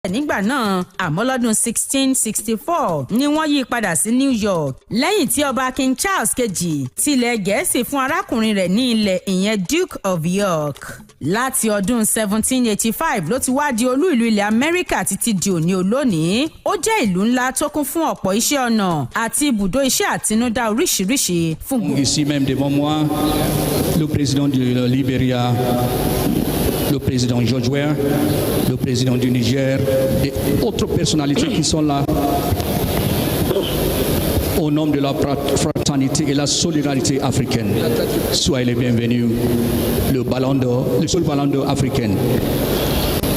nígbà náà àmọ́ lọ́dún 1664 ni wọ́n yí padà sí New York lẹ́yìn tí ọba King Charles kejì tilẹ̀ Gẹ̀ẹ́sì fún arákùnrin rẹ̀ ní ilẹ̀ ìyẹn Duke of York. Láti ọdún 1785 ló ti wá di olú ìlú ilẹ̀ Amẹ́ríkà títí di òní olónìí. Ó jẹ́ ìlú ńlá tó kún fún ọ̀pọ̀ iṣẹ́ ọnà àti ibùdó iṣẹ́ àtinúdá oríṣiríṣi fún gbogbo. Ici même devant moi, le président du Libéria, le président George Weah, le président du Niger et autres personnalités qui sont là au nom de la fraternité et la solidarité africaine. Soyez les bienvenus, le ballon d'or, le seul ballon d'or africain.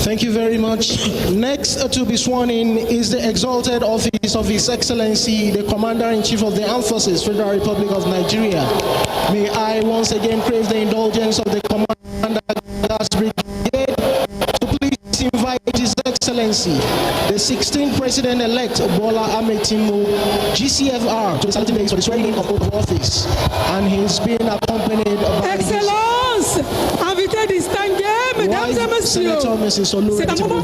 Thank you very much. Next to be sworn in is the exalted office of His Excellency, the Commander-in-Chief of the Armed Forces, Federal Republic of Nigeria. May I once again crave the indulgence of the Commander Brigade to please invite His Excellency, the 16th President-elect Bola Ahmed Tinubu, GCFR, to the saluting days for the swearing in of oath of office. And he's been accompanied by Excellence, invité distingué, mesdames et messieurs. C'est un moment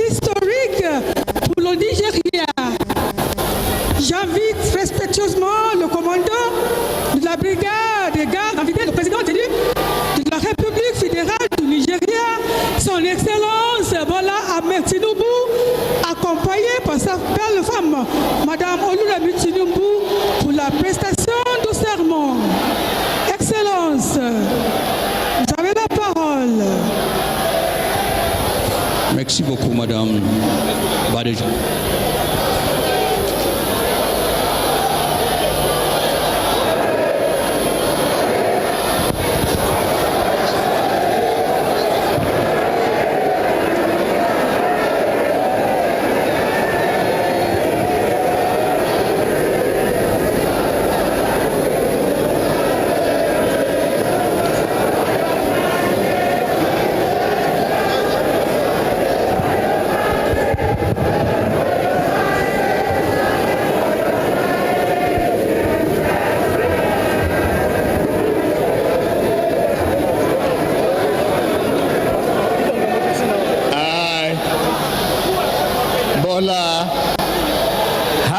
historique pour le Nigeria. J'invite respectueusement le commandant de la brigade des gardes, invité le président élu de la République fédérale du Nigeria, son Excellence Bola Ahmed Tinubu, accompagné par sa belle femme, Madame Oluremi Tinubu, pour la prestation du serment. Excellence, vous avez la parole. Merci beaucoup, Madame Badeja.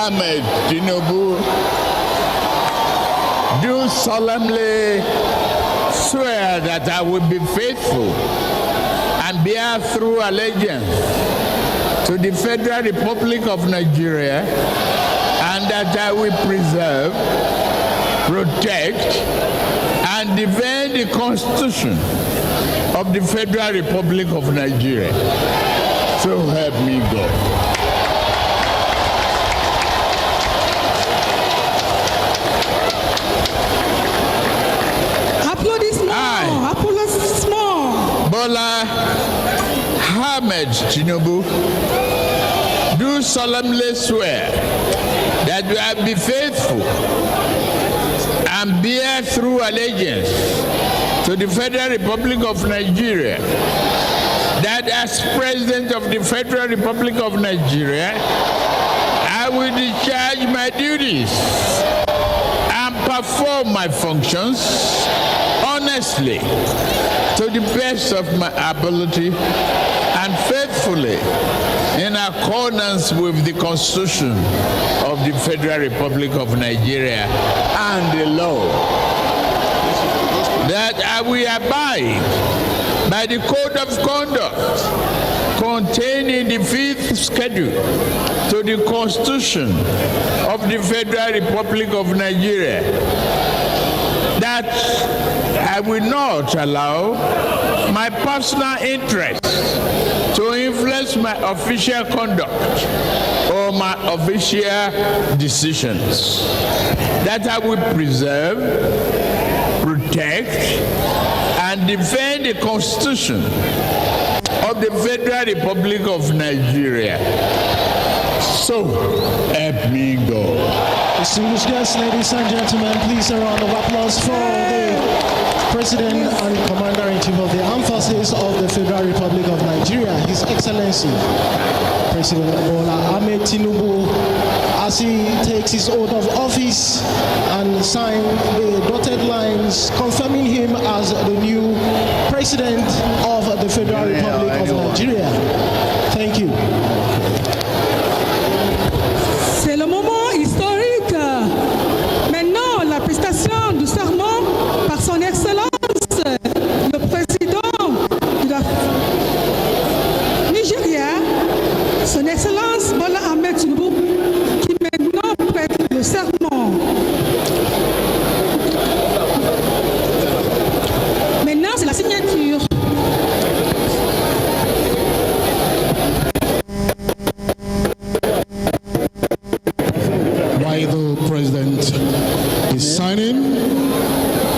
Ahmed Tinubu do solemnly swear that I will be faithful and bear true allegiance to the Federal Republic of Nigeria, and that I will preserve, protect, and defend the Constitution of the Federal Republic of Nigeria. So help me God. Bola Ahmed Tinubu do solemnly swear that I will be faithful and bear true allegiance to the Federal Republic of Nigeria, that as President of the Federal Republic of Nigeria, I will discharge my duties and perform my functions honestly, to the best of my ability, and faithfully, in accordance with the Constitution of the Federal Republic of Nigeria and the law. That I will abide by the Code of Conduct contained in the 5th schedule to the Constitution of the Federal Republic of Nigeria. That I will not allow my personal interests to influence my official conduct or my official decisions. That I will preserve, protect, and defend the Constitution of the Federal Republic of Nigeria. So help me God. Distinguished guests, ladies and gentlemen, please a round of applause for the President and Commander-in-Chief of the Armed Forces of the Federal Republic of Nigeria, His Excellency, President Bola Ahmed Tinubu. as he takes his oath of office and sign the dotted lines confirming him as the new President of the Federal Republic of Nigeria. Thank you. C'est le moment historique. Maintenant, la prestation du serment par son Excellence, le Président de la Nigeria, son Excellence Bola Ahmed Tinubu, qui maintenant prête le serment. Maintenant, c'est la signature. While the President is signing,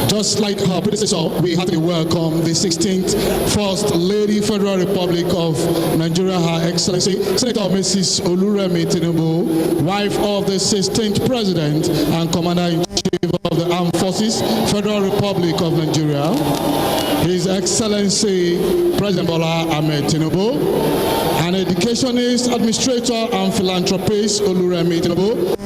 just like her predecessor, we heartily welcome the 16th First Lady Federal Republic of Nigeria, Her Excellency Senator Mrs. Oluremi Tinubu, wife of the 16th President and Commander-in-Chief of the Armed Forces, Federal Republic of Nigeria, His Excellency President Bola Ahmed Tinubu, an educationist, administrator, and philanthropist Oluremi Tinubu,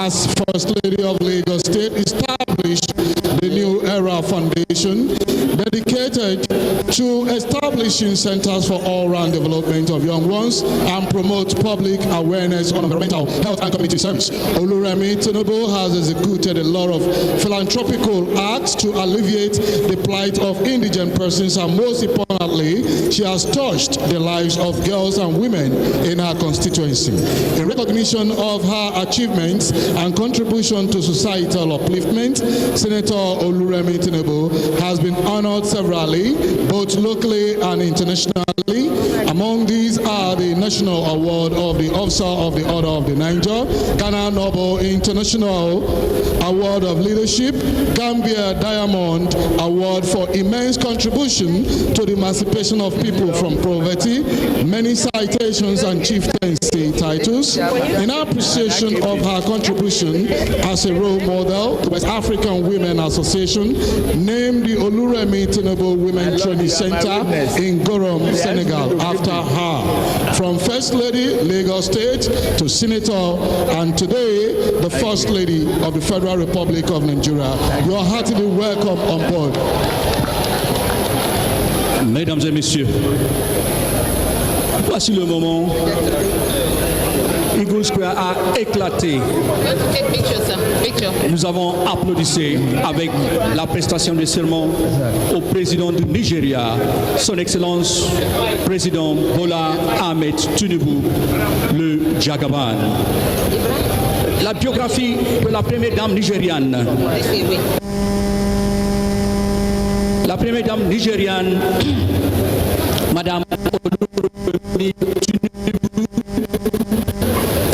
as First Lady of Lagos State, established the New Era Foundation, dedicated to establishing centers for all-round development of young ones and promote public awareness on environmental health and community service. Oluremi Tinubu has executed a lot of philanthropical acts to alleviate the plight of indigent persons, and most importantly, she has touched the lives of girls and women in her constituency. In recognition of her achievements and contribution to societal upliftment, Senator Oluremi Tinubu has been honored severally, both locally and internationally. Among these are the National Award of the Officer of the Order of the Niger, Ghana Noble International Award of Leadership, Gambia Diamond Award for immense contribution to the emancipation of people from poverty, many citations and chieftaincy titles. In appreciation of her contribution as a role model, the West African Women Association named the Oluremi Tinubu Women Training Center in Gorom, Senegal, after her. From First Lady, Lagos State, to Senator, and today, the First Lady of the Federal Republic of Nigeria. You are heartily welcome on board. Mesdames et messieurs, voici le moment. Eagle Square a éclaté. Nous avons applaudi avec la prestation de serment au président du Nigeria, son Excellence Président Bola Ahmed Tinubu, le Jagaban. La biographie de la première dame nigériane. La première dame nigériane, Madame Oluremi Tinubu,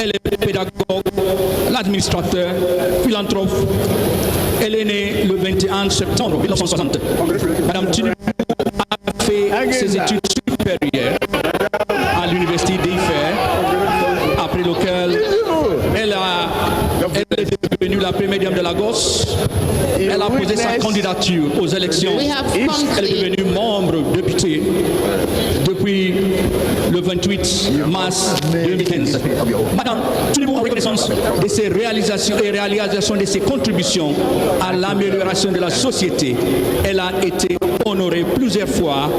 elle est pédagogue, l'administrateur, philanthrope. Elle est née le 21 septembre 1960. Madame Tinubu a fait ses études supérieures à l'université d'Ife, après lequel elle est devenue la première dame de Lagos. Elle a posé sa candidature aux élections. Elle est devenue membre député depuis le 28 mars 2015. Madame Tinubu, en reconnaissance de ses réalisations et réalisation de ses contributions à l'amélioration de la société, elle a été honorée plusieurs fois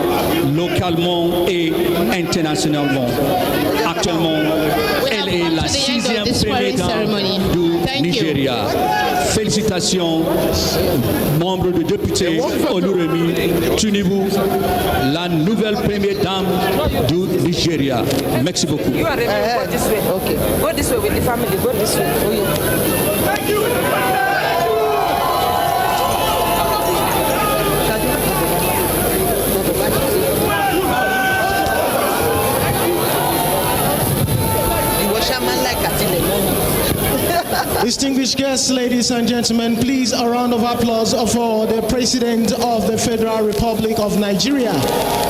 localement et internationalement. Actuellement, elle est la 6e première dame du Nigeria. Félicitations, membre de député Oluremi Tinubu, la nouvelle première dame du Nigeria. Merci beaucoup. You are ready to go this way. Okay. Go this way with the family. Go this way. Thank you. Distinguished guests, ladies and gentlemen, please a round of applause for the President of the Federal Republic of Nigeria,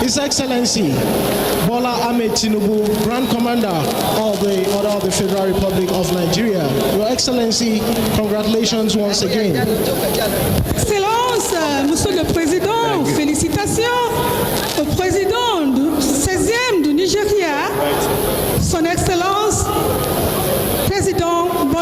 His Excellency Bola Ahmed Tinubu, Grand Commander of the Order of the Federal Republic of Nigeria. Your Excellency, congratulations once again. Excellence, Monsieur le Président, félicitations au Président du 16e du Nigeria, Son Excellence, Président Bola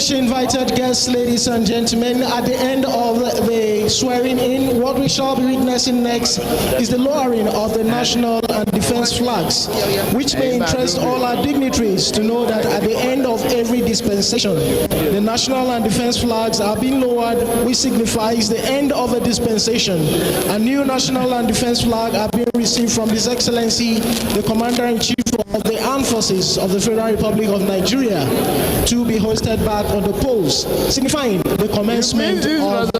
Distinguished invited guests, ladies and gentlemen, at the end of the swearing in, what we shall be witnessing next is the lowering of the national and defense flags, which may interest all our dignitaries to know that at the end of every dispensation, the national and defense flags are being lowered, which signifies the end of a dispensation. A new national and defense flag are being received from His Excellency, the Commander-in-Chief of the Armed Forces of the Federal Republic of Nigeria, to be hoisted back on the poles, signifying the commencement of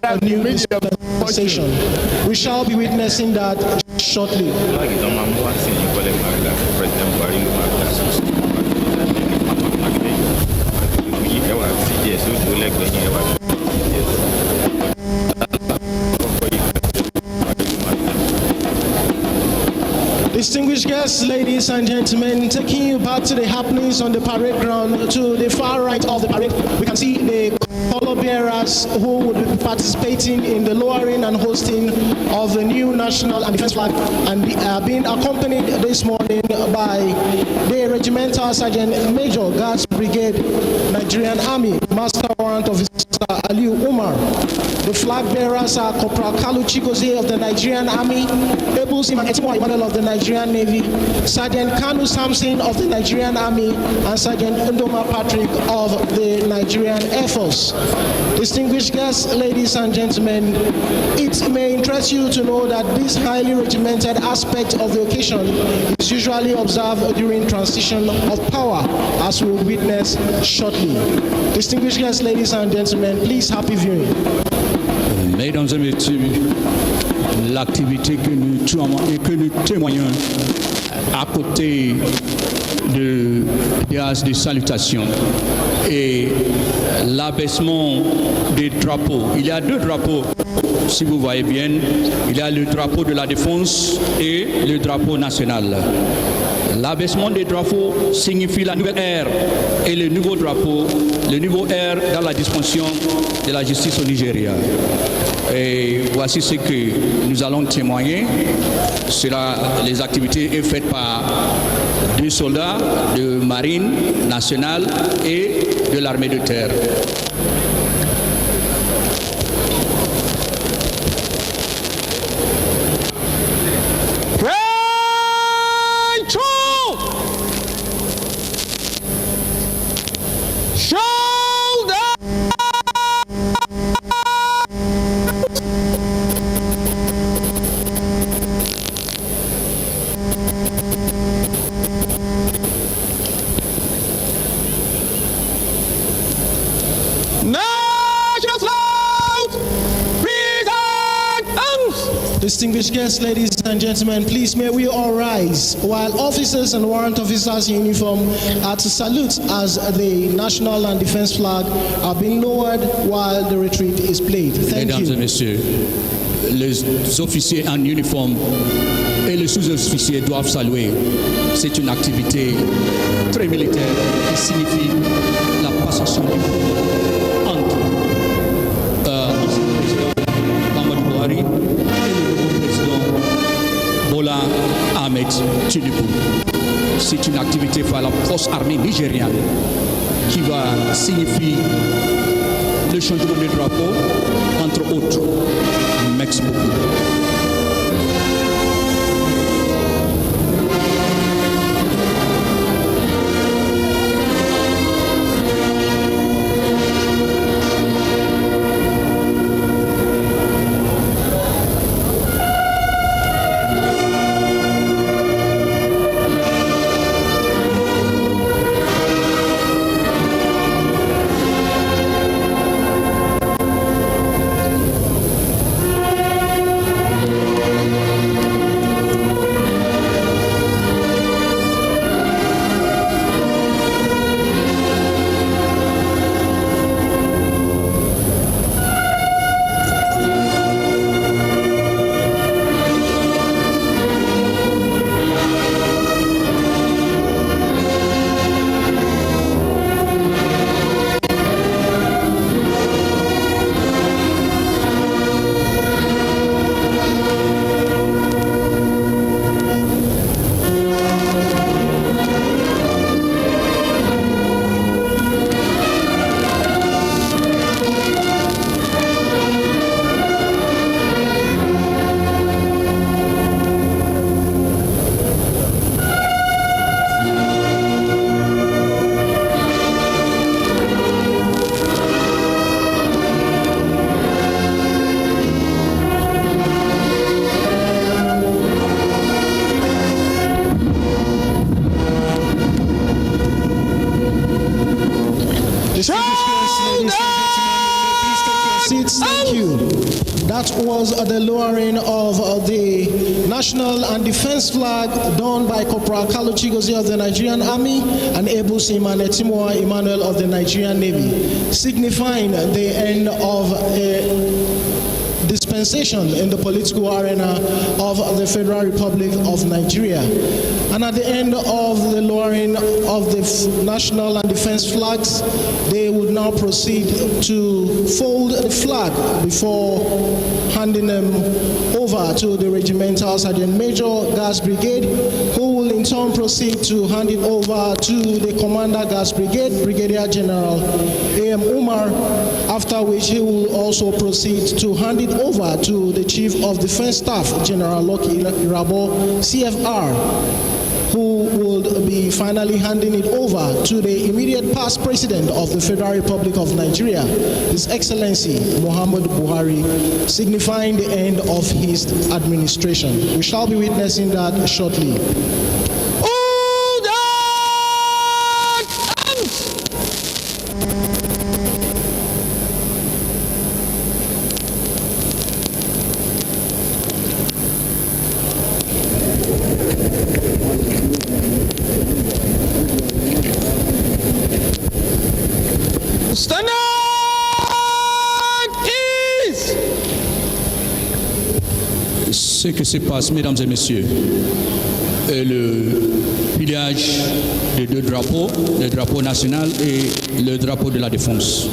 a new dispensation. We shall be witnessing that shortly. Distinguished guests, ladies and gentlemen, taking you back to the happenings on the parade ground, to the far right of the parade, we can see the color bearers who would be participating in the lowering and hosting of the new national and defense flag, and being accompanied this morning by the Regimental Sergeant Major Guards Brigade, Nigerian Army, Master Warrant Officer Aliu Umar. The flag bearers are Corporal Kalu Chigozie of the Nigerian Army, Able Siman Etimo Ibanel of the Nigerian Navy, Sergeant Kanu Samson of the Nigerian Army, and Sergeant Ndoma Patrick of the Nigerian Air Force. Distinguished guests, ladies and gentlemen, it may interest you to know that this highly regimented aspect of the occasion is usually observed during transition of power, as we will witness shortly. Distinguished guests, ladies and gentlemen, please, happy viewing. Mesdames et messieurs, l'activité que nous témoignons à côté de gaz de salutation et l'abaissement des drapeaux. Il y a deux drapeaux, si vous voyez bien. Il y a le drapeau de la défense et le drapeau national. L'abaissement des drapeaux signifie la nouvelle ère et le nouveau drapeau, le nouveau ère dans la dispensation de la justice au Nigeria. Et voici ce que nous allons témoigner. Les activités sont faites par deux soldats de marine nationale et de l'armée de terre. Distinguished guests, ladies and gentlemen, please may we all rise while officers and warrant officers in uniform are to salute as the national and defense flag are being lowered while the retreat is played. Thank Mesdames you. et messieurs, les officiers en uniforme et les sous-officiers doivent saluer. C'est une activité très militaire qui signifie la passation du pouvoir entre l'ancien président Muhammadu Buhari et le nouveau président Bola Ahmed Tinubu. C'est une activité par la force armée nigériane qui va signifier le changement de drapeau, entre autres. Merci beaucoup. Distinguished guests, ladies and gentlemen, please take your seats. Thank you. That was the lowering of the national and defense flag done by Corporal Kalu Chigozie of the Nigerian Army and Able Seaman Etimoa Emmanuel of the Nigerian Navy, signifying the end of a dispensation in the political arena of the Federal Republic of Nigeria. And at the end of the lowering of the national and defense flags, they would now proceed to fold the flag before handing them over to the Regimental Sergeant Major Gas Brigade, who will in turn proceed to hand it over to the Commander Gas Brigade, Brigadier General A.M. Umar, after which he will also proceed to hand it over to the Chief of Defense Staff, General Loki Irabo, CFR, who will be finally handing it over to the immediate past President of the Federal Republic of Nigeria, His Excellency Muhammad Buhari, signifying the end of his administration. We shall be witnessing that shortly. Stand up! Ease! Ce qui se passe, mesdames et messieurs, est le pillage de deux drapeaux, le drapeau national et le drapeau de la défense.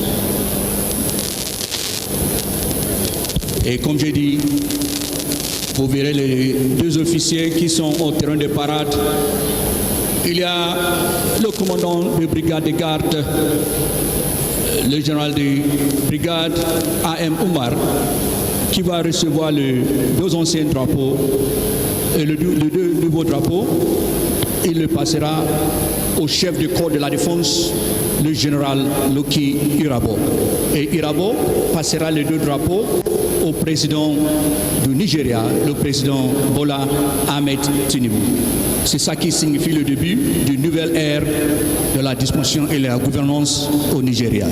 Et comme j'ai dit, vous verrez les deux officiers qui sont au terrain de parade. Il y a le commandant de brigade de garde, le général de brigade A.M. Umar, qui va recevoir les deux anciens drapeaux et les deux nouveaux drapeaux. Il le passera au chef du corps de la défense, le général Loki Irabo. Et Irabo passera les deux drapeaux au président du Nigeria, le président Bola Ahmed Tinubu. C'est ça qui signifie le début d'une nouvelle ère de la dispensation et de la gouvernance au Nigeria.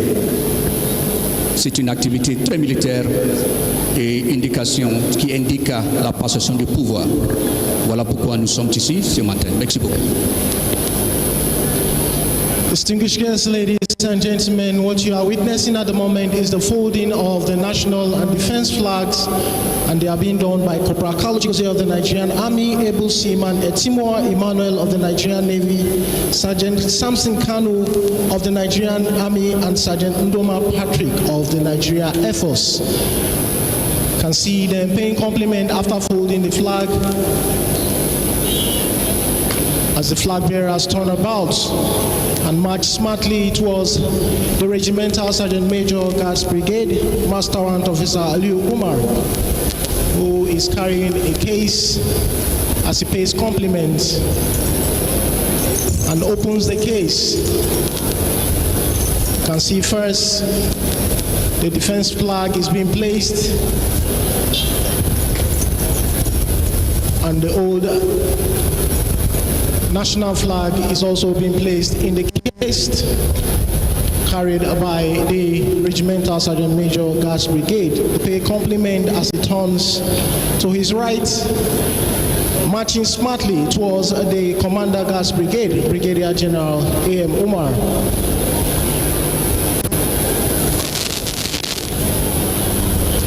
C'est une activité très militaire et indication qui indique la passation du pouvoir. Voilà pourquoi nous sommes ici ce matin. Merci beaucoup. Distinguished guests, ladies and gentlemen, what you are witnessing at the moment is the folding of the national and defense flags, and they are being done by Corporal Kalu Chigozie of the Nigerian Army, Able Seaman Etimoa Emmanuel of the Nigerian Navy, Sergeant Samson Kanu of the Nigerian Army, and Sergeant Ndoma Patrick of the Nigeria Air Force. You can see them paying compliment after folding the flag as the flag bearers turn about and march smartly towards the Regimental Sergeant Major Guards Brigade, Master Warrant Officer Aliu Umar, who is carrying a case as he pays compliments and opens the case. You can see first the defense flag is being placed and the old national flag is also being placed in the case carried by the Regimental Sergeant Major Guards Brigade. To pay compliment as he turns to his right, marching smartly towards the Commander Guards Brigade, Brigadier General A.M. Umar.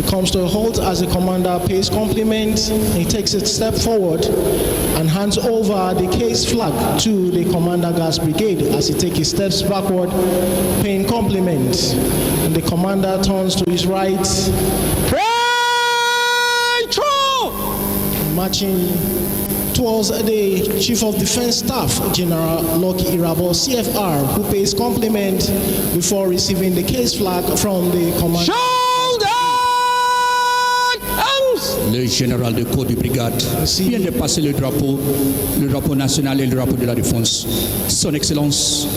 Comes to a halt as the commander pays compliment. He takes a step forward and hands over the case flag to the Commander Guards Brigade as he takes his steps backward, paying compliment. And the commander turns to his right, marching towards the Chief of Defense Staff, General Loki Irabo, CFR, who pays compliment before receiving the case flag from the commander. Le général de corps de brigade vient de passer le drapeau national et le drapeau de la défense. Son Excellence,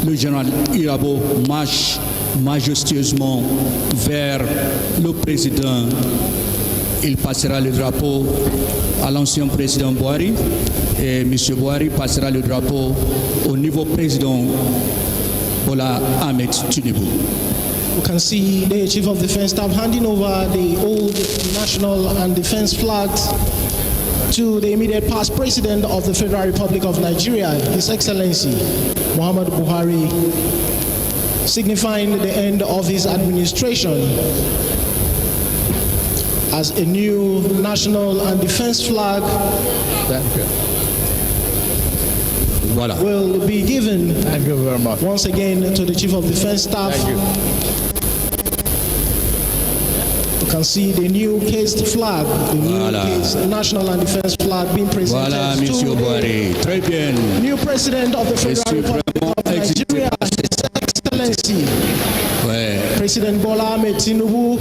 le général Irabo, marche majestueusement vers le président. Il passera le drapeau à l'ancien président Buhari et M. Buhari passera le drapeau au nouveau président Bola Ahmed Tinubu. We can see the Chief of Defense Staff handing over the old national and defense flags to the immediate past President of the Federal Republic of Nigeria, His Excellency Muhammadu Buhari, signifying the end of his administration as a new national and defense flag will be given Thank you very much. once again to the Chief of Defense Staff. Thank you. You can see the new cased flag, the new cased national and defense flag being presented Voilà, to Monsieur Buhari. Très bien. the new President of the Federal Monsieur Republic of vraiment Nigeria, His Excellency Ouais. President Bola Ahmed Tinubu,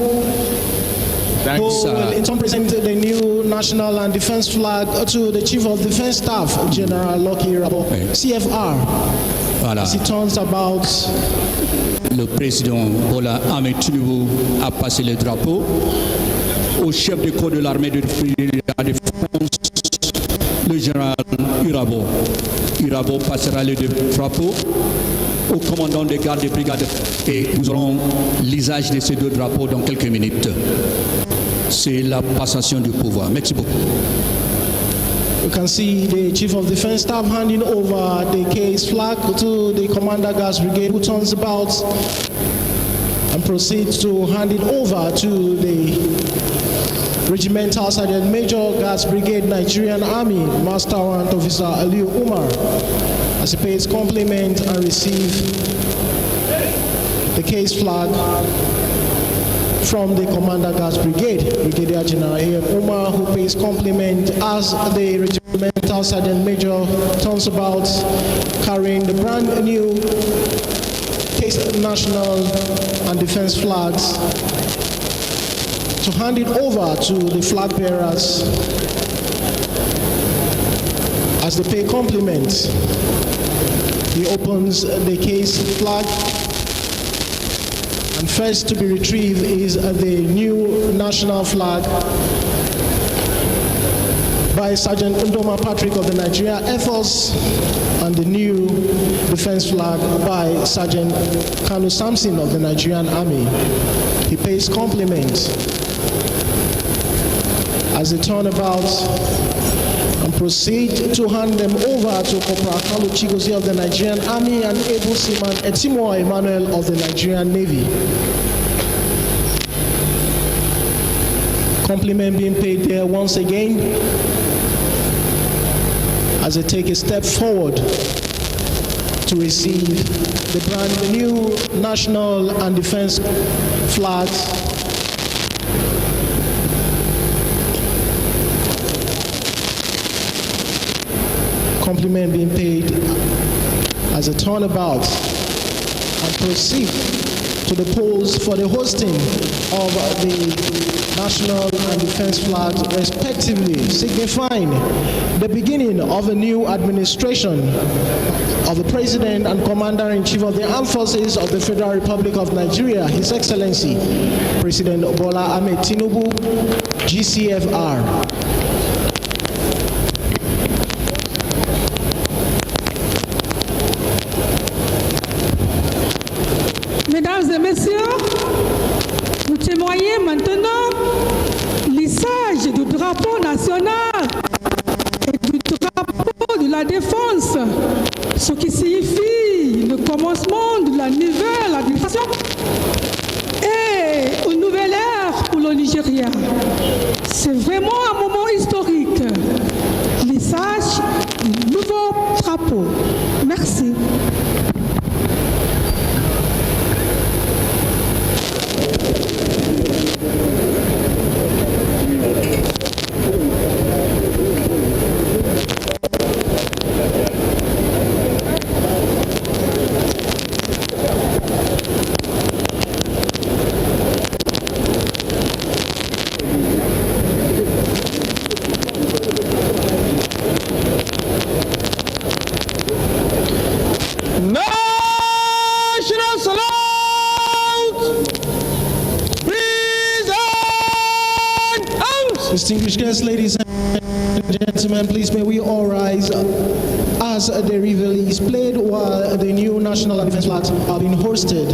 Thank who you. will in turn present the new national and defense flag to the Chief of Defense Staff, General Lucky Rabo, CFR, Voilà. as he turns about. Le président Bola Ahmed Tinubu a passé le drapeau au chef de corps de l'armée de la défense, le général Irabo. Irabo passera le drapeau au commandant des gardes de brigade et nous aurons l'usage de ces deux drapeaux dans quelques minutes. C'est la passation du pouvoir. Merci beaucoup. You can see the Chief of Defense Staff handing over the case flag to the Commander Guards Brigade, who turns about and proceeds to hand it over to the Regimental Sergeant Major Guards Brigade Nigerian Army, Master Warrant Officer Aliu Umar, as he pays compliment and receives the case flag from the Commander Guards Brigade, Brigadier General A.M. Umar, who pays compliment as the Regimental Sergeant Major turns about carrying the brand new national and defense flags to hand it over to the flag bearers as they pay compliment. He opens the case flag, and first to be retrieved is the new national flag by Sergeant Undoma Patrick of the Nigerian Air Force and the new defense flag by Sergeant Kanu Samson of the Nigerian Army. He pays compliment as they turn about and proceed to hand them over to Corporal Kalu Chigozie of the Nigerian Army and Able Seaman Etimo Emmanuel of the Nigerian Navy. Compliment being paid there once again as they take a step forward to receive the brand new national and defense flags compliment being paid as a turnabout and proceed to the polls for the hosting of the national and defense flags respectively, signifying the beginning of a new administration of the President and Commander-in-Chief of the Armed Forces of the Federal Republic of Nigeria, His Excellency President Bola Ahmed Tinubu, GCFR. Mesdames et messieurs, vous témoignez maintenant l'issage du drapeau national et du drapeau de la défense, ce qui signifie le commencement de la nouvelle administration et une nouvelle ère pour le Nigeria. C'est vraiment un moment historique, l'issage du nouveau drapeau. Merci. Distinguished guests, ladies and gentlemen, please may we all rise as the reveille is played while the new national and defense flags are being hoisted.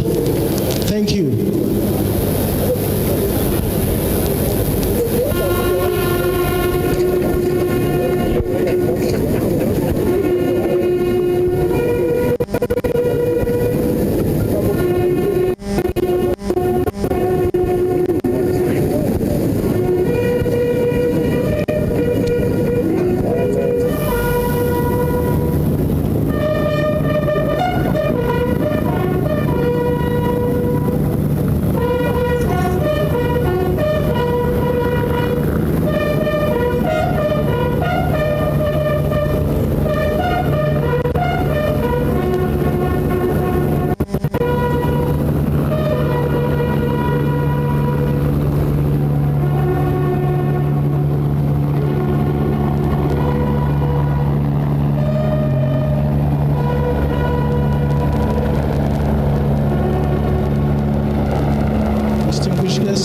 Thank you.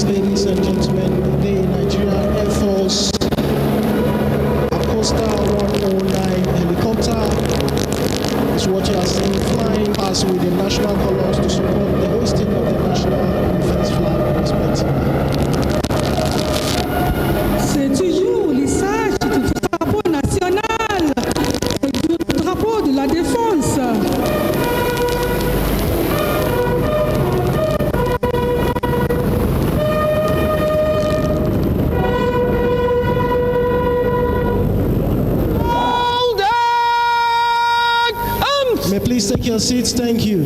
Ladies and gentlemen, the Nigerian Air Force Acosta 109 helicopter is what you are seeing flying past with the national colors to support the hoisting of the national and defense flag respectively. C'est toujours l'issage du drapeau national et du drapeau de la défense. May please take your seats, thank you.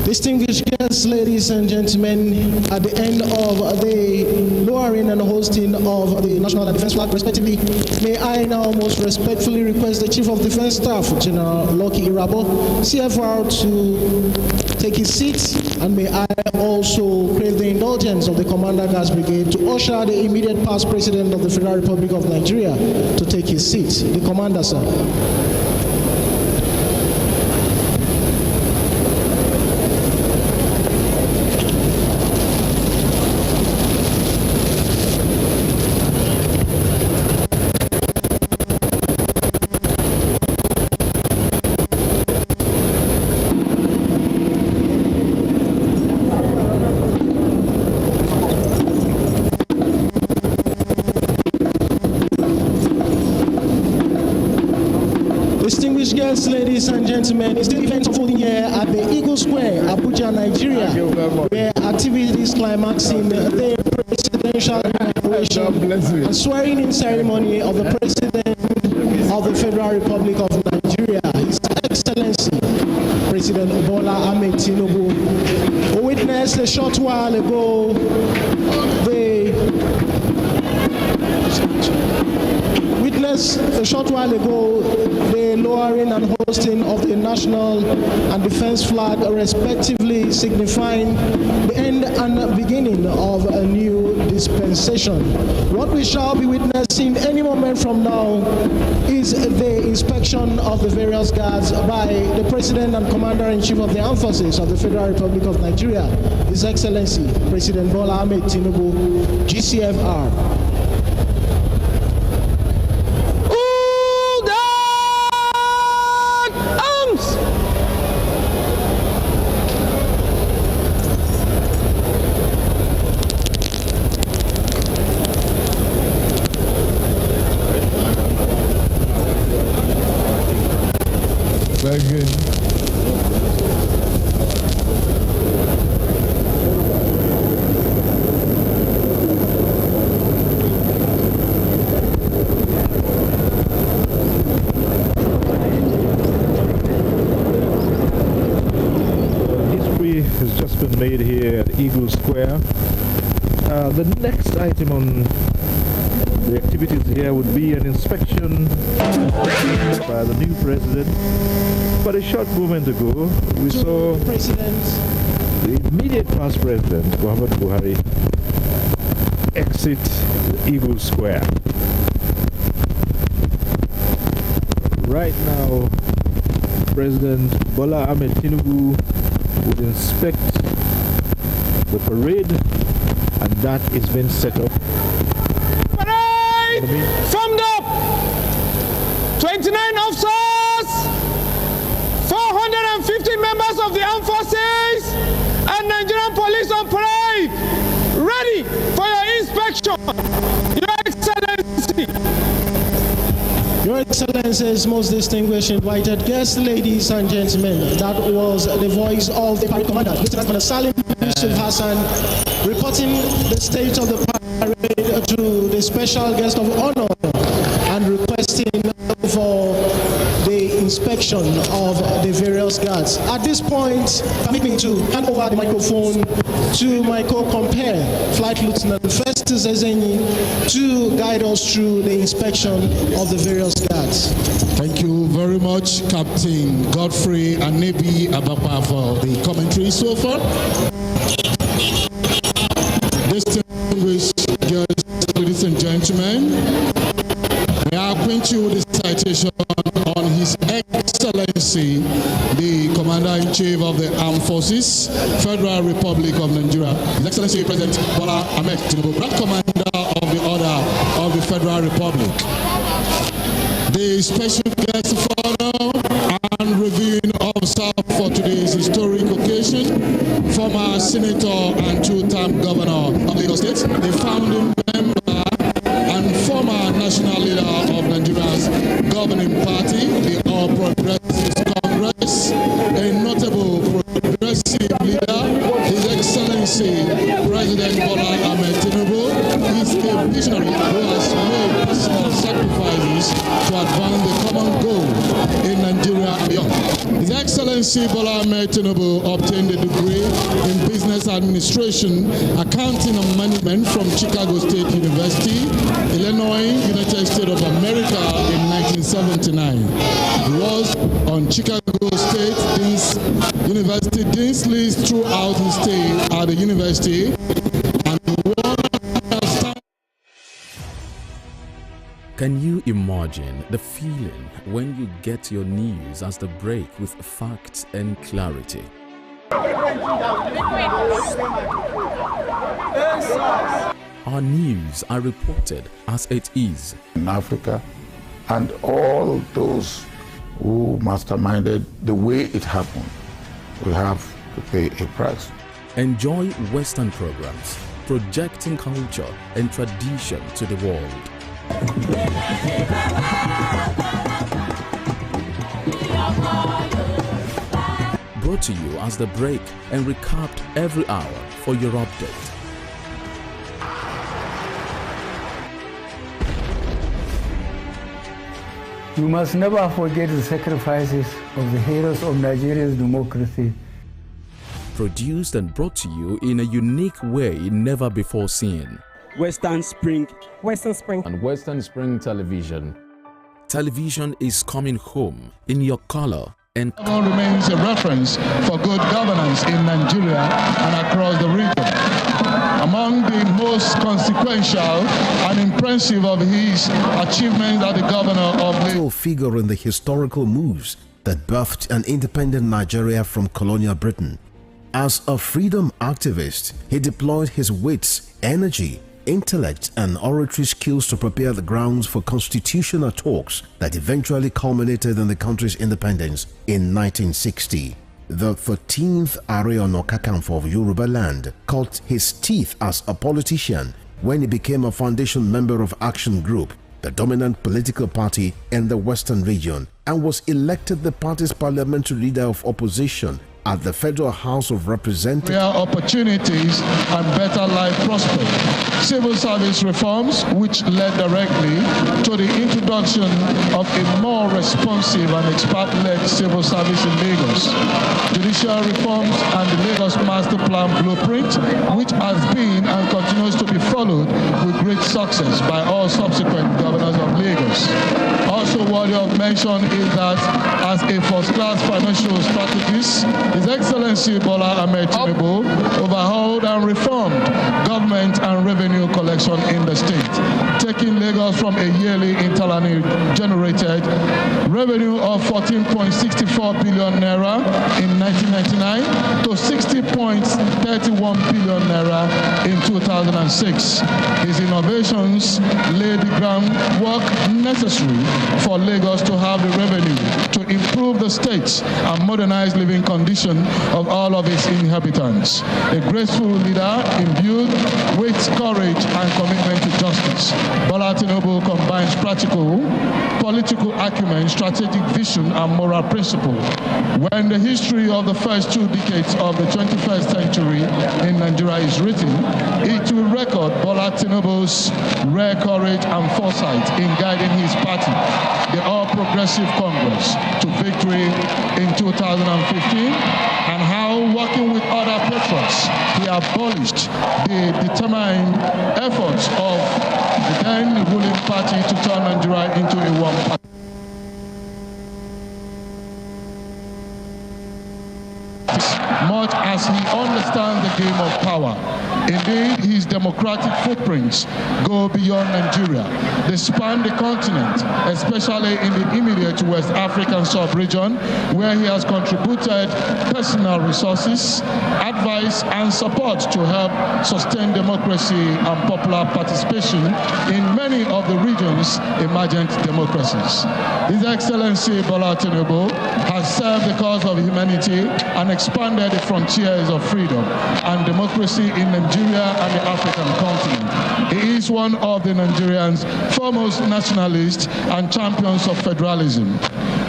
Distinguished guests, ladies and gentlemen, at the end of the lowering and hosting of the national and defense flag respectively, may I now most respectfully request the Chief of Defense Staff, General Lucky Irabo, CFR, to take his seat, and may I also crave the indulgence of the Commander Gas Brigade to usher the immediate past President of the Federal Republic of Nigeria to take his seat. The Commander, sir. Distinguished guests, ladies and gentlemen, it's the event unfolding here at the Eagle Square, Abuja, Nigeria, where activities climaxing the presidential inauguration and swearing-in ceremony of the President of the Federal Republic of Nigeria, His Excellency, President Bola Ahmed Tinubu, who witnessed a short while ago the lowering and hosting of the national and defense flag, respectively, signifying the end and beginning of a new dispensation. What we shall be witnessing any moment from now is the inspection of the various guards by the President and Commander-in-Chief of the Armed Forces of the Federal Republic of Nigeria, His Excellency, President Bola Ahmed Tinubu, GCFR. Very good. History has just been made here at Eagle Square. The next item on the activities here would be an inspection by the new president. But a short moment ago, we saw the immediate past president, Muhammad Buhari, exit Eagle Square. Right now, President Bola Ahmed Tinubu would inspect the parade, and that is being set up. formed up 29 officers, 450 members of the armed forces, and Nigerian police on parade, ready for your inspection, Your Excellency. Your Excellencies, most distinguished invited guests, ladies and gentlemen, that was the voice of the parade commander, Lieutenant Colonel Salim Yusuf Hassan, reporting the state of the parade to the special guest of honor and requesting for the inspection of the various guards. At this point, permit me to hand over the microphone to my co-compare, Flight Lieutenant Festus Ezeni, to guide us through the inspection of the various guards. Thank you very much, Captain Godfrey Anebi Abapa, for the commentary so far. Distinguished guests, ladies and gentlemen, may I acquaint you with the citation on His Excellency, the Commander-in-Chief of the Armed Forces, Federal Republic of Nigeria, His Excellency President Bola Ahmed Tinubu, Grand Commander of the Order of the Federal Republic. The special guest of honor and reviewing officer for today's historic occasion, former Senator and two-term Governor of Lagos State, the founding member and former national leader of Nigeria's governing party, the All Progressives Congress, a notable progressive leader, His Excellency President Bola Ahmed Tinubu, is a visionary who has made personal sacrifices to advance the common goal in Nigeria and beyond. His Excellency Bola Ahmed Tinubu obtained a degree in business administration, accounting and management from Chicago State University, Illinois, United States of America in 1979. He was on Chicago State University Dean's List throughout his stay at the university, and won. Can you imagine the feeling when you get your news as they break with facts and clarity? Our news are reported as it is. In Africa, and all those who masterminded the way it happened, we have to pay a price. Enjoy Western programs, projecting culture and tradition to the world. Brought to you as the break and recapped every hour for your update. You must never forget the sacrifices of the heroes of Nigeria's democracy. Produced and brought to you in a unique way never before seen. Westernspring. And Westernspring Television. Television is coming home in your color and remains a reference for good governance in Nigeria and across the region. Among the most consequential and impressive of his achievements as the governor of the figure in the historical moves that birthed an independent Nigeria from colonial Britain. As a freedom activist, he deployed his wits, energy, intellect and oratory skills to prepare the grounds for constitutional talks that eventually culminated in the country's independence in 1960. The 13th Ààrẹ Ọ̀nà Kakanfò of Yoruba land cut his teeth as a politician when he became a foundation member of Action Group, the dominant political party in the Western region, and was elected the party's parliamentary leader of opposition at the Federal House of Representatives. Opportunities and better life prospects. Civil service reforms, which led directly to the introduction of a more responsive and expert-led civil service in Lagos. Judicial reforms and the Lagos Master Plan blueprint, which has been and continues to be followed with great success by all subsequent governors of Lagos. Also worthy of mention is that as a first-class financial strategist, His Excellency Bola Ahmed Tinubu overhauled and reformed government and revenue revenue collection in the state, taking Lagos from a yearly internally generated revenue of 14.64 billion naira in 1999 to 60.31 billion naira in 2006. His innovations laid the groundwork necessary for Lagos to have the revenue to improve the state and modernize living condition of all of its inhabitants. A graceful leader imbued with courage and commitment to justice, Bola Tinubu combines practical political acumen, strategic vision, and moral principle. When the history of the first 2 decades of the 21st century in Nigeria is written, it will record Bola Tinubu's rare courage and foresight in guiding his party, the All Progressive Congress, to victory in 2015, and how, working with other patriots, he abolished the determined efforts of the then ruling party to turn Nigeria into a one party. Much as he understands the game of power. Indeed, his democratic footprints go beyond Nigeria. They span the continent, especially in the immediate West African sub-region, where he has contributed personal resources, advice, and support to help sustain democracy and popular participation in many of the region's emergent democracies. His Excellency Bola Tinubu has served the cause of humanity and expanded the frontiers of freedom and democracy in Nigeria and the African continent. He is one of the Nigerians' foremost nationalists and champions of federalism.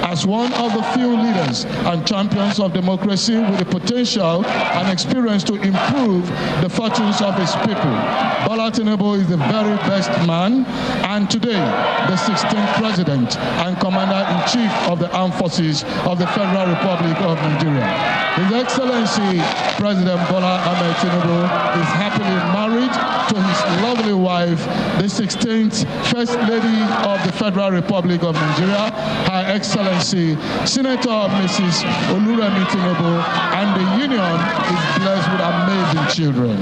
As one of the few leaders and champions of democracy with the potential and experience to improve the fortunes of his people, Bola Tinubu is the very best man, and today the 16th President and Commander-in-Chief of the Armed Forces of the Federal Republic of Nigeria. His Excellency President Bola Ahmed Tinubu is happily married to his lovely wife, the 16th First Lady of the Federal Republic of Nigeria, Her Excellency Senator Mrs. Oluremi Tinubu, and the union is blessed with amazing children.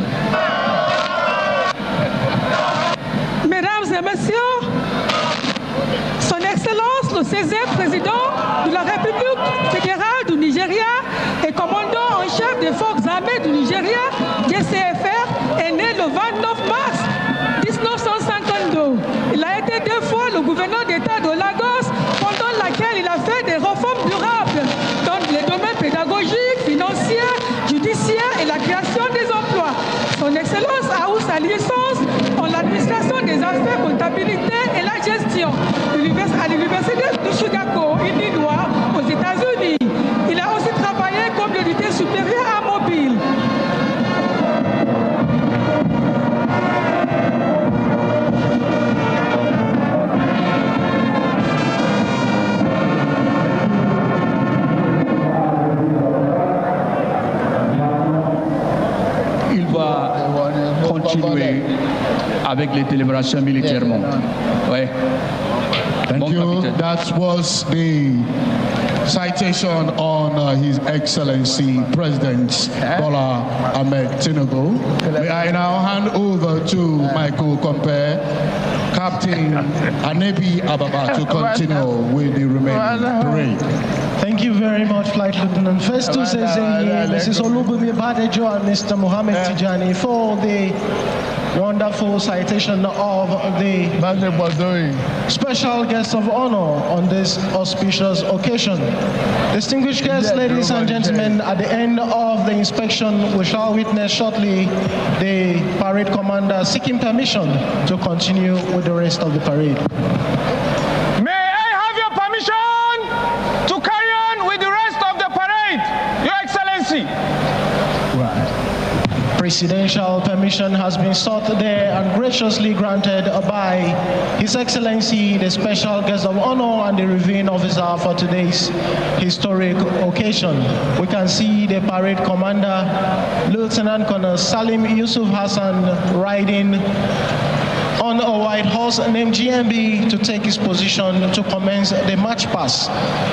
Mesdames et messieurs, Son Excellence le 16e président de la République fédérale du Nigeria et commandant en chef des forces armées du Nigeria, DCFR, est né le 29 mars 1952. Il a été 2 fois le gouverneur d'État de Lagos, pendant laquelle il a fait des réformes durables dans les domaines pédagogiques, financiers, judiciaires et la création des emplois. Son Excellence a eu sa licence en l'administration des affaires, comptabilité et la gestion à l'Université de Chicago, Illinois, aux États-Unis. Il a aussi travaillé comme auditeur supérieur à Mobile. Il va continuer avec les célébrations militairement. Ouais. Thank you. That was the citation on His Excellency President Bola Ahmed Tinubu. May I now hand over to Michael Compare, Captain Anebi Ababa, to continue with the remaining parade. Thank you very much, Flight Lieutenant. First to say Mrs. Olubumi Badejo and Mr. Mohammed Tijani for the wonderful citation of the special guest of honor on this auspicious occasion. Distinguished guests, ladies and gentlemen, at the end of the inspection, we shall witness shortly the parade commander seeking permission to continue with the rest of the parade. May I have your permission to carry on with the rest of the parade, Your Excellency? Presidential permission has been sought there and graciously granted by His Excellency, the special guest of honor and the reviewing officer for today's historic occasion. We can see the parade commander, Lieutenant Colonel Salim Yusuf Hassan, riding on a white horse named GMB to take his position to commence the march past.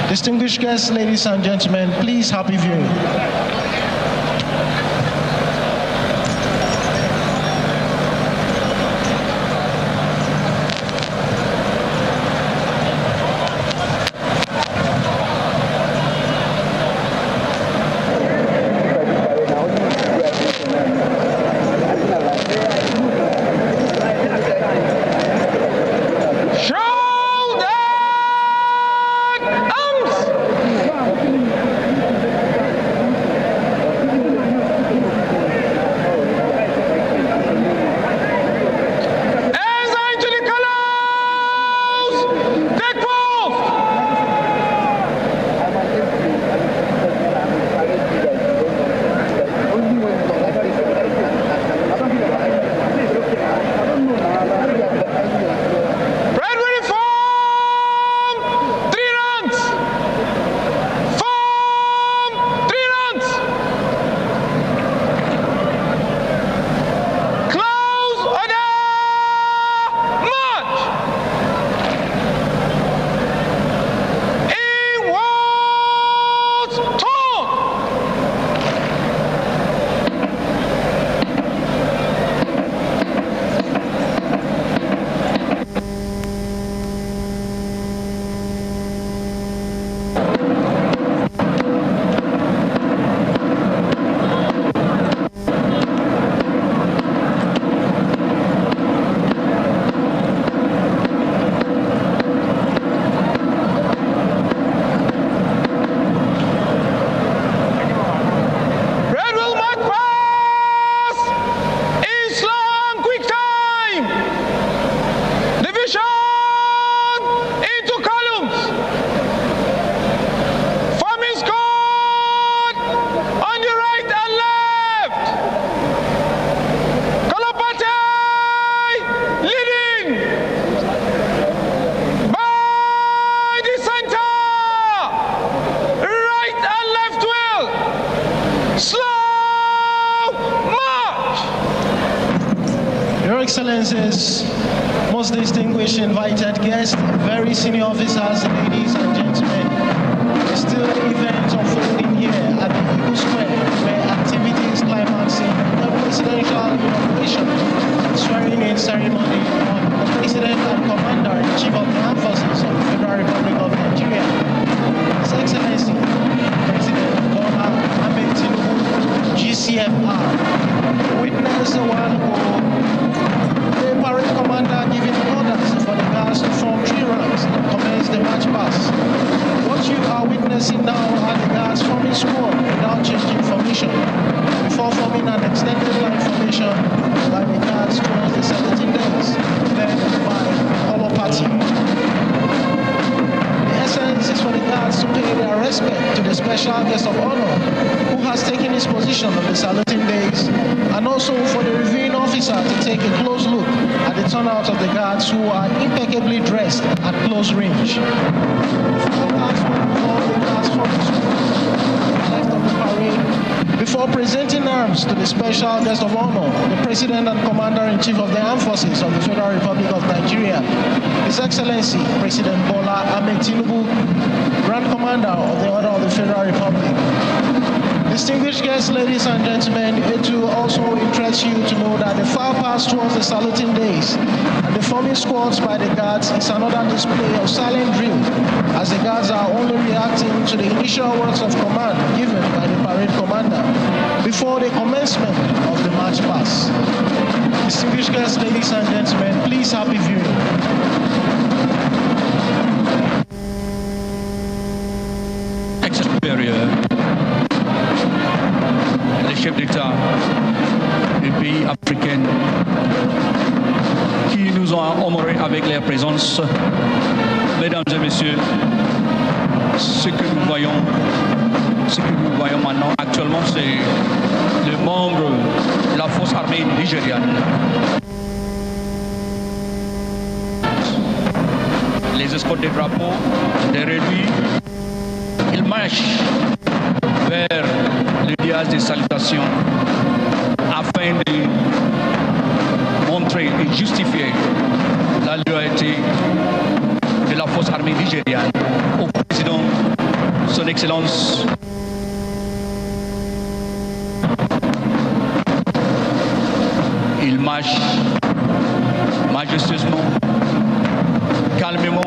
Distinguished guests, ladies and gentlemen, please happy viewing. Slow march! Your Excellencies, most distinguished invited guests, very senior officers, ladies and gentlemen, still events unfolding here at the Eagle Square, where activities climaxing the presidential inauguration and swearing-in ceremony of the President and Commander-in-Chief of the Armed Forces of the Federal Republic of Nigeria, His Excellency President Bola Ahmed Tinubu, GCFR. Witness a while ago the parade commander giving orders for the guards to form 3 ranks and commence the march past. What you are witnessing now are the guards forming squad without changing formation, before forming an extended line formation by the guards towards the 17 days, led by the Color Party. The essence is for the guards to pay their respect to the special guest of honor who has taken his position on the saluting days, and also for the reviewing officer to take a close look at the turnout of the guards who are impeccably dressed at close range. Before presenting arms to the special guest of honor, the President and Commander-in-Chief of the Armed Forces of the Federal Republic of Nigeria, His Excellency President Bola Ahmed Tinubu, Grand Commander of the Order of the Federal Republic. Distinguished guests, ladies and gentlemen, it will also interest you to know that the far pass towards the saluting days and the forming squads by the guards is another display of silent drill, as the guards are only reacting to the initial words of command given by the parade commander before the commencement of the march pass. Distinguished guests, ladies and gentlemen, please happy viewing. Supérieur, les chefs d'État des pays africains qui nous ont honorés avec leur présence. Mesdames et messieurs, ce que nous voyons maintenant actuellement, c'est les membres de la force armée nigériane. Les escortes des drapeaux, des réduits, ils marchent vers le dias des salutations afin de montrer et justifier la loyauté de la force armée nigériane au président, son Excellence. Il marche majestueusement, calmement,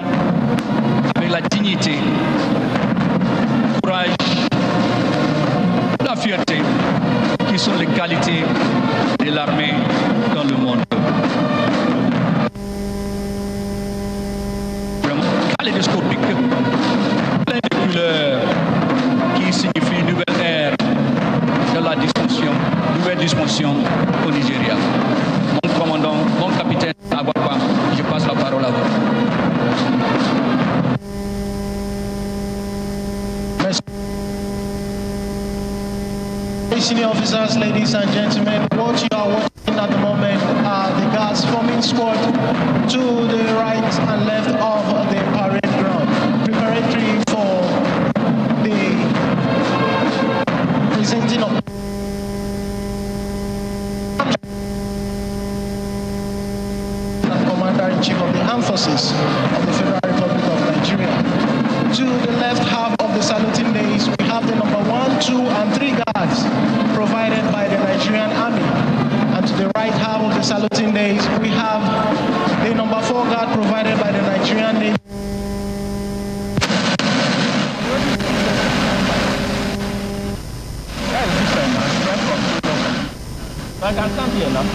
avec la dignité, le courage, la fierté, qui sont les qualités de l'armée dans le monde. Vraiment kaléidoscopique, plein de couleurs qui signifient une nouvelle ère de la distinction, nouvelle distinction au Nigeria. Mon commandant, mon capitaine Aguapa, je passe la parole à vous. Senior officers, ladies and gentlemen, what you are watching at the moment are the guards forming squad to the right and left of the parade ground, preparatory for the presenting of Commander-in-Chief of the Armed Forces of the Federal Republic of Nigeria. To the left half of the saluting days, we have the number 1, 2, and 3 guards provided by the Nigerian Army. And to the right half of the saluting days, we have the number 4 guard provided by the Nigerian Navy. I can stand here now.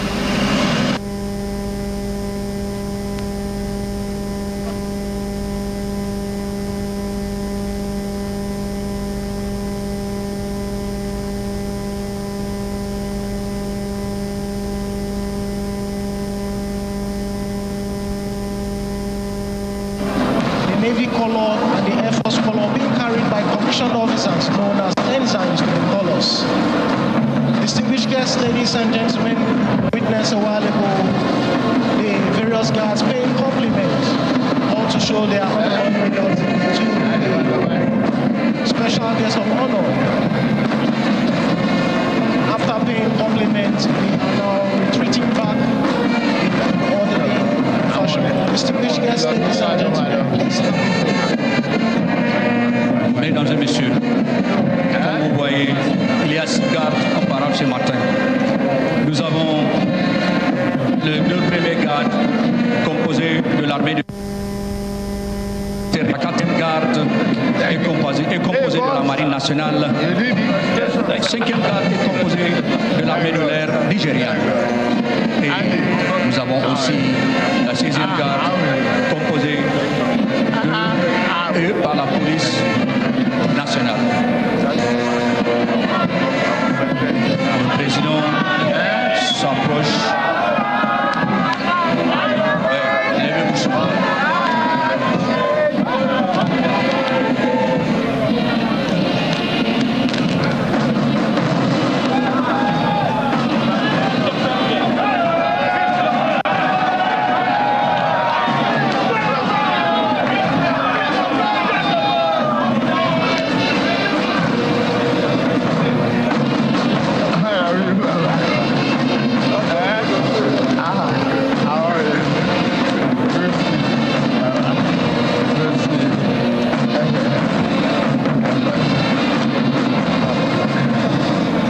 Navy color and the Air Force color being carried by commissioned officers known as ensigns to the colors. Distinguished guests, ladies and gentlemen, witnessed a while ago the various guards paying compliments, all to show their honor to the special guest of honor. 6 gardes comparables ce matin. Nous avons les 2 premiers gardes composés de l'armée de la 4e garde est composée de la marine nationale. La 5e garde est composée de l'armée de l'air nigériane. Et nous avons aussi la 6e garde composée par la police nationale. Le président s'approche.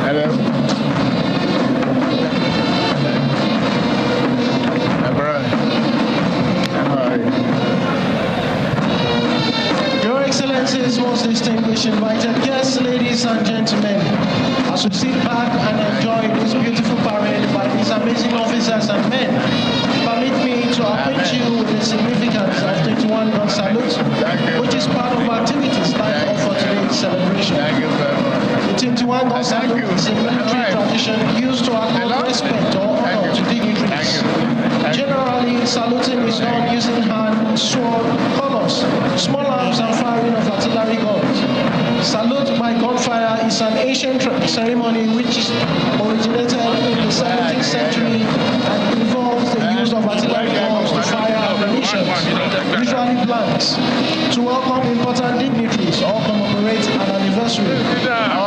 Levez-vous. most distinguished invited guests, ladies and gentlemen, as we sit back and enjoy this beautiful parade by these amazing officers and men, permit me to acquaint you with the significance of 21 gun salute, which is part of activities lined up for today's celebration. The 21 gun salute is a military tradition used to accord respect or honor to dignitaries. Generally, saluting is done using hand, sword, colors, small arms, and firing of artillery guns. Salute by gunfire is an ancient ceremony which originated in the 17th century and involves the use of artillery guns to fire ammunition, usually blanks, to welcome important dignitaries or commemorate an anniversary.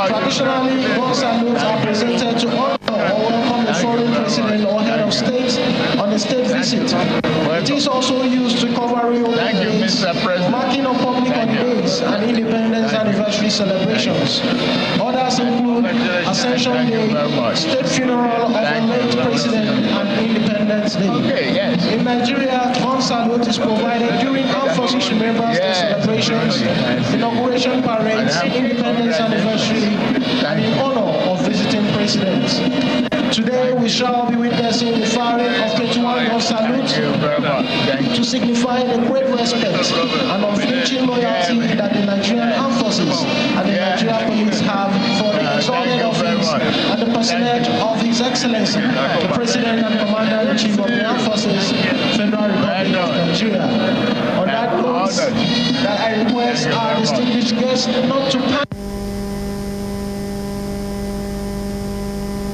Traditionally, gun salutes are presented to honor or welcome the foreign president or head of state on a state visit. It is also used to cover reopening days, marking of public holidays and independence anniversary celebrations. Others include Ascension Day, state funeral of a late president, and Independence Day. In Nigeria, gun salute is provided during Armed Forces Remembrance Day celebrations, inauguration parades, independence anniversary, and in honor of visiting presidents. Today we shall be witnessing the firing of 21 gun salute to signify the great respect and unflinching loyalty that the Nigerian Armed Forces and the Nigerian Police have for the exalted office and the personage of His Excellency, the President and Commander-in-Chief of the Armed Forces, Federal Republic of Nigeria. On that note, that I request our distinguished guests not to panic.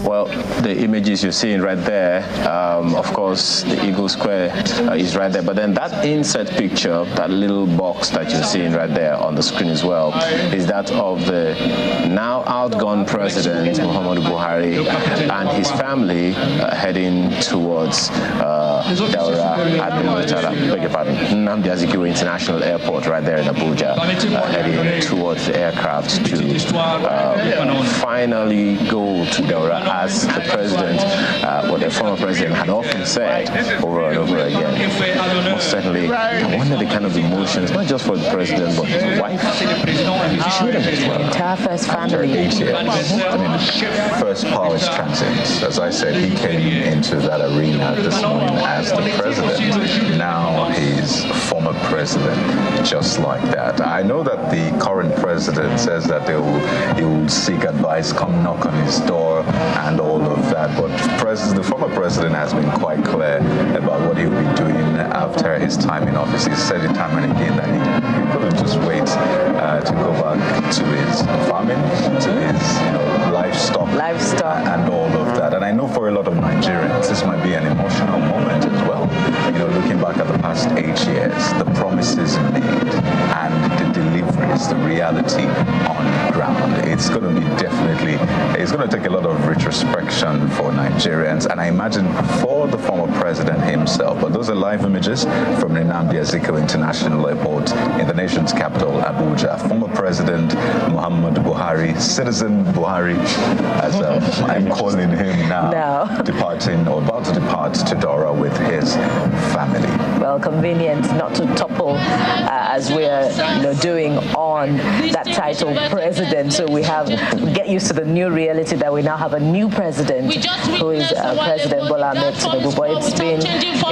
Well, the images you're seeing right there, of course, the Eagle Square is right there. But then that inset picture, that little box that you're seeing right there on the screen as well, is that of the now outgone President Muhammadu Buhari and his family heading towards Daura at Nnamdi Azikiwe International Airport right there in Abuja, heading towards the aircraft to finally go to Daura, as the president, what the former president had often said over and over again. Most certainly, I wonder the kind of emotions, not just for the president, but his wife, his children as well. The entire first family. I mean, first power is transient. As I said, he came into that arena this morning as the president. Now he's former president, just like that. I know that the current president says that he will seek advice, come knock on his door, and all of that, but the former president has been quite clear about what he'll be doing after his time in office. He said it time and again that he couldn't just wait to go back to his farming, to his livestock, and all of that. And I know for a lot of Nigerians, this might be an emotional moment as well. Looking back at the past 8 years, the promises made and the deliveries is the reality on ground. It's going to be it's going to take a lot of retrospection for Nigerians, and I imagine for the former president himself. But those are live images from Nnamdi Azikiwe International Airport in the nation's capital, Abuja. Former President Muhammadu Buhari, Citizen Buhari, as I'm calling him now, departing or about to depart to Dora with his family. Well, convenient not to topple as we're doing on that title, president. So we get used to the new reality that we now have a new president, who is President Bola Ahmed Tinubu. But it's been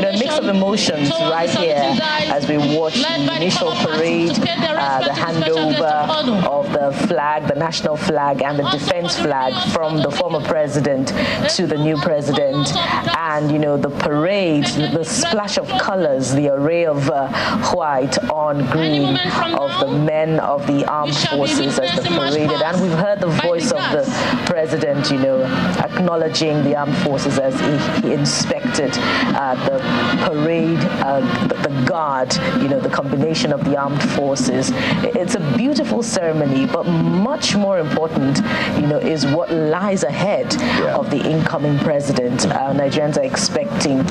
a mix of emotions right here as we watch the initial parade, the handover of the flag, the national flag, and the defense flag from the former president to the new president. And the parade, the splash of colors, the array of white on green of the men of the armed forces as they paraded. And we've heard the voice of the president, acknowledging the armed forces as he inspected the parade, the guard, the combination of the armed forces. It's a beautiful ceremony, but much more important, is what lies ahead of the incoming president. Nigerians are expecting,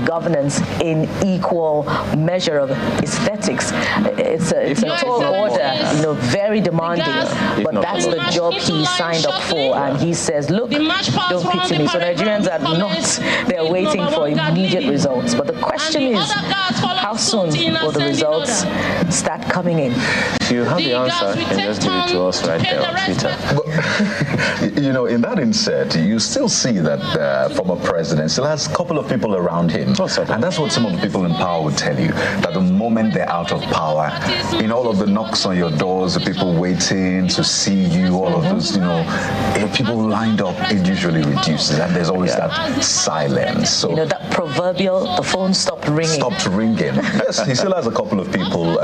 governance in equal measure of aesthetics. It's a tall order, very demanding, but that's the job he signed up for, and he says, look, don't pity me. So Nigerians are not, they're waiting for immediate results. But the question is, how soon will the results start coming in? If you have the answer, you can just give it to us right there on Twitter. But, in that insert, you still see that the former president still has a couple of people around him. And that's what some of the people in power would tell you, that the moment they're out of power, in all of the knocks on your doors, the people waiting to see you, all of those, if people lined up, it usually reduces. And there's always that silence. So that proverbial, the phone stopped ringing. Stopped ringing. Yes, he still has a couple of people,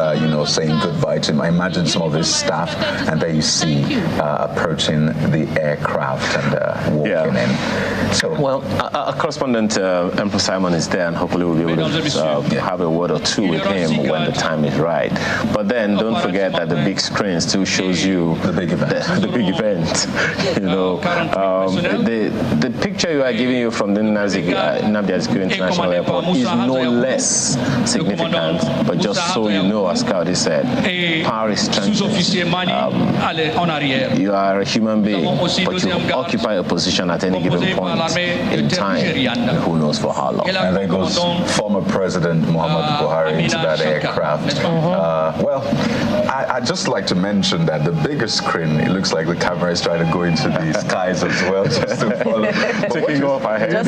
saying goodbye to him. I imagine some of his staff, and there you see approaching the aircraft and walking in. So, well, our correspondent Emperor Simon is there, and hopefully we'll be able to have a word or two with him when the time is right. But then don't forget that the big screen still shows you the big event. The big event. The picture you are giving you from the Nnamdi Azikiwe International Airport is no less significant, but just so you know, as Cowdy said, power is strengthened. You are a human being, but you occupy a position at any given point in time, and who knows for how long. And there goes former President Muhammadu Buhari into that aircraft. I'd just like to mention that the bigger screen, it looks like the camera is trying to go into the skies as well, just to follow. Taking off ahead.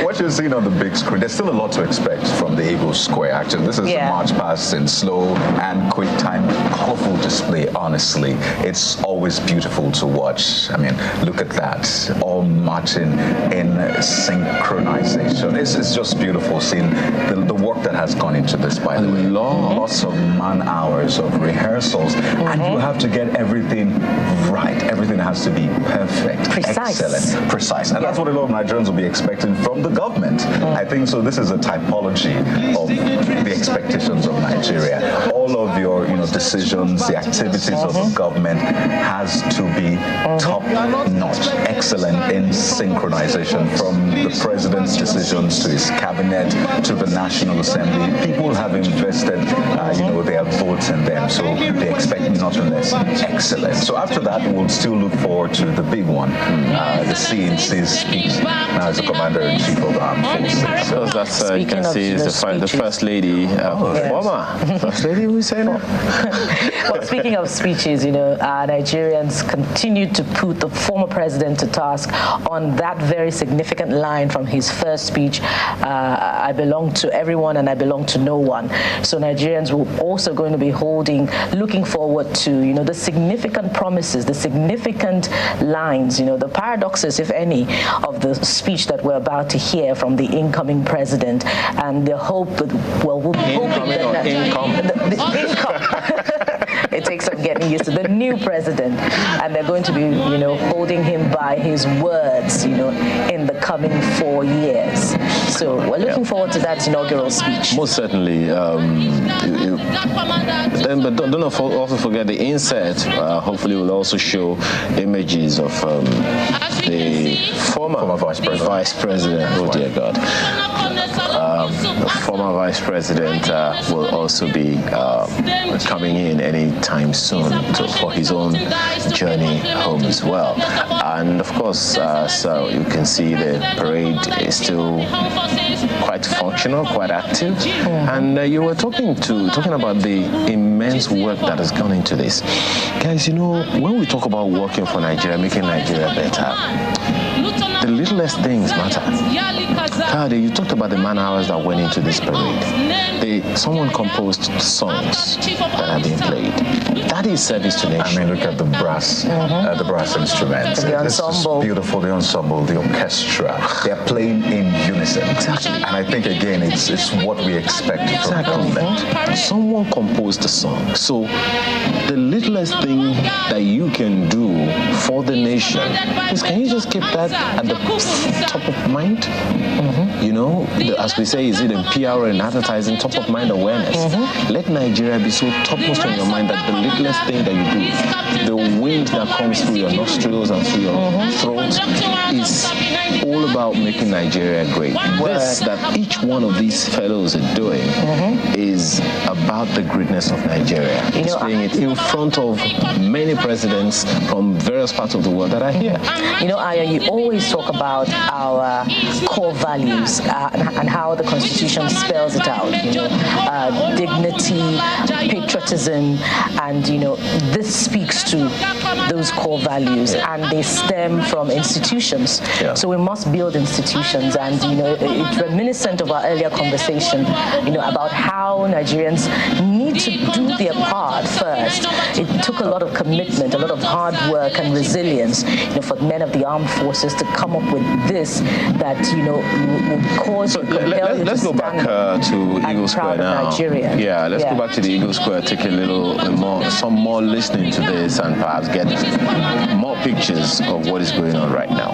What you're seeing on the big screen, there's still a lot to expect from the Eagle Square. Actually, this is the march past in slow and quick time, colorful display. Honestly, it's always beautiful to watch. I mean, look at that, all marching in synchronization. It's just beautiful seeing the work that has gone into this. By the way, lots of man-hours of rehearsals, and you have to get everything right. Everything has to be perfect, excellent, precise, and that's what a lot of Nigerians will be expecting from the government. I think so. This is a typology of the expectations of Nigeria. All of your, decisions, the activities of the government has to be top-notch, excellent in synchronization, from the president's decisions to his cabinet to the National Assembly. People have invested, their votes in them, so they expect nothing less excellent. So after that, we'll still look forward to the big one, the CNC's speech. Now, as the Commander-in-Chief of the Armed Forces. So that's you can see is the First Lady, former First Lady, we say now. Well, speaking of speeches, Nigerians continue to put the former president to task on that very significant line from his first speech, I belong to everyone and I belong to no one. So Nigerians will also going to be looking forward to, the significant promises, the significant lines, the paradoxes, if any, of the speech that we're about to hear from the incoming president, and the hope that, we'll be hoping that the income. It takes some getting used to. The new president, and they're going to be, holding him by his words, in the coming 4 years. So we're looking forward to that inaugural speech. Most certainly. But don't also forget the insert. Hopefully, will also show images of the former vice president. Oh dear God. The former vice president will also be coming in anytime soon for his own journey home as well. And of course, so you can see the parade is still quite functional, quite active. And you were talking about the immense work that has gone into this. Guys, when we talk about working for Nigeria, making Nigeria better, the littlest things matter. Kade, you talked about the man hours that went into this parade. Someone composed songs that are being played. That is service to nation. I mean, look at the brass instruments. The ensemble. It's beautiful, the ensemble, the orchestra. They're playing in unison. Exactly. And I think, again, it's what we expect from government. Someone composed a song. So the littlest thing that you can do for the nation is, can you just keep that at the top of mind? As we say, is it in PR or in advertising, top of mind awareness? Let Nigeria be so topmost on your mind that the littlest thing that you do, the wind that comes through your nostrils and through your throat, is all about making Nigeria great. This that each one of these fellows are doing is about the greatness of Nigeria. Displaying it in front of many presidents from various parts of the world that are here. Aya, you always talk about our core values and how the Constitution spells it out. Dignity, patriotism, and this speaks to those core values, and they stem from institutions. So we must build institutions, and it's reminiscent of our earlier conversation, about how Nigerians need to do their part first. It took a lot of commitment, a lot of hard work and resilience, for men of the armed forces to come up with this that will cause. Let's go back to Eagle Square now. Nigeria. Yeah, let's go back to the Eagle Square, take a little some more listening to this, and perhaps get more pictures of what is going on right now.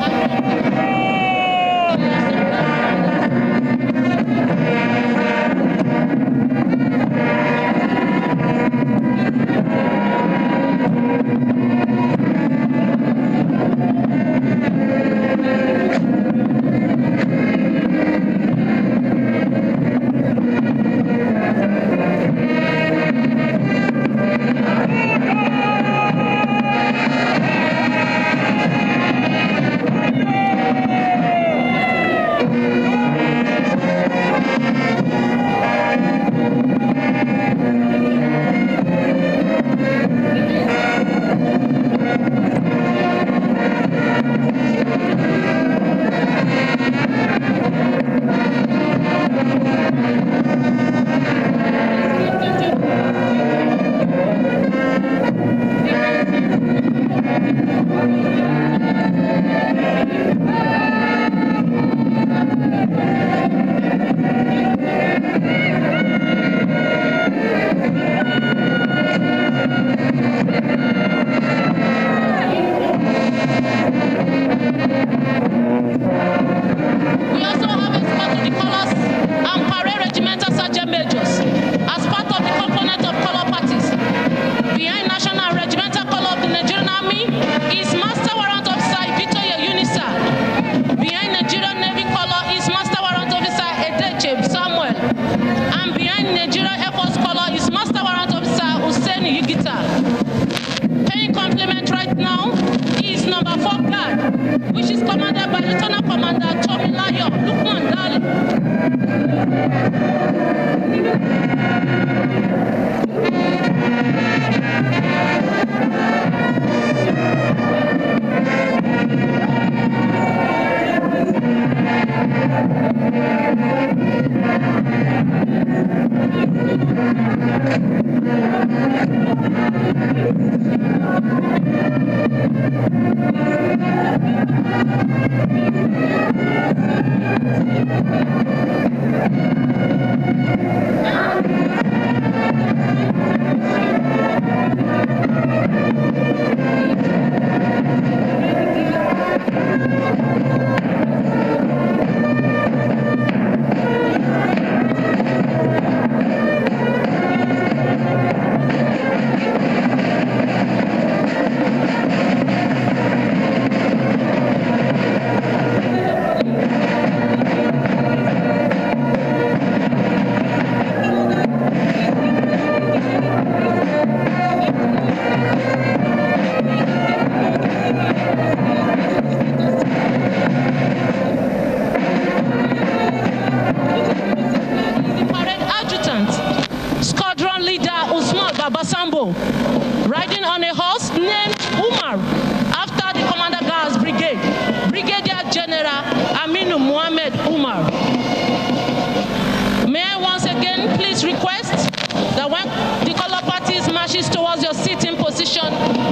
towards your sitting position,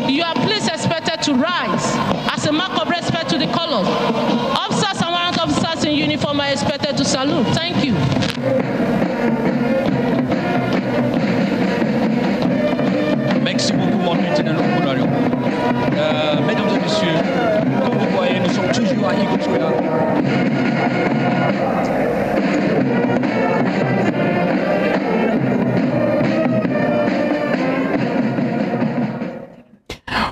you are please expected to rise as a mark of respect to the colors. Officers and warrant officers in uniform are expected to salute. Thank you. Merci beaucoup, mon lieutenant Kodario. Mesdames et messieurs, comme vous voyez, nous sommes toujours à Eagle Square.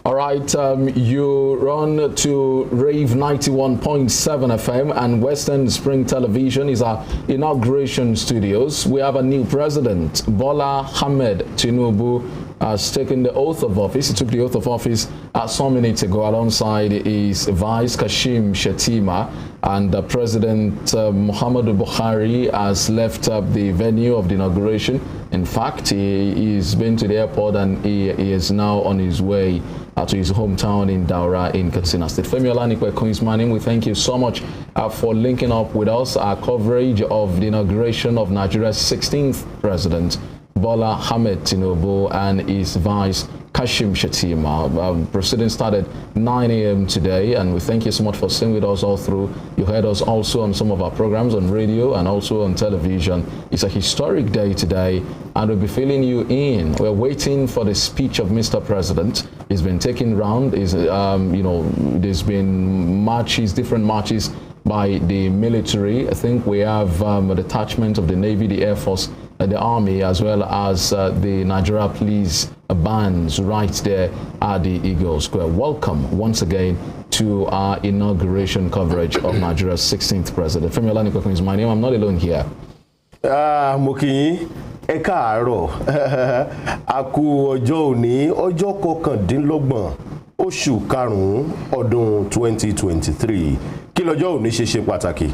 All right, you run to Rave 91.7 FM and Westernspring Television is our inauguration studios. We have a new president, Bola Ahmed Tinubu, has taken the oath of office. He took the oath of office some minutes ago alongside his vice Kashim Shettima, and President Muhammadu Buhari has left the venue of the inauguration. In fact, he's been to the airport and he is now on his way to his hometown in Daura in Katsina State. Femi Olanikwe is my name. We thank you so much for linking up with us. Our coverage of the inauguration of Nigeria's 16th president, Bola Ahmed Tinubu, and his vice Kashim Shettima. Proceedings started 9 a.m. today, and we thank you so much for staying with us all through. You heard us also on some of our programs on radio and also on television. It's a historic day today, and we'll be filling you in. We're waiting for the speech of Mr. President. It's been taken round. There's been marches, different marches by the military. I think we have a detachment of the Navy, the Air Force, the Army, as well as the Nigeria Police bands right there at the Eagle Square. Welcome once again to our inauguration coverage of Nigeria's 16th president. Femi Olanikwe is my name. I'm not alone here. Mokinyi, ẹ káàárọ̀. A kú ọjọ́ òní, ọjọ́ kọkàndínlọ́gbọ̀n oṣù karùn-ún ọdún 2023. Kí lọ́jọ́ òní ṣe pàtàkì?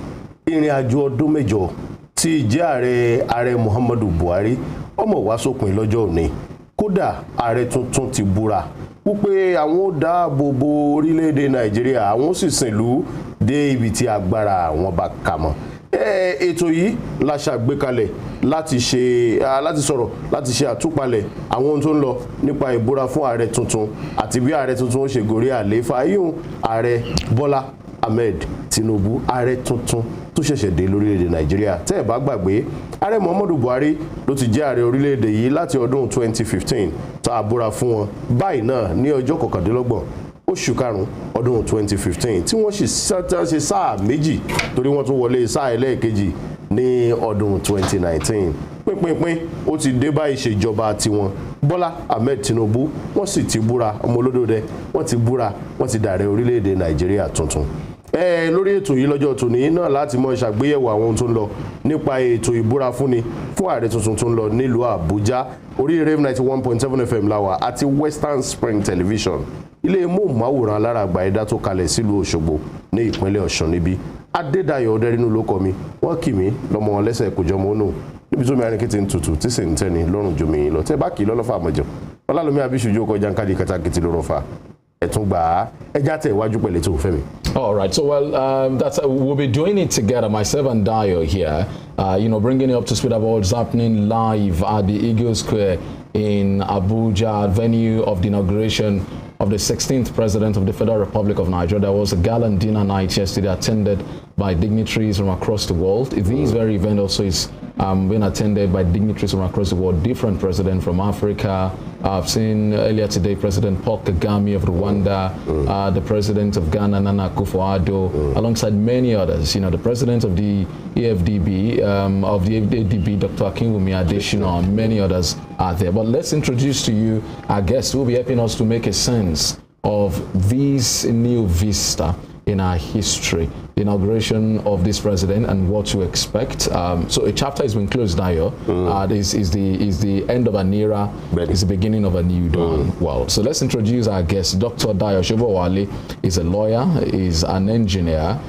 Ìrìn àjò ọdún mẹ́jọ tí ìjẹ́ ààrẹ Muhammadu Buhari ọmọ wá sópin lọ́jọ́ òní. Kódà ààrẹ tuntun ti búra wípé àwọn ó dáàbò bo orílẹ̀-èdè Nàìjíríà, àwọn sì sìnlú dé ibi tí agbára àwọn bá kà mọ́. Ètò yìí la ṣàgbékalẹ̀ láti ṣe àtúpalẹ̀ àwọn ohun tó ń lọ nípa ìbúra fún ààrẹ tuntun àti bí ààrẹ tuntun ó ṣe gorí àlééfà yíyún ààrẹ Bọ́lá Ahmed Tinubu, ààrẹ tuntun tó ṣẹ̀ṣẹ̀ dé lórílẹ̀-èdè Nàìjíríà. Tẹ́ ẹ bá gbàgbé, ààrẹ Muhammadu Buhari ló ti jẹ́ ààrẹ orílẹ̀-èdè yìí láti ọdún 2015 tá a búra fún wọn báyìí náà ní ọjọ́ kọkàndínlọ́gbọ̀n oṣù karùn-ún ọdún 2015 tí wọ́n sì ṣe sáà méjì torí wọ́n tún wọlé sáà ẹlẹ́ẹ̀kejì ní ọdún 2019. Pínpín ó ti dé bá ìṣèjọba tiwọn. Bọ́lá Ahmed Tinubu wọ́n sì ti búra, ọmọ olódòdẹ wọ́n ti búra, wọ́n ti dààrẹ orílẹ̀-èdè Nàìjíríà tuntun. Lórí ètò yìí lọ́jọ́ tòní náà láti mọ ṣàgbéyẹ̀wò àwọn ohun tó ń lọ nípa ètò ìbúra fúnni fún ààrẹ tuntun tó ń lọ nílùú Àbújá. Orí Rave 91.7 FM láwà àti Westernspring Television, ilé móhùnmáwòrán alára àgbà ẹ̀dá tó kalẹ̀ sílùú Òṣogbo ní ìpínlẹ̀ Ọ̀ṣun níbí. Adédayọ̀ Ọdẹ́rínú ló kọ mi, wọ́n kì mí lọ́mọ wọn lẹ́sẹ̀ kò jọmọ́ nù níbi tó mi arìnkì ti ń tutù tí sì ń tẹ́ni lọ́rùn jòmí yìí lọ. Tẹ́ bá kì í lọ́lọ́fà àmọ́jọ Ọlálọ́mí Abíṣújú kọjá ń kádì kàtàkìtì lóró fa ẹ̀tún gbà á ẹjá tẹ̀ iwájú pẹ̀lẹ́ tó fẹ́ mi. All right, so we'll be doing it together, myself and Dayo here, bringing you up to speed about what's happening live at the Eagle Square in Abuja, venue of the inauguration of the 16th president of the Federal Republic of Nigeria. There was a gallant dinner night yesterday attended by dignitaries from across the world. This very event also is being attended by dignitaries from across the world, different presidents from Africa. I've seen earlier today President Paul Kagame of Rwanda, the president of Ghana, Nana Akufo-Addo, alongside many others. The president of the AFDB, Dr. Akinwumi Adesina, and many others are there. But let's introduce to you our guest who will be helping us to make a sense of this new vista in our history, the inauguration of this president and what to expect. So a chapter has been closed now. This is the end of an era. It's the beginning of a new dawn. Well, so let's introduce our guest. Dr. Dayo Shobowale is a lawyer, is an engineer,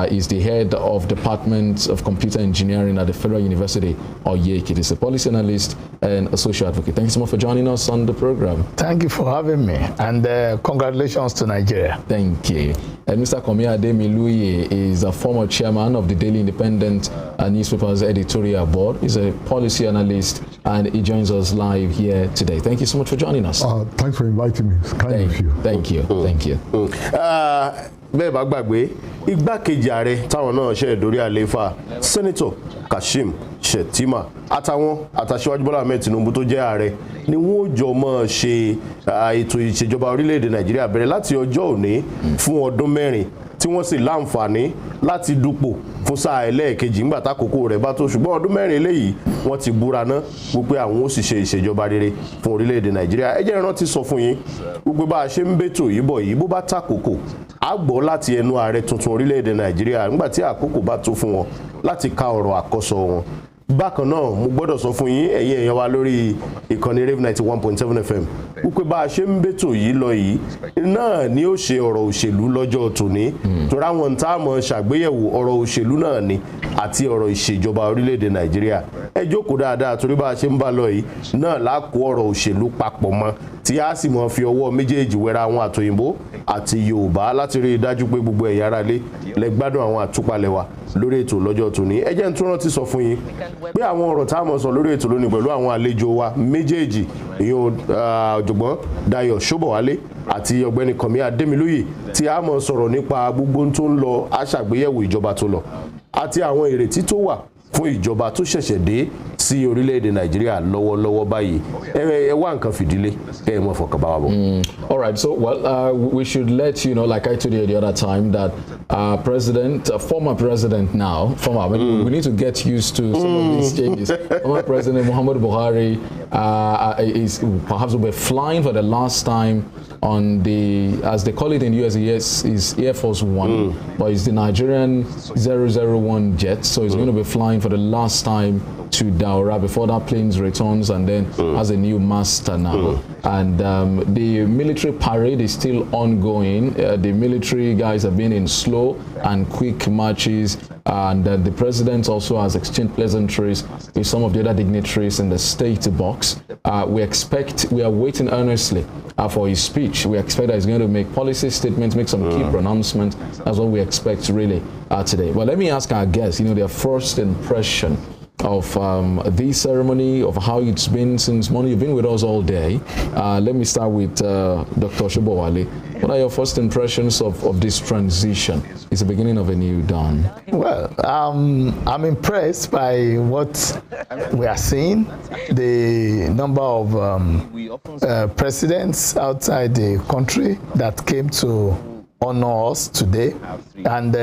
is the head of Department of Computer Engineering at the Federal University of Yekiti. He's a policy analyst and a social advocate. Thank you so much for joining us on the program. Thank you for having me, and congratulations to Nigeria. Thank you. Mr. Komi Ademiluye is a former chairman of the Daily Independent newspaper's editorial board. He's a policy analyst, and he joins us live here today. Thank you so much for joining us. Thanks for inviting me. It's kind of you. Thank you. Thank you. Bẹ́ẹ̀ bá gbàgbé igbákejì ààrẹ táwọn náà ṣe ìdórí àlééfà sẹ́nitọ̀ Kashim Shettima àtàwọn àtàṣíwájú Bọ́lá Ahmed Tinubu tó jẹ́ ààrẹ ni wọ́n jọ mọ́ ṣe ètò ìṣèjọba orílẹ̀-èdè Nàìjíríà bẹ̀rẹ̀ láti ọjọ́ òní fún ọdún 4 tí wọ́n sì láǹfààní láti dupò fún sáà ẹlẹ́ẹ̀kejì ńgbà tákòókò rẹ̀ bá tó, ṣùgbọ́n ọdún 4 eléyìí wọ́n ti búra ná wípé àwọn ó sì ṣe ìṣèjọba rere fún orílẹ̀-èdè Nàìjíríà. ẹ jẹ́ ìrántí sọ fún yín wípé bá a ṣe ń bètò yìí bọ̀ yìí bó bá tákòókò a gbọ́ láti ẹnu ààrẹ tuntun orílẹ̀-èdè Nàìjíríà nígbà tí àkókò bá tó fún wọn láti ka ọ̀rọ̀ àkọ́sọ wọn. Bákan náà mo gbọ́dọ̀ sọ fún yín ẹ̀yin èèyàn wa lórí ìkànnì Rave 91.7 FM wípé bá a ṣe ń bètò yìí lọ yìí náà ni ó ṣe ọ̀rọ̀ òṣèlú lọ́jọ́ tòní, torí àwọn tá a mọ̀ ṣàgbéyẹ̀wò ọ̀rọ̀ òṣèlú náà ni àti ọ̀rọ̀ ìṣèjọba orílẹ̀-èdè Nàìjíríà. ẹ jókòó dáadáa torí bá a ṣe ń bá lọ yìí náà lákò ọ̀rọ̀ òṣèlú papọ̀ mọ́ tí a sì mọ̀ fi ọwọ́ méjèèjì wẹ́ra àwọn àtòyìnbó àti Yorùbá láti rí i dájú pé gbogbo ẹ̀yà ara lé lẹ gbádùn àwọn àtúpalẹ̀ wa lórí ètò lọ́jọ́ tòní. ẹ jẹ́ n tún rántí sọ fún yín pé àwọn ọ̀rọ̀ tá a mọ̀ sọ lórí ètò lónìí pẹ̀lú àwọn àlejò wa méjèèjì ìyẹn ọ̀jọ̀gbọ́n Dayọ̀ Ṣóbọ̀wálé àti ọ̀gbẹ́ni Kànmí Adémilóyè tí a mọ̀ sọ̀rọ̀ nípa gbogbo tó ń lọ aṣàgbéyẹ̀wò ìjọba tó lọ àti àwọn ìrètí tó wà fún ìjọba tó ṣẹ̀ṣẹ̀ dé sí orílẹ̀-èdè Nàìjíríà lọ́wọ́lọ́wọ́ báyìí. ẹ wá nǹkan fìdílé kẹ́ ẹ mọ̀ fọkàn bá wa bọ̀. All right, so we should let you know, like I told you the other time, that former president now, we need to get used to some of these changes. Former President Muhammadu Buhari is perhaps will be flying for the last time on the, as they call it in the US, is Air Force One, but it's the Nigerian 001 jet, so it's going to be flying for the last time to Daura before that plane returns and then has a new master now. And the military parade is still ongoing. The military guys have been in slow and quick marches, and the president also has exchanged pleasantries with some of the other dignitaries in the state box. We are waiting earnestly for his speech. We expect that he's going to make policy statements, make some key pronouncements. That's what we expect really today. But let me ask our guests, their first impression of this ceremony, of how it's been since morning. You've been with us all day. Let me start with Dr. Shobowale. What are your first impressions of this transition? It's the beginning of a new dawn. Well, I'm impressed by what we are seeing. The number of presidents outside the country that came to honor us today, and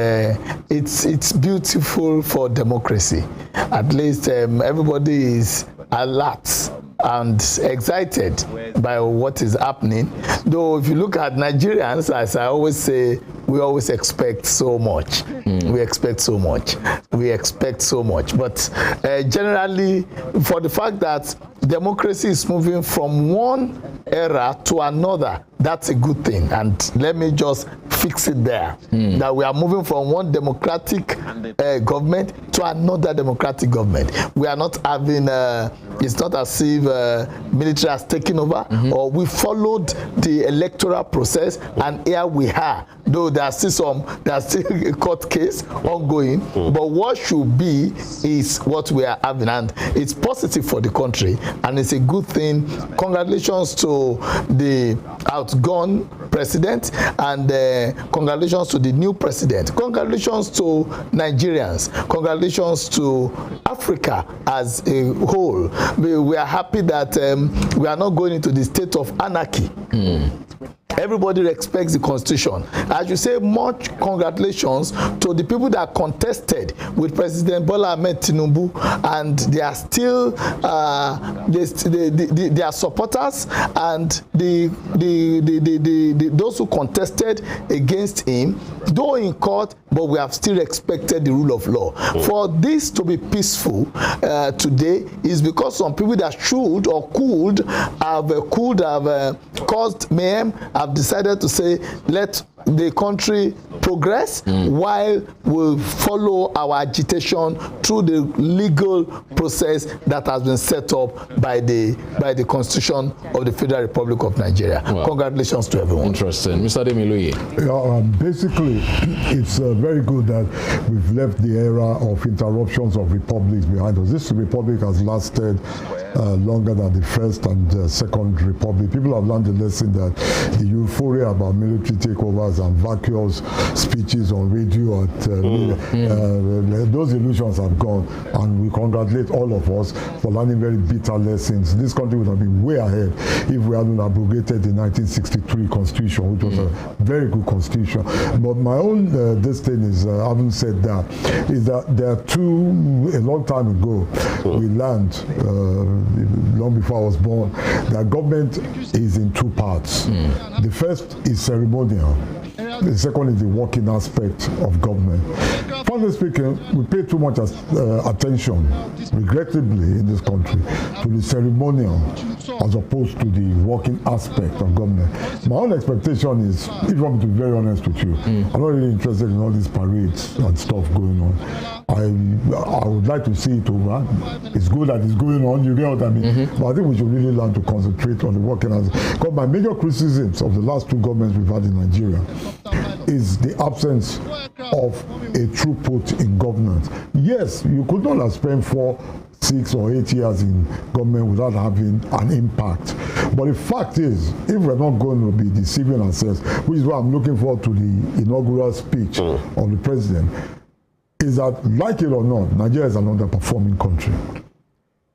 it's beautiful for democracy. At least everybody is alert and excited by what is happening. Though if you look at Nigerians, as I always say, we always expect so much. We expect so much. But generally, for the fact that democracy is moving from one era to another, that's a good thing. And let me just fix it there. That we are moving from one democratic government to another democratic government. We are not having, it's not as if military has taken over, or we followed the electoral process, and here we are. Though there's still a court case ongoing, but what should be is what we are having, and it's positive for the country, and it's a good thing. Congratulations to the outgone president, and congratulations to the new president. Congratulations to Nigerians. Congratulations to Africa as a whole. We are happy that we are not going into the state of anarchy. Everybody respects the constitution. As you say, much congratulations to the people that contested with President Bola Ahmed Tinubu, and they are still their supporters, and those who contested against him, though in court, but we have still respected the rule of law. For this to be peaceful today is because some people that should or could have caused mayhem have decided to say, let the country progress while will follow our agitation through the legal process that has been set up by the Constitution of the Federal Republic of Nigeria. Well, congratulations to everyone. Interesting. Mr. Demiluyi. Basically, it's very good that we've left the era of interruptions of republics behind us. This republic has lasted longer than the first and second republic. People have learned the lesson that the euphoria about military takeovers and vacuous speeches on radio those illusions have gone, and we congratulate all of us for learning very bitter lessons. This country would have been way ahead if we hadn't abrogated the 1963 constitution, which was a very good constitution. But my own this thing is, having said that, is that there are a long time ago, we learned long before I was born, that government is in two parts. The first is ceremonial. The second is the working aspect of government. Frankly speaking, we pay too much attention, regrettably, in this country, to the ceremonial as opposed to the working aspect of government. My own expectation is, if you want me to be very honest with you, I'm not really interested in all these parades and stuff going on. I would like to see it over. It's good that it's going on, you get what I mean? But I think we should really learn to concentrate on the working aspect. Because my major criticisms of the last two governments we've had in Nigeria is the absence of a throughput in governance. Yes, you could not have spent 4, 6 or 8 years in government without having an impact. But the fact is, if we're not going to be deceiving ourselves, which is why I'm looking forward to the inaugural speech of the president, is that, like it or not, Nigeria is an underperforming country.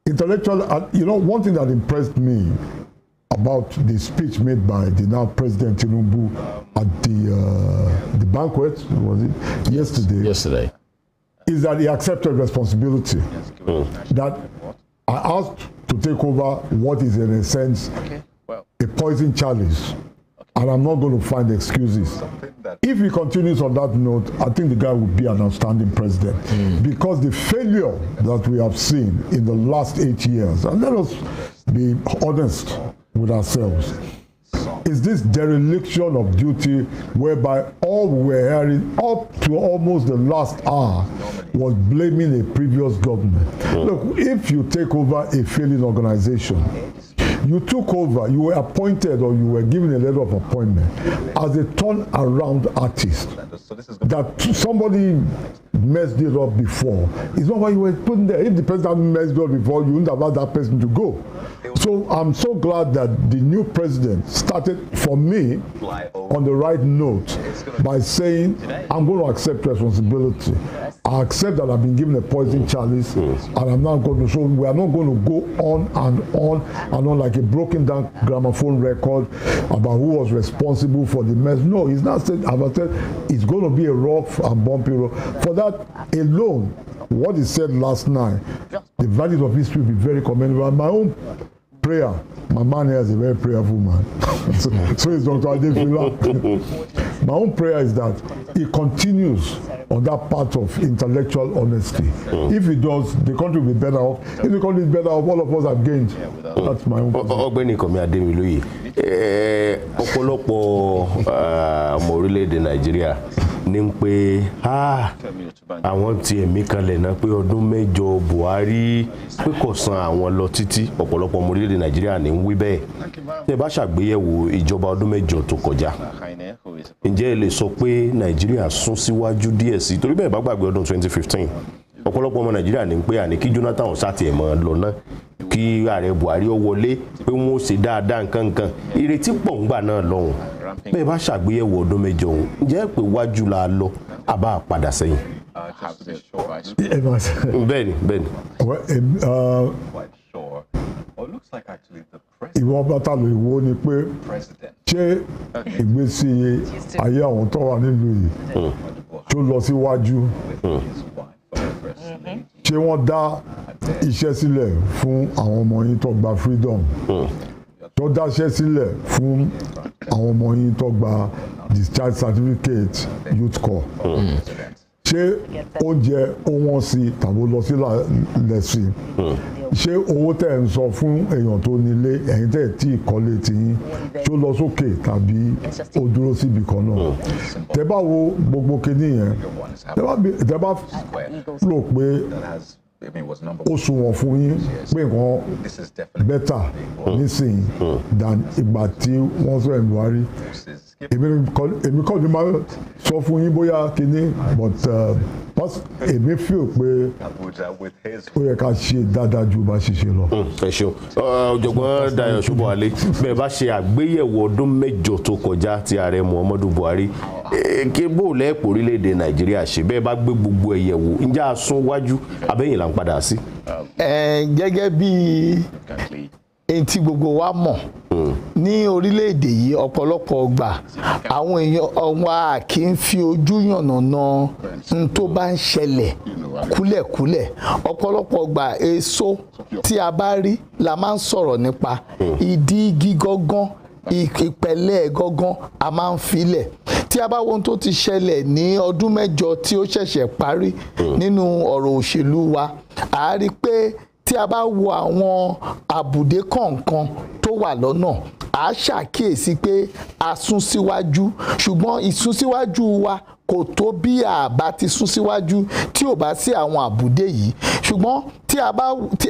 Intellectual, one thing that impressed me about the speech made by the now President Tinubu at the banquet, was it yesterday, is that he accepted responsibility. That I asked to take over what is in a sense a poison chalice, and I'm not going to find excuses. If he continues on that note, I think the guy will be an outstanding president. Because the failure that we have seen in the last 8 years, and let us be honest with ourselves, is this dereliction of duty whereby all we were hearing up to almost the last hour was blaming a previous government. Look, if you take over a failing organization, you took over, you were appointed or you were given a letter of appointment as a turnaround artist. That somebody messed it up before. It's not why you were put there. If the person hadn't messed it up before, you wouldn't have allowed that person to go. So I'm so glad that the new president started, for me, on the right note by saying, I'm going to accept responsibility. I accept that I've been given a poison chalice, and I'm not going to, so we are not going to go on and on and on like a broken down gramophone record about who was responsible for the mess. No, he's not said, as I said, it's going to be a rough and bumpy road. For that alone, what he said last night, the values of history will be very commendable. And my own prayer, my man here is a very prayerful man. so is Dr. Adefila. My own prayer is that he continues on that path of intellectual honesty. If he does, the country will be better off. If the country is better off, all of us have gained. That's my own position. Ọ̀gbẹ́ni Komi Ademiluyi, ọ̀pọ̀lọpọ̀ ọmọ orílẹ̀-èdè Nàìjíríà ní pé àwọn tí ẹ̀mí kanlẹ̀ náà pé ọdún 8 Buhari pé kò san àwọn lọ títí. Ọ̀pọ̀lọpọ̀ ọmọ orílẹ̀-èdè Nàìjíríà ní wí bẹ́ẹ̀. Tẹ́ bá ṣàgbéyẹ̀wò ìjọba ọdún 8 tó kọjá, ǹjẹ́ ẹ lè sọ pé Nàìjíríà sún síwájú díẹ̀ sí? Torí bẹ́ẹ̀ bá gbàgbé ọdún 2015, ọ̀pọ̀lọpọ̀ ọmọ Nàìjíríà ní pé àní kí Jonathan sáti ẹ̀ mọ́ lọ náà, kí ààrẹ Buhari ó wọlé, pé wọ́n ó ṣe dáadáa nǹkan. Ìrètí pọ̀ ńgbà náà lọ́hùn. Bẹ́ẹ̀ bá ṣàgbéyẹ̀wò ọdún 8 ọ̀hún, ǹjẹ́ pé wájú la lọ àbá padà sẹ́yìn? Bẹ́ẹ̀ni. Ìwọ bàtà lè wo ni pé ṣé ìgbésí ayé àwọn tó wà nílùú yìí tó lọ síwájú, ṣé wọ́n dá iṣẹ́ sílẹ̀ fún àwọn ọmọ yín tó gba freedom, tó dáṣẹ́ sílẹ̀ fún àwọn ọmọ yín tó gba discharge certificate youth corps, ṣé oúnjẹ ó wọ́n sí tàbí lọ sí lẹ́sìn ṣé owó tẹ̀ ń sọ fún èèyàn tó nílé ẹ̀yin tẹ̀ tí ìkọ́lé ti yín ṣó lọ sókè tàbí ó dúró síbi kan náà tẹ́ bá wo gbogbo kinní yẹn tẹ́ bá rò pé ó sunwọ̀n fún yín pé nǹkan bẹ́tà nísìnyí than ìgbà tí wọ́n sọ ẹ̀ Buhari èmi kọ́ ni máa sọ fún yín bóyá kinní but èmi feel pé ó yẹ ká ṣe dáadáa ju bá ṣe ṣe lọ. ẹ ṣeun ọ̀jọ̀gbọ́n Dayọ̀ Ṣóbọ̀wálé bẹ́ẹ̀ bá ṣe àgbéyẹ̀wò ọdún mẹ́jọ tó kọjá tí ààrẹ Muhammadu Buhari kí bó lẹ́ẹ̀pọ̀ orílẹ̀-èdè Nàìjíríà ṣe bẹ́ẹ̀ bá gbé gbogbo ẹ̀ yẹ̀wò ǹjẹ́ a sún wájú abẹ́yìn là ń padà sí. gẹ́gẹ́ bí èyí tí gbogbo wa mọ̀ ní orílẹ̀-èdè yìí ọ̀pọ̀lọpọ̀ ọgbà àwọn èèyàn wa kì í fi ojú yànnàná n tó bá ń ṣẹlẹ̀ kúlẹ̀kúlẹ̀ ọ̀pọ̀lọpọ̀ ọgbà èso tí a bá rí la máa ń sọ̀rọ̀ nípa ìdí igi gángan ìpẹ̀lẹ̀ gángan a máa ń filẹ̀ tí a bá wo ohun tó ti ṣẹlẹ̀ ní ọdún mẹ́jọ tí ó ṣẹ̀ṣẹ̀ parí nínú ọ̀rọ̀ òṣèlú wa a rí pé tí a bá wo àwọn àbùdé kọ̀ọ̀kan tó wà lọ́nà a ṣàkíyèsí pé a sún síwájú ṣùgbọ́n ìsúnsíwájú wa kò tó bí àbá ti sún síwájú tí ò bá sí àwọn àbùdé yìí ṣùgbọ́n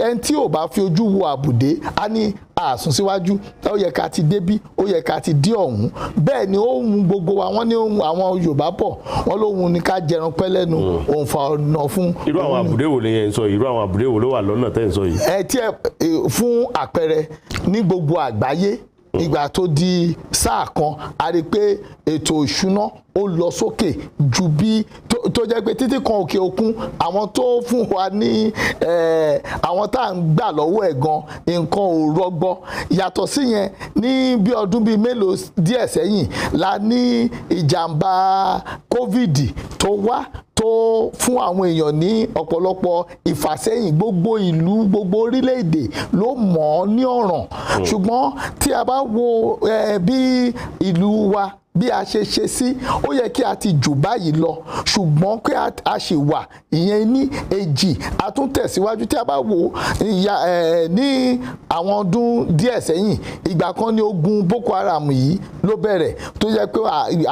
ẹni tí ò bá fi ojú wo àbùdé á ní àsún síwájú ó yẹ ká ti débí ó yẹ ká ti dé ọ̀hún bẹ́ẹ̀ ni ó ń gbogbo wa wọ́n ní àwọn Yorùbá bọ̀ wọ́n lóhun ní ká jẹran pẹ́ lẹ́nu òun fa ọ̀nà fún. irú àwọn àbùdé wo lè yẹn sọ irú àwọn àbùdé wo ló wà lọ́nà tẹ́ ń sọ yìí. fún àpẹẹrẹ ní gbogbo àgbáyé ìgbà tó di sáà kan a rí i pé ètò ìṣúná ó lọ sókè ju bí tó jẹ́ pé títí kan òkè òkun àwọn tó fún wa ní àwọn tá à ń gbà lọ́wọ́ ẹ̀ gan nǹkan ò rọgbọ yàtọ̀ sí yẹn ní bí ọdún bíi mélòó díẹ̀ sẹ́yìn la ní ìjàmbá COVID tó wá tó fún àwọn èèyàn ní ọ̀pọ̀lọpọ̀ ìfàsẹ́yìn gbogbo ìlú gbogbo orílẹ̀-èdè ló mọ̀ ọ́ ní ọ̀ràn ṣùgbọ́n tí a bá wo bí ìlú wa bí a ṣe ṣe sí ó yẹ kí a ti jù báyìí lọ ṣùgbọ́n pé a ṣì wà ìyẹn ní èjì a tún tẹ̀síwájú tí a bá wò ní àwọn ọdún díẹ̀ sẹ́yìn ìgbà kan ní ogun Boko Haram yìí ló bẹ̀rẹ̀ tó yẹ pé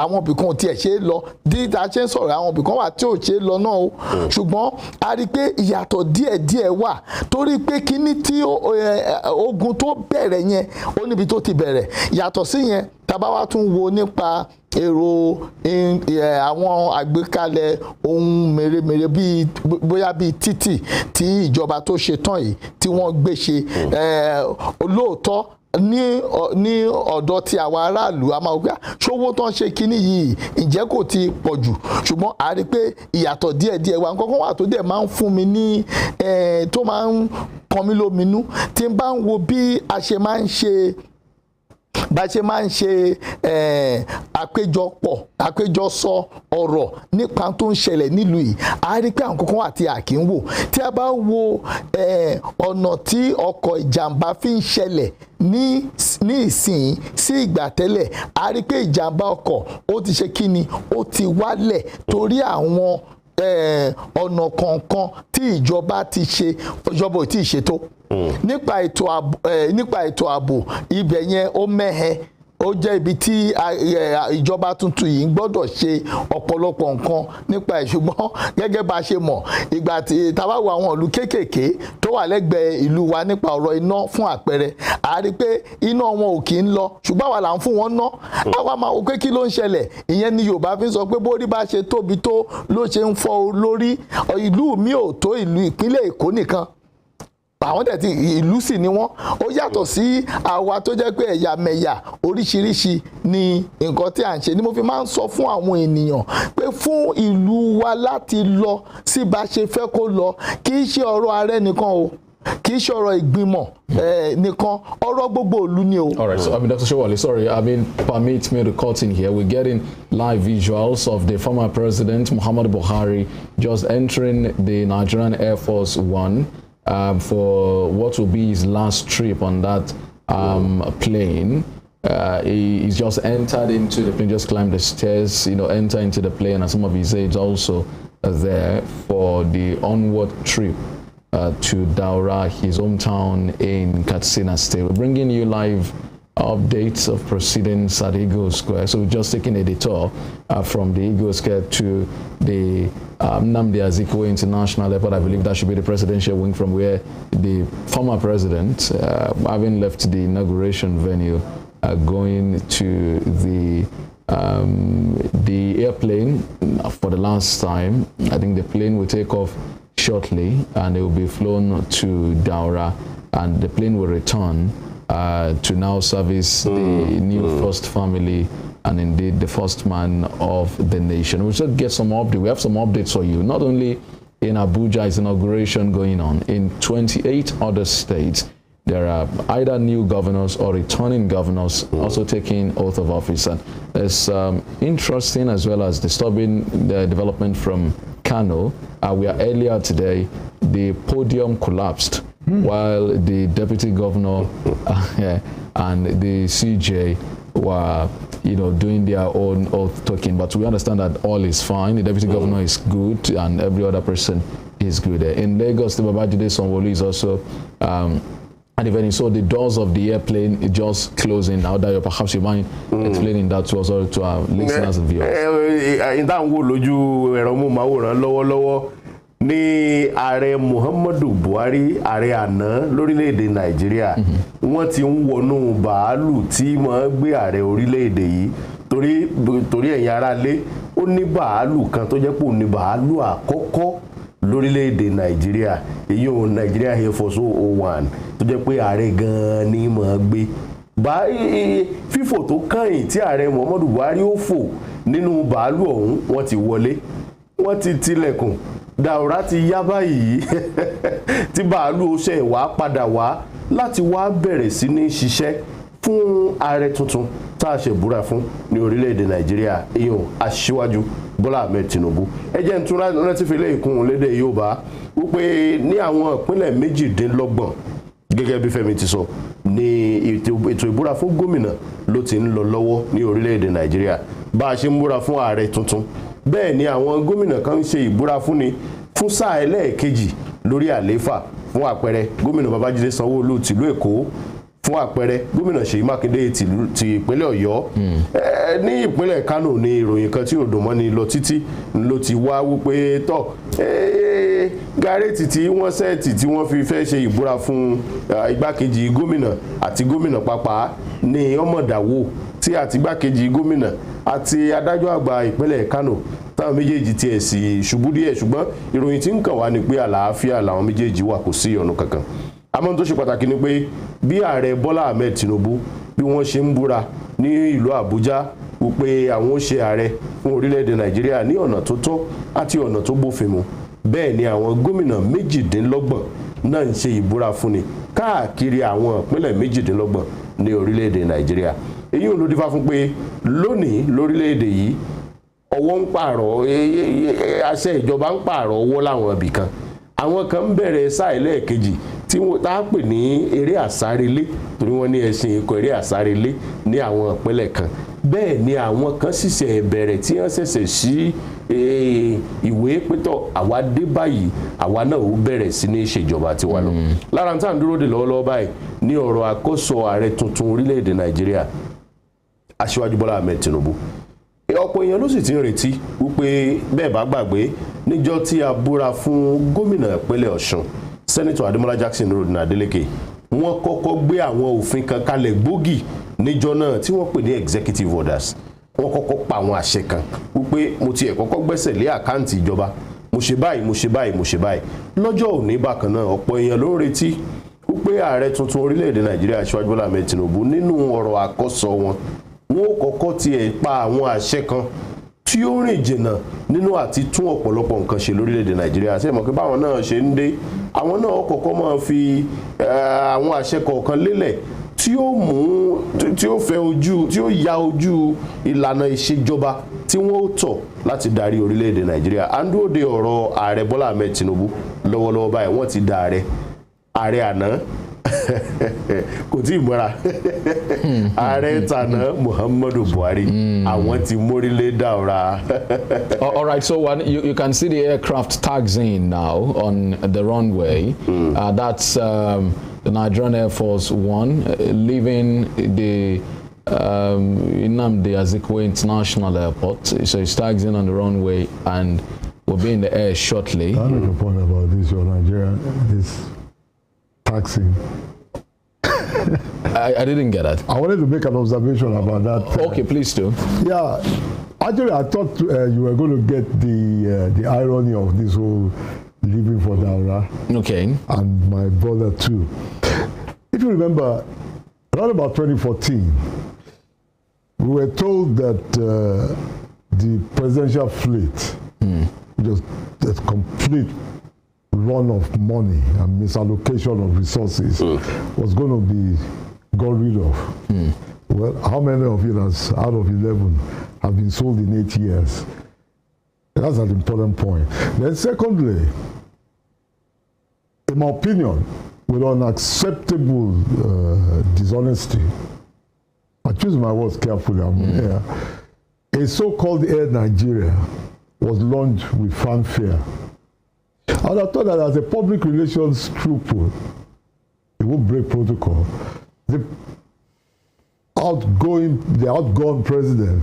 àwọn ibìkan ò tiẹ̀ ṣe é lọ dídá ṣe ń sọ̀rọ̀ àwọn ibìkan wà tí ò ṣe é lọ náà o ṣùgbọ́n a rí i pé ìyàtọ̀ díẹ̀díẹ̀ wà torí pé kíní tí ogun tó bẹ̀rẹ̀ yẹn ó níbi tó ti bẹ̀rẹ̀ yàtọ̀ sí yẹn tàbá wa tún wo nípa èrò àwọn àgbékalẹ̀ ohun mèremère bíi bóyá bíi títì tí ìjọba tó ṣe tán yìí tí wọ́n gbé ṣe lóòótọ́ ní ọ̀dọ̀ tí àwa aráàlú a máa gbà ṣówó tán ṣe kínní yìí ǹjẹ́ kò ti pọ̀ jù ṣùgbọ́n a rí i pé ìyàtọ̀ díẹ̀díẹ̀ wà nǹkan kan wà tó dẹ̀ máa ń fún mi ní tó máa ń kan mí lóminú tí n bá ń wo bí a ṣe máa ń ṣe àpéjọsọ ọ̀rọ̀ nípa tó ń ṣẹlẹ̀ nílùú yìí a rí pé àwọn kankan wà tí a kì í wò tí a bá wo ọ̀nà tí ọkọ̀ ìjàmbá fi ń ṣẹlẹ̀ ní ìsìn sí ìgbà tẹ́lẹ̀ a rí pé ìjàmbá ọkọ̀ ó ti ṣe kí ni ó ti wálẹ̀ torí àwọn ọ̀nà kọ̀ọ̀kan tí ìjọba ti ṣe ìjọba ò tí ì ṣètò nípa ètò ààbò ibẹ̀ yẹn ó mẹ́hẹ ó jẹ́ ibi tí ìjọba tuntun yìí ń gbọ́dọ̀ ṣe ọ̀pọ̀lọpọ̀ nǹkan nípa ẹ̀ ṣùgbọ́n gẹ́gẹ́ bá a ṣe mọ̀ ìgbà tí tá bá wo àwọn ìlú kéékèèké tó wà lẹ́gbẹ̀ẹ́ ìlú wa nípa ọ̀rọ̀ iná fún àpẹẹrẹ a rí pé iná wọn ò kì í lọ ṣùgbọ́n àwa là ń fún wọn ná àwa máa wò pé kí ló ń ṣẹlẹ̀ ìyẹn ni Yorùbá fi ń sọ pé bórí bá ṣe tóbi tó ló ṣe ń fọ́ lórí ìlú mi ò tó ìlú ìpínlẹ̀ Èkó nìkan àwọn dẹ̀ ti ìlú sì ni wọ́n ó yàtọ̀ sí àwa tó jẹ́ pé ẹ̀yàmẹ̀yà oríṣiríṣi ni nǹkan tí à ń ṣe ni mo fi máa ń sọ fún àwọn ènìyàn pé fún ìlú wa láti lọ sí bá ṣe fẹ́ kó lọ kì í ṣe ọ̀rọ̀ ààrẹ nìkan o kì í ṣe ọ̀rọ̀ ìgbìmọ̀ nìkan ọ̀rọ̀ gbogbo ìlú ni o. All right, so Dr. Showale, sorry, permit me to cut in here. We're getting live visuals of the former president Muhammadu Buhari just entering the Nigerian Air Force One. For what will be his last trip on that plane. He's just entered into the plane, just climbed the stairs, enter into the plane, and some of his aides also there for the onward trip to Daura, his hometown in Katsina State. We're bringing you live updates of proceedings at Eagle Square. So we're just taking a detour from the Eagle Square to the Nnamdi Azikiwe International Airport. I believe that should be the presidential wing from where the former president, having left the inauguration venue, going to the airplane for the last time. I think the plane will take off shortly and it will be flown to Daura, and the plane will return to now service the new first family and indeed the first man of the nation. We should get some updates. We have some updates for you. Not only in Abuja is inauguration going on, in 28 other states there are either new governors or returning governors also taking oath of office. And it's interesting as well as disturbing the development from Kano. We are earlier today, the podium collapsed while the deputy governor and the CJ were, doing their own oath taking. But we understand that all is fine. The deputy governor is good, and every other person is good. In Lagos, the Babajide Sanwo-Olu is also at the venue. So the doors of the airplane is just closing now. That perhaps you mind explaining that to us or to our listeners and viewers. In that lójú ẹ̀rọ móhùnmáwòrán lọ́wọ́lọ́wọ́ ní ààrẹ Muhammadu Buhari, ààrẹ àná lórílẹ̀‐èdè Nàìjíríà, wọ́n ti ń wọnú bàálù tí máa gbé ààrẹ orílẹ̀‐èdè yìí torí ẹ̀yin aráalé, ó ní bàálù kan tó jẹ́ pé ó ní bàálù àkọ́kọ́ lórílẹ̀‐èdè Nàìjíríà, èyí ò Nigeria Air Force 001 tó jẹ́ pé ààrẹ gan-an ní máa gbé. Fífò tó kàn tí ààrẹ Muhammadu Buhari ó fò nínú bàálù ọ̀hún, wọ́n ti wọlé, wọ́n ti tilẹ̀kùn, Daura ti yá báyìí tí bàálù ó ṣe wá padà wá láti wá bẹ̀rẹ̀ sí ní ṣiṣẹ́ fún ààrẹ tuntun tá a ṣe búra fún ní orílẹ̀-èdè Nàìjíríà, èèyàn Aṣíwájú Bọ́lá Ahmed Tinubu. Ẹ jẹ́ n tún rántí fi lé ìkún lédè Yorùbá wípé ní àwọn ìpínlẹ̀ 28 gẹ́gẹ́ bí Fẹ́mi ti sọ ní ètò ìbúra fún gómìnà ló ti ń lọ lọ́wọ́ ní orílẹ̀-èdè Nàìjíríà. Bá a ṣe ń búra fún ààrẹ tuntun, bẹ́ẹ̀ ni àwọn gómìnà kan ń ṣe ìbúra fúnni fún sáà ẹlẹ́ẹ̀kejì lórí àlééfà. Fún àpẹẹrẹ gómìnà Babájídé Sanwó-Olú tìlú Èkó, fún àpẹẹrẹ gómìnà Ṣèyí Mákindé ti ìpínlẹ̀ Ọ̀yọ́. Ní ìpínlẹ̀ Kánò ní ìròyìn kan tí ò dùn mọ́ni lọ títí ló ti wá wípé gárẹ́tì tí wọ́n sẹ́ẹ̀tì tí wọ́n fi fẹ́ ṣe ìbúra fún igbákejì gómìnà àti gómìnà pàápàá ní ọmọdàwó tí àti igbákejì gómìnà àti adájọ́ àgbà ìpínlẹ̀ Kánò táwọn méjèèjì tiẹ̀ sì ṣubú díẹ̀, ṣùgbọ́n ìròyìn tí ń kàn wá ni pé àlàáfíà làwọn méjèèjì wà, kò sí ìyọnu kankan. Àmọ́ tó ṣe pàtàkì ni pé bí ààrẹ Bọ́lá Ahmed Tinubu bí wọ́n ṣe ń búra ní ìlú Àbújá wípé àwọn ó ṣe ààrẹ fún orílẹ̀-èdè Nàìjíríà ní ọ̀nà tó tọ́ àti ọ̀nà tó bófin mu, bẹ́ẹ̀ ni àwọn gómìnà 28 náà ń ṣe ìbúra fúnni káàkiri àwọn ìpínlẹ̀ 28 ní orílẹ̀-èdè Nàìjíríà. Èyí ò ló dífá fún pé lónìí lórílẹ̀-èdè yìí ọwọ́ ń pààrọ̀, àṣẹ ìjọba ń pààrọ̀ ọwọ́ láwọn ibì kan. Àwọn kan ń bẹ̀rẹ̀ sáà ẹlẹ́ẹ̀kejì tí wọ́n tá pè ní eré àsárelé, torí wọ́n ní ẹṣin ikọ̀ eré àsárelé ní àwọn ìpínlẹ̀ kan. Bẹ́ẹ̀ ni àwọn kan ṣiṣẹ́ bẹ̀rẹ̀ tí wọ́n ṣẹ̀ṣẹ̀ sí ìwé pétọ̀ àwa dé báyìí, àwa náà ó bẹ̀rẹ̀ sí ní ìṣèjọba tiwa lọ. Lára tá à ń dúró dè lọ́wọ́lọ́wọ́ báyìí ní ọ̀rọ̀ àkóso ààrẹ tuntun orílẹ̀-èdè Nàìjíríà, Aṣíwájú Bọ́lá Ahmed Tinubu. Ọ̀pọ̀ èèyàn ló sì ti ń retí wípé bẹ́ẹ̀ bá gbàgbé níjọ́ tí a búra fún gómìnà ìpínlẹ̀ Ọ̀ṣun Sẹ́nitọ̀ Adémọ́lá Jackson Rodin Adeleke, wọ́n kọ́kọ́ gbé àwọn òfin kan kalẹ̀ gbòógì níjọ́ náà tí wọ́n pè ní executive orders. Wọ́n kọ́kọ́ pa àwọn àṣẹ kan wípé mo tiẹ̀ kọ́kọ́ gbẹ́sẹ̀ lé àkáǹtì ìjọba, mo ṣe báyìí mo ṣe báyìí mo ṣe báyìí. Lọ́jọ́ òní bákan náà ọ̀pọ̀ èèyàn ló ń retí wípé ààrẹ tuntun orílẹ̀-èdè Nàìjíríà Aṣíwájú Bọ́lá Ahmed Tinubu nínú ọ̀rọ̀ àkọ́sọ wọn ó kọ́kọ́ tiẹ̀ pa àwọn àṣẹ kan tí ó rìn jìnnà nínú àti tún ọ̀pọ̀lọpọ̀ nǹkan ṣe lórílẹ̀-èdè Nàìjíríà. Ṣé mọ̀ pé báwọn náà ṣe ń dé, àwọn náà kọ́kọ́ máa fi àwọn àṣẹ kọ̀ọ̀kan lélẹ̀ tí ó fẹ́ ojú, tí ó ya ojú ìlànà ìṣèjọba tí wọ́n ó tọ̀ láti darí orílẹ̀-èdè Nàìjíríà. À ń dúró de ọ̀rọ̀ ààrẹ Bọ́lá Ahmed Tinubu lọ́wọ́lọ́wọ́ báyìí. Wọ́n ti da ààrẹ àná kò tí ì múra ààrẹ tàná Muhammadu Buhari àwọn ti mórílé Daura. All right, so you can see the aircraft tags in now on the runway. That's the Nigerian Air Force One leaving the Nnamdi Azikiwe International Airport. So it tags in on the runway and will be in the air shortly. I make a point about this, your Nigerian, this taxing. I didn't get that. I wanted to make an observation about that. Okay, please do. Yeah, actually, I thought you were going to get the irony of this whole leaving for Daura. Okay. And my brother too. If you remember, around about 2014, we were told that the presidential fleet, just a complete run of money and misallocation of resources was going to be got rid of. Well, how many of it has, out of 11, have been sold in 8 years? That's an important point. Then secondly, in my opinion, with unacceptable dishonesty, I choose my words carefully, a so-called Air Nigeria was launched with fanfare. And I thought that as a public relations throughput, it would break protocol. The outgone president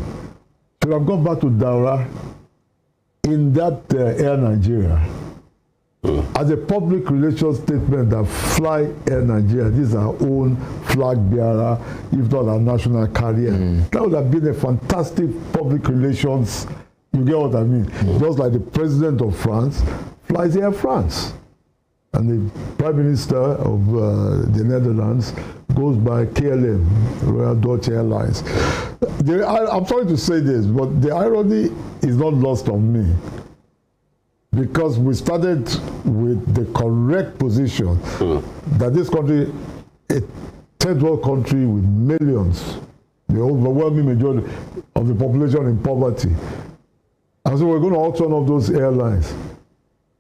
should have gone back to Daura in that Air Nigeria as a public relations statement that fly Air Nigeria, this is our own flag bearer, if not our national carrier. That would have been a fantastic public relations, you get what I mean? Just like the president of France flies Air France. And the Prime Minister of the Netherlands goes by KLM, Royal Dutch Airlines. I'm sorry to say this, but the irony is not lost on me. Because we started with the correct position that this country, a third world country with millions, the overwhelming majority of the population in poverty. And so we're going to auction off those airlines.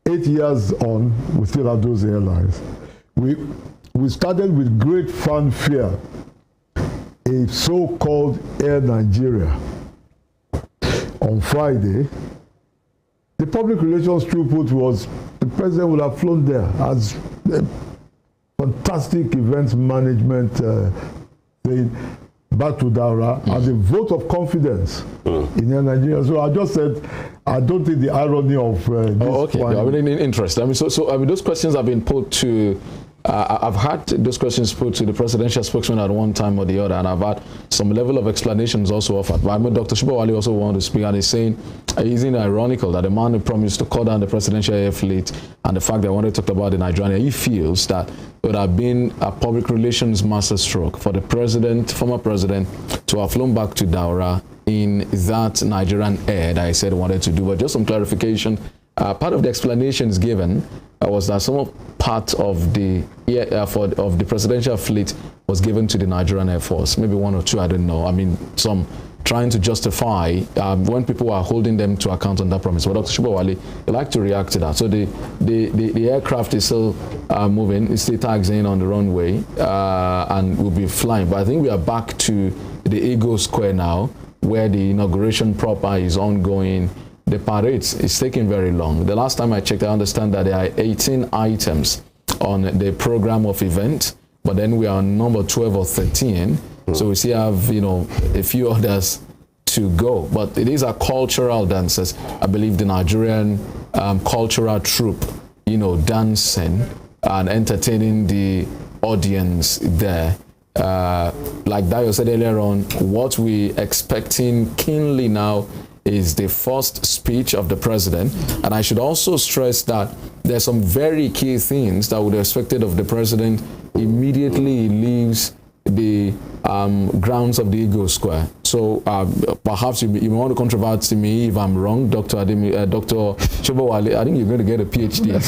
8 years on, we still have those airlines. We started with great fanfare, a so-called Air Nigeria. On Friday, the public relations throughput was, the president would have flown there as a fantastic events management thing, back to Daura as a vote of confidence in Air Nigeria. So I just said, I don't think the irony of this okay, I mean, interesting. I mean, so I mean, those questions have been put to. I've had those questions put to the presidential spokesman at one time or the other, and I've had some level of explanations also offered. But I mean, Dr. Shubawale also wanted to speak, and he's saying, isn't it ironical that the man who promised to cut down the presidential air fleet and the fact that when they talked about the Nigerian, he feels that it would have been a public relations masterstroke for the president, former president, to have flown back to Daura in that Nigerian air that I said wanted to do. But just some clarification. Part of the explanations given was that some part of the of the presidential fleet was given to the Nigerian Air Force, maybe one or two, I don't know. I mean, some trying to justify when people are holding them to account on that promise. But Dr. Shubawale, you'd like to react to that. So the aircraft is still moving, it still tags in on the runway and will be flying. But I think we are back to the Eagle Square now, where the inauguration proper is ongoing. The parade is taking very long. The last time I checked, I understand that there are 18 items on the program of event, but then we are on number 12 or 13. So we still have, a few others to go. But it is a cultural dances. I believe the Nigerian cultural troupe, dancing and entertaining the audience there. Like Dayo said earlier on, what we expecting keenly now is the first speech of the president. And I should also stress that there's some very key things that would be expected of the president immediately he leaves the grounds of the Eagle Square. So perhaps you want to controvert me if I'm wrong, Dr. Shubawale. I think you're going to get a PhD.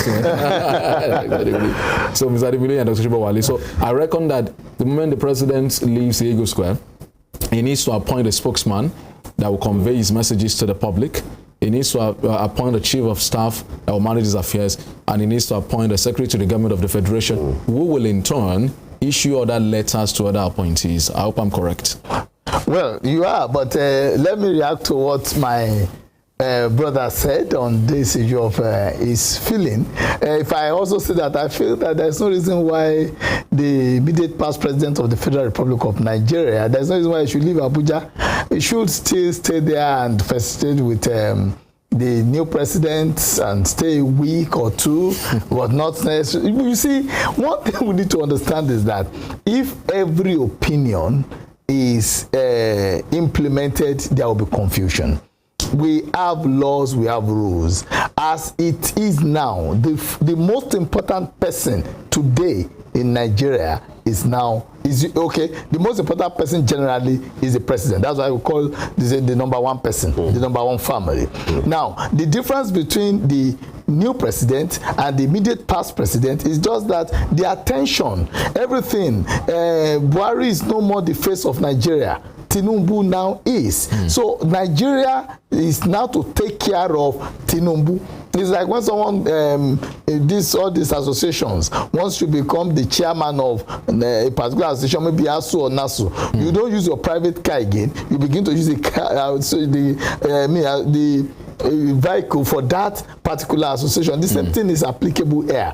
So Mr. Ademile and Dr. Shubawale. So I reckon that the moment the president leaves the Eagle Square, he needs to appoint a spokesman that will convey his messages to the public. He needs to appoint a chief of staff that will manage his affairs, and he needs to appoint a secretary to the government of the federation, who will in turn issue other letters to other appointees. I hope I'm correct. Well, you are, but let me react to what my brother said on this issue of his feeling. If I also say that I feel that there's no reason why the immediate past president of the Federal Republic of Nigeria, there's no reason why he should leave Abuja. He should still stay there and facilitate with the new president and stay a week or two, but not necessarily. You see, one thing we need to understand is that if every opinion is implemented, there will be confusion. We have laws, we have rules. As it is now, the most important person today in Nigeria is the most important person generally is the president. That's why we call this the number one person, the number one family. Now, the difference between the new president and the immediate past president is just that the attention, everything, Buhari is no more the face of Nigeria. Tinubu now is. So Nigeria is now to take care of Tinubu. It's like when someone, all these associations, once you become the chairman of a particular association, maybe ASU or NASU, you don't use your private car again. You begin to use the vehicle for that particular association. The same thing is applicable here.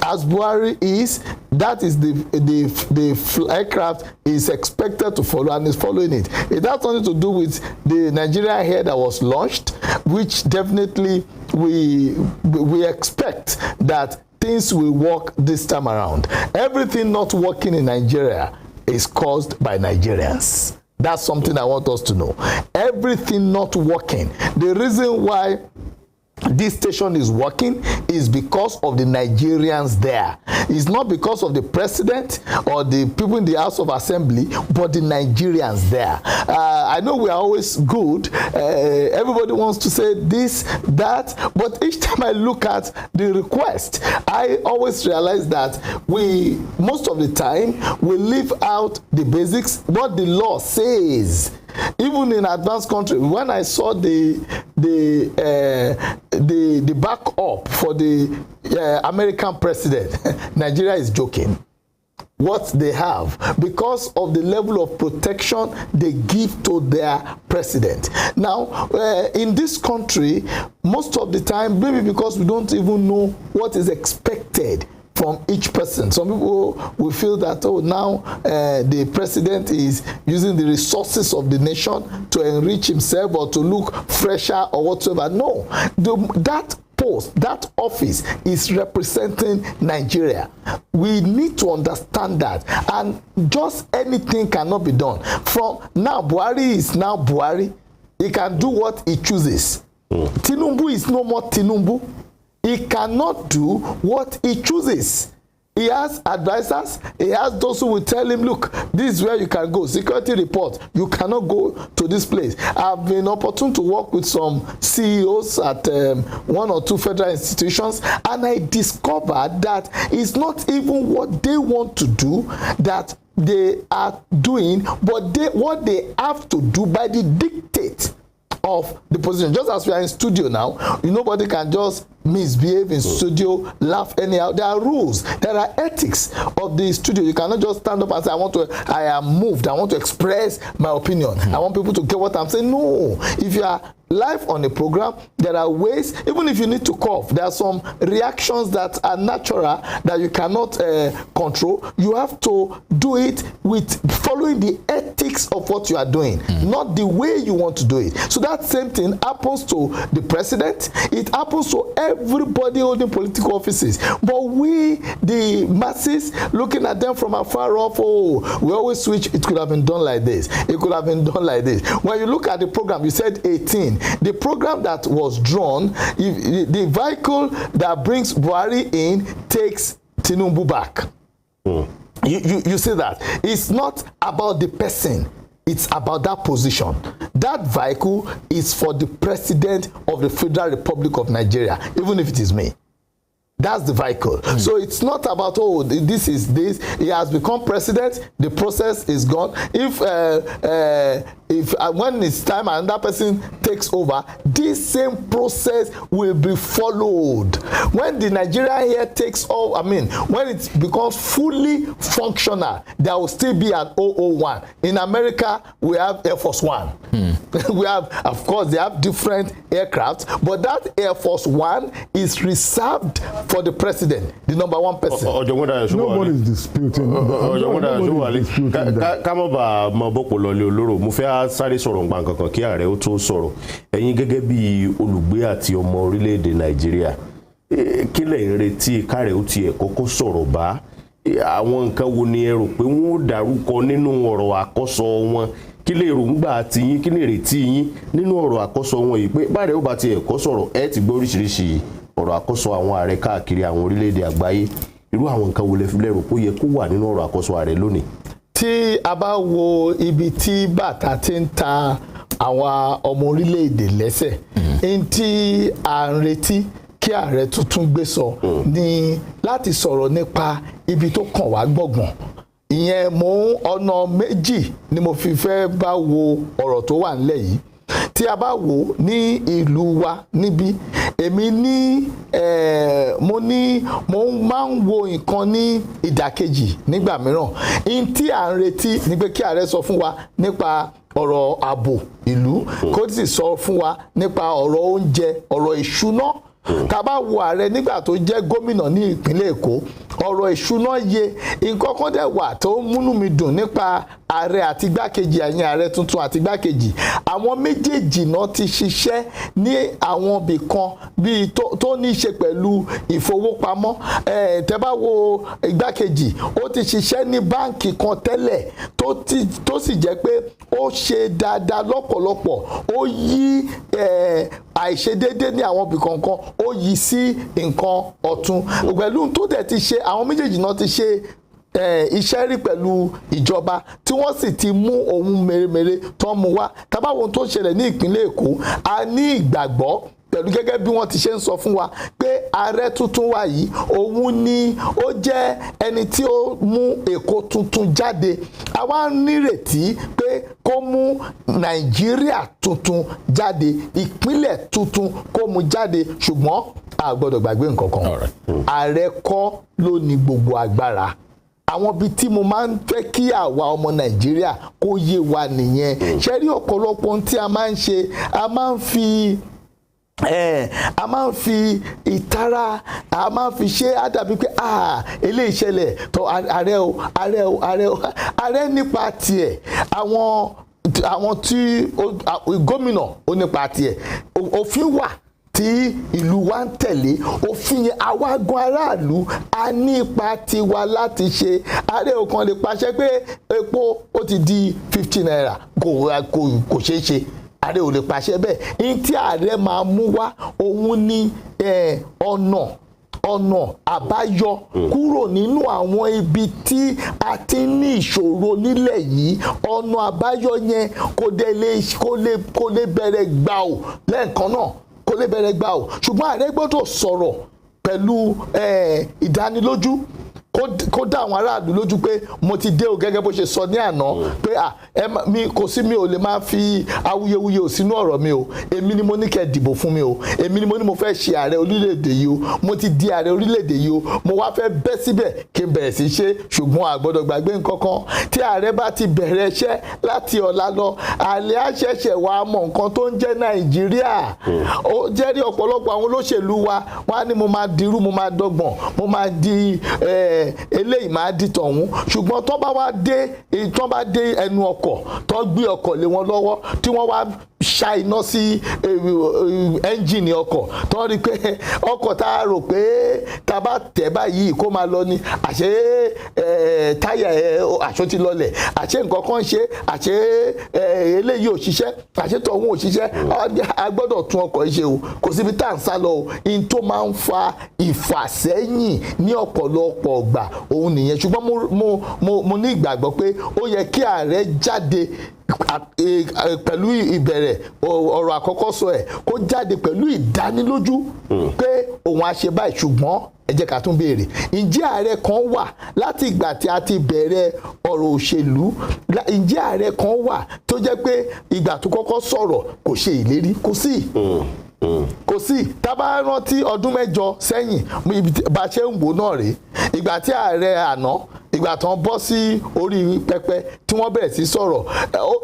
As Buhari is, that is the aircraft is expected to follow and is following it. It has nothing to do with the Nigeria Air that was launched, which definitely we expect that things will work this time around. Everything not working in Nigeria is caused by Nigerians. That's something I want us to know. Everything not working. The reason why this station is working is because of the Nigerians there. It's not because of the president or the people in the House of Assembly, but the Nigerians there. I know we are always good. Everybody wants to say this, that, but each time I look at the request, I always realize that most of the time, we leave out the basics, what the law says. Even in advanced countries, when I saw the backup for the American president, Nigeria is joking. What they have because of the level of protection they give to their president. Now, in this country, most of the time, maybe because we don't even know what is expected from each person. Some people will feel that, now the president is using the resources of the nation to enrich himself or to look fresher or whatsoever. No, that post, that office is representing Nigeria. We need to understand that, and just anything cannot be done. From now, Buhari is now Buhari. He can do what he chooses. Tinubu is no more Tinubu. He cannot do what he chooses. He has advisors. He has those who will tell him, look, this is where you can go. Security report, you cannot go to this place. I've been opportune to work with some CEOs at one or two federal institutions, and I discovered that it's not even what they want to do that they are doing, but what they have to do by the dictate of the position. Just as we are in studio now, nobody can just misbehave in studio, laugh anyhow. There are rules, there are ethics of the studio. You cannot just stand up and say, I am moved, I want to express my opinion. I want people to get what I'm saying. No. If you are live on a program, there are ways, even if you need to cough, there are some reactions that are natural that you cannot control. You have to do it with following the ethics of what you are doing, not the way you want to do it. So that same thing happens to the president. It happens to everybody holding political offices. But we, the masses, looking at them from afar off, we always switch. It could have been done like this. It could have been done like this. When you look at the program, you said 18. The program that was drawn, the vehicle that brings Buhari in takes Tinubu back. You see that? It's not about the person. It's about that position. That vehicle is for the president of the Federal Republic of Nigeria, even if it is me. That's the vehicle. So it's not about, oh, this is this. He has become president. The process is gone. If when it's time another person takes over, this same process will be followed. When the Nigeria here takes over, I mean, when it becomes fully functional, there will still be an 001. In America, we have Air Force One. We have, of course, they have different aircraft, but that Air Force One is reserved for the president, the number one person. Nobody is disputing. Kámọ́bà mọ bọ́pọ̀ lọlé olóró, mo fẹ́ sáré sọ̀rọ̀ nǹkan kankan kí ààrẹ ó tó sọ̀rọ̀. Ẹ̀yin gẹ́gẹ́ bí olùgbé àti ọmọ orílẹ̀-èdè Nàìjíríà, kí lẹ̀ ń retí káàrẹ ó tiẹ̀ kọ́kọ́ sọ̀rọ̀ bá? Àwọn nǹkan wo ni ẹ rò pé wọ́n ó dárúkọ nínú ọ̀rọ̀ àkọ́sọ wọn? Kí lè ròǹgbà tiyín, kí lè retí yín nínú ọ̀rọ̀ àkọ́sọ wọn yìí pé báàrẹ ó bá tiẹ̀ kọ́ sọ̀rọ̀ ẹ ti gbọ́ oríṣiríṣi ọ̀rọ̀ àkọ́sọ àwọn ààrẹ káàkiri àwọn orílẹ̀-èdè àgbáyé. Irú àwọn nǹkan wo lẹ rò pé ó yẹ kó wà nínú ọ̀rọ̀ àkọ́sọ ààrẹ lónìí? Tí a bá wo ibi tí bàtà ti ń ta àwọn ọmọ orílẹ̀-èdè lẹ́sẹ̀, ní tí à ń retí kí ààrẹ tuntun gbé sọ ní láti sọ̀rọ̀ nípa ibi tó kàn wá gbọ̀ngbọ̀n. Ìyẹn ọ̀nà méjì ni mo fi fẹ́ bá wo ọ̀rọ̀ tó wà nílẹ̀ yìí. Tí a bá wò ní ìlú wa níbí, èmi mo máa ń wo nǹkan ní ìdàkejì nígbà mìíràn. Ihun tí à ń retí ni pé kí ààrẹ sọ fún wa nípa ọ̀rọ̀ ààbò ìlú, kó sì sọ fún wa nípa ọ̀rọ̀ oúnjẹ, ọ̀rọ̀ ìṣúná. Tá bá wo ààrẹ nígbà tó jẹ́ gómìnà ní ìpínlẹ̀ Èkó, ọ̀rọ̀ ìṣúná yé. Nǹkan kan dẹ̀ wà tó múnú mi dùn nípa ààrẹ àti igbákejì, ẹ̀yìn ààrẹ tuntun àti igbákejì. Àwọn méjèèjì náà ti ṣiṣẹ́ ní àwọn ibì kan bíi tó ní í ṣe pẹ̀lú ìfowópamọ́. Tẹ́ bá wo igbákejì, ó ti ṣiṣẹ́ ní báǹkì kan tẹ́lẹ̀ tó sì jẹ́ pé ó ṣe dáadáa lọ́pọ̀lọpọ̀. Ó yí àìṣedéédé ní àwọn ibì kankan, ó yí sí nǹkan ọ̀tun. Pẹ̀lú tó dẹ̀ ti ṣe, àwọn méjèèjì náà ti ṣe iṣẹ́ rí pẹ̀lú ìjọba tí wọ́n sì ti mú ohun mèremère tó ń mú wá. Tá bá wo ohun tó ṣẹlẹ̀ ní ìpínlẹ̀ Èkó, a ní ìgbàgbọ́ pẹ̀lú gẹ́gẹ́ bí wọ́n ti ṣe ń sọ fún wa pé ààrẹ tuntun wa yìí, òun ni ó jẹ́ ẹni tí ó mú Èkó tuntun jáde. A wá nírètí pé kó mú Nàìjíríà tuntun jáde, ìpínlẹ̀ tuntun kó mú jáde, ṣùgbọ́n a gbọ́dọ̀ gbàgbé nǹkan kan. Ààrẹ kọ́ ló ní gbogbo agbára. Àwọn ibi tí mo máa ń fẹ́ kí àwa ọmọ Nàìjíríà kó yé wa nìyẹn. Ṣé rí ọ̀pọ̀lọpọ̀ ohun tí a máa ń ṣe, a máa ń fi ìtara, a máa ń fi ṣe àdàbí pé eléyìí ṣẹlẹ̀ tó ààrẹ nípa tiẹ̀. Àwọn tí gómìnà ó nípa tiẹ̀. Òfin wà tí ìlú wa ń tẹ̀lé, òfin yẹn àwa gan aráàlú a ní ipa tiwa láti ṣe. Ààrẹ ò kàn lè pàṣẹ pé epo ó ti di 15 naira, kò ṣeé ṣe. Ààrẹ ò lè pàṣẹ bẹ́ẹ̀. Ní tí ààrẹ máa mú wá, òun ní ọ̀nà àbáyọ kúrò nínú àwọn ibi tí a ti ní ìṣòro nílẹ̀ yìí. Ọ̀nà àbáyọ yẹn kò lè bẹ̀rẹ̀ gbà ò lẹ́ẹ̀kan náà, kò lè bẹ̀rẹ̀ gbà ò. Ṣùgbọ́n ààrẹ gbọ́dọ̀ sọ̀rọ̀ pẹ̀lú ìdánilójú, kó dá àwọn aráàlú lójú pé mo ti dé o, gẹ́gẹ́ bó ṣe sọ ní àná pé mi ò lè máa fi awuyewuye ò sínú ọ̀rọ̀ mi o. Èmi ni mo ní kẹ́ dìbò fún mi o. Èmi ni mo ní mo fẹ́ ṣe ààrẹ orílẹ̀-èdè yìí o. Mo ti di ààrẹ orílẹ̀-èdè yìí o. Mo wá fẹ́ bẹ́ síbẹ̀ kí n bẹ̀rẹ̀ sí ṣe. Ṣùgbọ́n a gbọ́dọ̀ gbàgbé nǹkan kan. Tí ààrẹ bá ti bẹ̀rẹ̀ iṣẹ́ láti ọ̀la lọ, ààrẹ á ṣẹ̀ṣẹ̀ wá mọ̀ nǹkan tó ń jẹ́ Nàìjíríà. Ó jẹ́rí ọ̀pọ̀lọpọ̀ àwọn olóṣèlú wa, wọ́n á ní mo máa dirú, mo máa dọ́gbọ̀n, mo máa di eléyìí máa di tọ̀hún. Ṣùgbọ́n tó bá dé ẹnu ọkọ̀, tó gbé ọkọ̀ lé wọn lọ́wọ́, tí wọ́n wá ṣá iná sí ẹ́ńjìnì ọkọ̀, tó rí pé ọkọ̀ tá a rò pé tá a bá tẹ̀ báyìí kó máa lọ ni, àṣé táyà àṣọ ti lọlẹ̀, àṣé nǹkan kan ṣe, àṣé eléyìí ò ṣiṣẹ́, àṣé tọ̀hún ò ṣiṣẹ́. A gbọ́dọ̀ tún ọkọ̀ ṣe o. Kò síbi tá à ń sá lọ o. In tó máa ń fa ìfàsẹ́yìn ní ọ̀pọ̀lọpọ̀ ọgbà òun nìyẹn. Ṣùgbọ́n mo ní ìgbàgbọ́ pé ó yẹ kí ààrẹ jáde pẹ̀lú ìbẹ̀rẹ̀ ọ̀rọ̀ àkọ́kọ́ sọ ẹ̀ kó jáde pẹ̀lú ìdánilójú pé òun á ṣe báyìí, ṣùgbọ́n ẹ jẹ́ ká tún béèrè, ǹjẹ́ ààrẹ kan wà láti ìgbà tí a ti bẹ̀rẹ̀ ọ̀rọ̀ òṣèlú, ǹjẹ́ ààrẹ kan wà tó jẹ́ pé ìgbà tó kọ́kọ́ sọ̀rọ̀ kò ṣe ìlérí? Kò sí. Kò sí. Tá bá rántí ọdún 7 sẹ́yìn bá ṣe ń wò náà rèé, ìgbà tí ààrẹ àná ìgbà tán bọ́ sí orí pẹpẹ tí wọ́n bẹ̀rẹ̀ sí sọ̀rọ̀,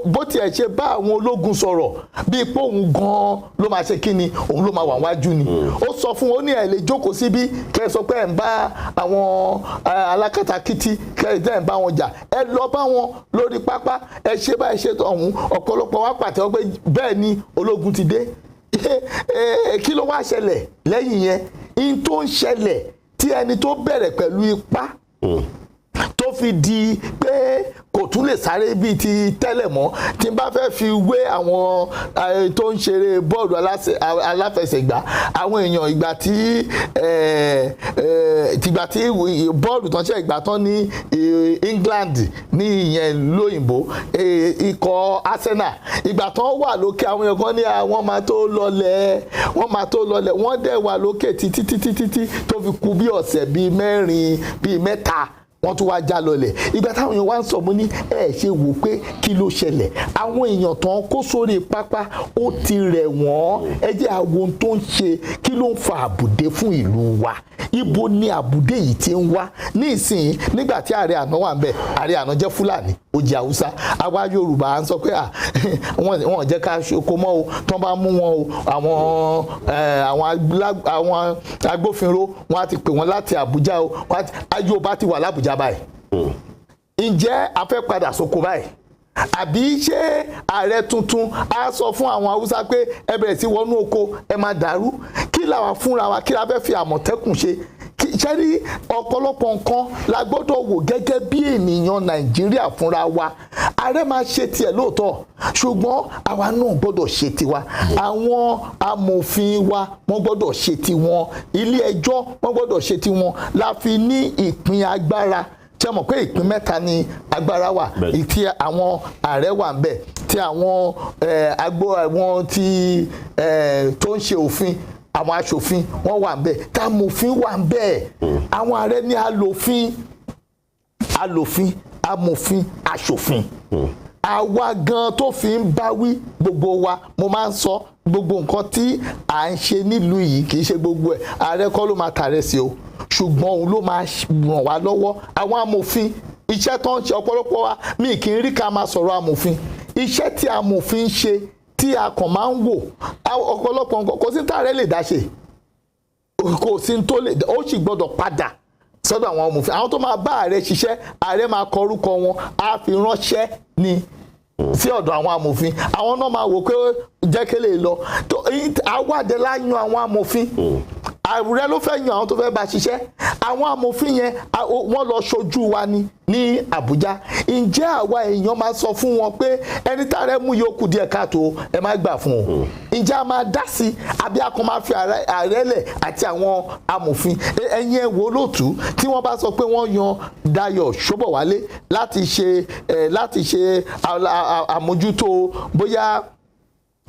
bó tiẹ̀ ṣe bá àwọn ológun sọ̀rọ̀ bíi pé òun gan-an ló máa ṣe kí ni, òun ló máa wà wájú ni. Ó sọ fún wọn, ó ní ẹ̀ lè jókòó síbí kẹ́ ẹ sọ pé ẹ̀ ń bá àwọn alákatakítí kẹ́ ẹ̀ ń bá wọn jà, ẹ lọ bá wọn lórí pápá, ẹ ṣe bá ẹ ṣe ọ̀hún. Ọ̀pọ̀lọpọ̀ wá pàtẹ́wọ́ pé bẹ́ẹ̀ ni ológun ti dé. Kí ló wá ṣẹlẹ̀ lẹ́yìn yẹn? In tó ń ṣẹlẹ̀ tí ẹni tó bẹ̀rẹ̀ pẹ̀lú ipá tó fi di pé kò tún lè sáré bíi ti tẹ́lẹ̀ mọ́, tí n bá fẹ́ fi wé àwọn tó ń ṣeré bọ́ọ̀lù aláfẹsẹ̀gbá, àwọn èèyàn ìgbà tí bọ́ọ̀lù tán ṣe ìgbà tán ní England ní ìyẹn lóyìnbó, ikọ̀ Arsenal ìgbà tán wà lókè, àwọn èèyàn kan ní wọ́n máa tó lọlẹ̀, wọ́n dẹ̀ wà lókè títí tó fi kù bí ọ̀sẹ̀ bíi 4 bíi 3 wọ́n tún wá já lọlẹ̀. Ìgbà táwọn èèyàn wá ń sọ, mo ní ẹ ṣe wò pé kí ló ṣẹlẹ̀? Àwọn èèyàn tán kó sórí pápá ó ti rẹ̀ wọ́n. Ẹ jẹ́ àwọn ohun tó ń ṣe, kí ló ń fa àbùdé fún ìlú wa? Ibo ni àbùdé yìí ti ń wá? Ní ìsìn nígbà tí ààrẹ àná wà ń bẹ̀, ààrẹ àná jẹ́ Fúlàní, ó jẹ́ Haúsá. Àwa Yorùbá ń sọ pé wọ́n jẹ́ ká ṣoko mọ́ o, tán bá mú wọn o, àwọn agbófinró wọ́n á ti pè wọ́n láti Àbújá o, Yorùbá ti wà l'Àbújá báyìí. Ǹjẹ́ a fẹ́ padà sóko báyìí? Àbí ṣé ààrẹ tuntun á sọ fún àwọn Haúsá pé ẹ bẹ̀rẹ̀ sí wọnú oko, ẹ máa dàrú? Kí làwa fúnra wa, kí la fẹ́ fi Àmọ̀tẹ́kùn ṣe? Ṣé rí ọ̀pọ̀lọpọ̀ nǹkan la gbọ́dọ̀ wò gẹ́gẹ́ bí ènìyàn Nàìjíríà fúnra wa. Ààrẹ máa ṣe tiẹ̀ lóòótọ́, ṣùgbọ́n àwa náà gbọ́dọ̀ ṣe tiwa. Àwọn amòfin wa wọ́n gbọ́dọ̀ ṣe tiwọn, ilé ẹjọ́ wọ́n gbọ́dọ̀ ṣe tiwọn. La fi ní ìpín agbára. Ṣé mọ̀ pé ìpín 3 ni agbára wà? Tí àwọn ààrẹ wà ń bẹ̀, tí àwọn àwọn tí tó ń ṣe òfin, àwọn aṣòfin wọ́n wà ń bẹ̀, támòfin wà ń bẹ̀. Àwọn ààrẹ ní alòfin, amòfin, aṣòfin. Àwa gan tó fi ń báwí gbogbo wa, mo máa ń sọ gbogbo nǹkan tí à ń ṣe nílùú yìí kì í ṣe gbogbo ẹ̀ ààrẹ kọ́ ló máa tààrẹ sí o, ṣùgbọ́n òun ló máa ràn wá lọ́wọ́. Àwọn amòfin iṣẹ́ tó ń ṣe, ọ̀pọ̀lọpọ̀ wa mi kì í rí ká máa sọ̀rọ̀ amòfin. Iṣẹ́ tí amòfin ń ṣe tí a kàn máa ń wò, ọ̀pọ̀lọpọ̀ nǹkan kò sí tààrẹ lè dá ṣe, kò sí tó lè, ó sì gbọ́dọ̀ padà sọ́dọ̀ àwọn amòfin. Àwọn tó máa bá ààrẹ ṣiṣẹ́, ààrẹ máa kọ orúkọ wọn, á fi ránṣẹ́ ni sí ọ̀dọ̀ àwọn amòfin. Àwọn náà máa wò pé jẹ́ kí lè lọ. Àwàdẹ la yan àwọn amòfin. Ààrẹ ló fẹ́ yan àwọn tó fẹ́ bá ṣiṣẹ́. Àwọn amòfin yẹn wọ́n lọ ṣojú wa ní Àbújá. Ǹjẹ́ àwa èèyàn máa sọ fún wọn pé ẹni tààrẹ mú yòókù díẹ̀ káàtó, ẹ má gbà fún un? Ǹjẹ́ a máa dá sí, àbí a kàn máa fi ààrẹ lẹ̀ àti àwọn amòfin? Ẹ̀yin ẹ wò lóòtú tí wọ́n bá sọ pé wọ́n yan Dayọ̀ Ṣóbọ̀wálé láti ṣe àmójútó bóyá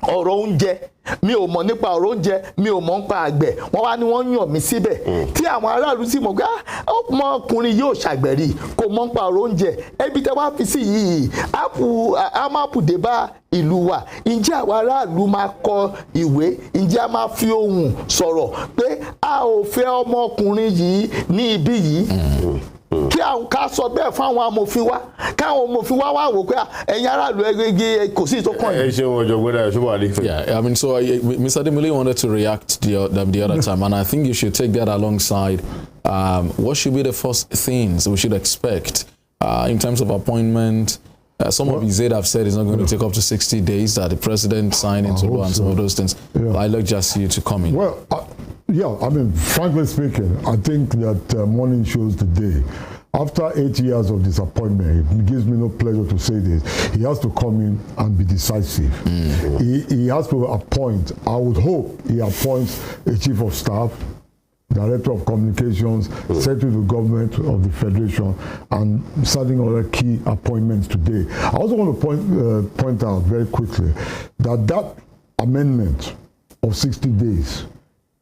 ọ̀rọ̀ oúnjẹ, mi ò mọ̀ nípa ọ̀rọ̀ oúnjẹ, mi ò mọ̀ nípa àgbẹ̀, wọ́n wá ní wọ́n yàn mí síbẹ̀. Tí àwọn aráàlú sì mọ̀ pé ọmọkùnrin yóò ṣàgbẹ̀rì, kò mọ̀ nípa ọ̀rọ̀ oúnjẹ, ẹbí tẹ́ wá fi sí yìí á máa pùdé bá ìlú wa. Ǹjẹ́ àwọn aráàlú máa kọ ìwé? Ǹjẹ́ a máa fi ohùn sọ̀rọ̀ pé a ò fẹ́ ọmọkùnrin yìí ní ibí yìí? Kí àwọn ká sọ bẹ́ẹ̀ fún àwọn amòfin wa, káwọn amòfin wa wá wò pé ẹ̀yin aráàlú ẹgbẹ́ kò sí tó kàn yín. Ẹ ṣe wọn ọ̀jọ̀gbọ́n Dayọ̀ Ṣóbọ̀wálé. Yeah, I mean, so Mr. Demile wanted to react the other time, and I think you should take that alongside. What should be the first things we should expect in terms of appointment? Some of his aide have said it's not going to take up to 60 days that the president signed into law and some of those things. I like just you to come in. Well, yeah, I mean, frankly speaking, I think that morning shows the day. After 8 years of disappointment, it gives me no pleasure to say this, he has to come in and be decisive. He has to appoint, I would hope he appoints a chief of staff Director of Communications, Secretary to the Government of the Federation, and certain other key appointments today. I also want to point out very quickly that amendment of 60 days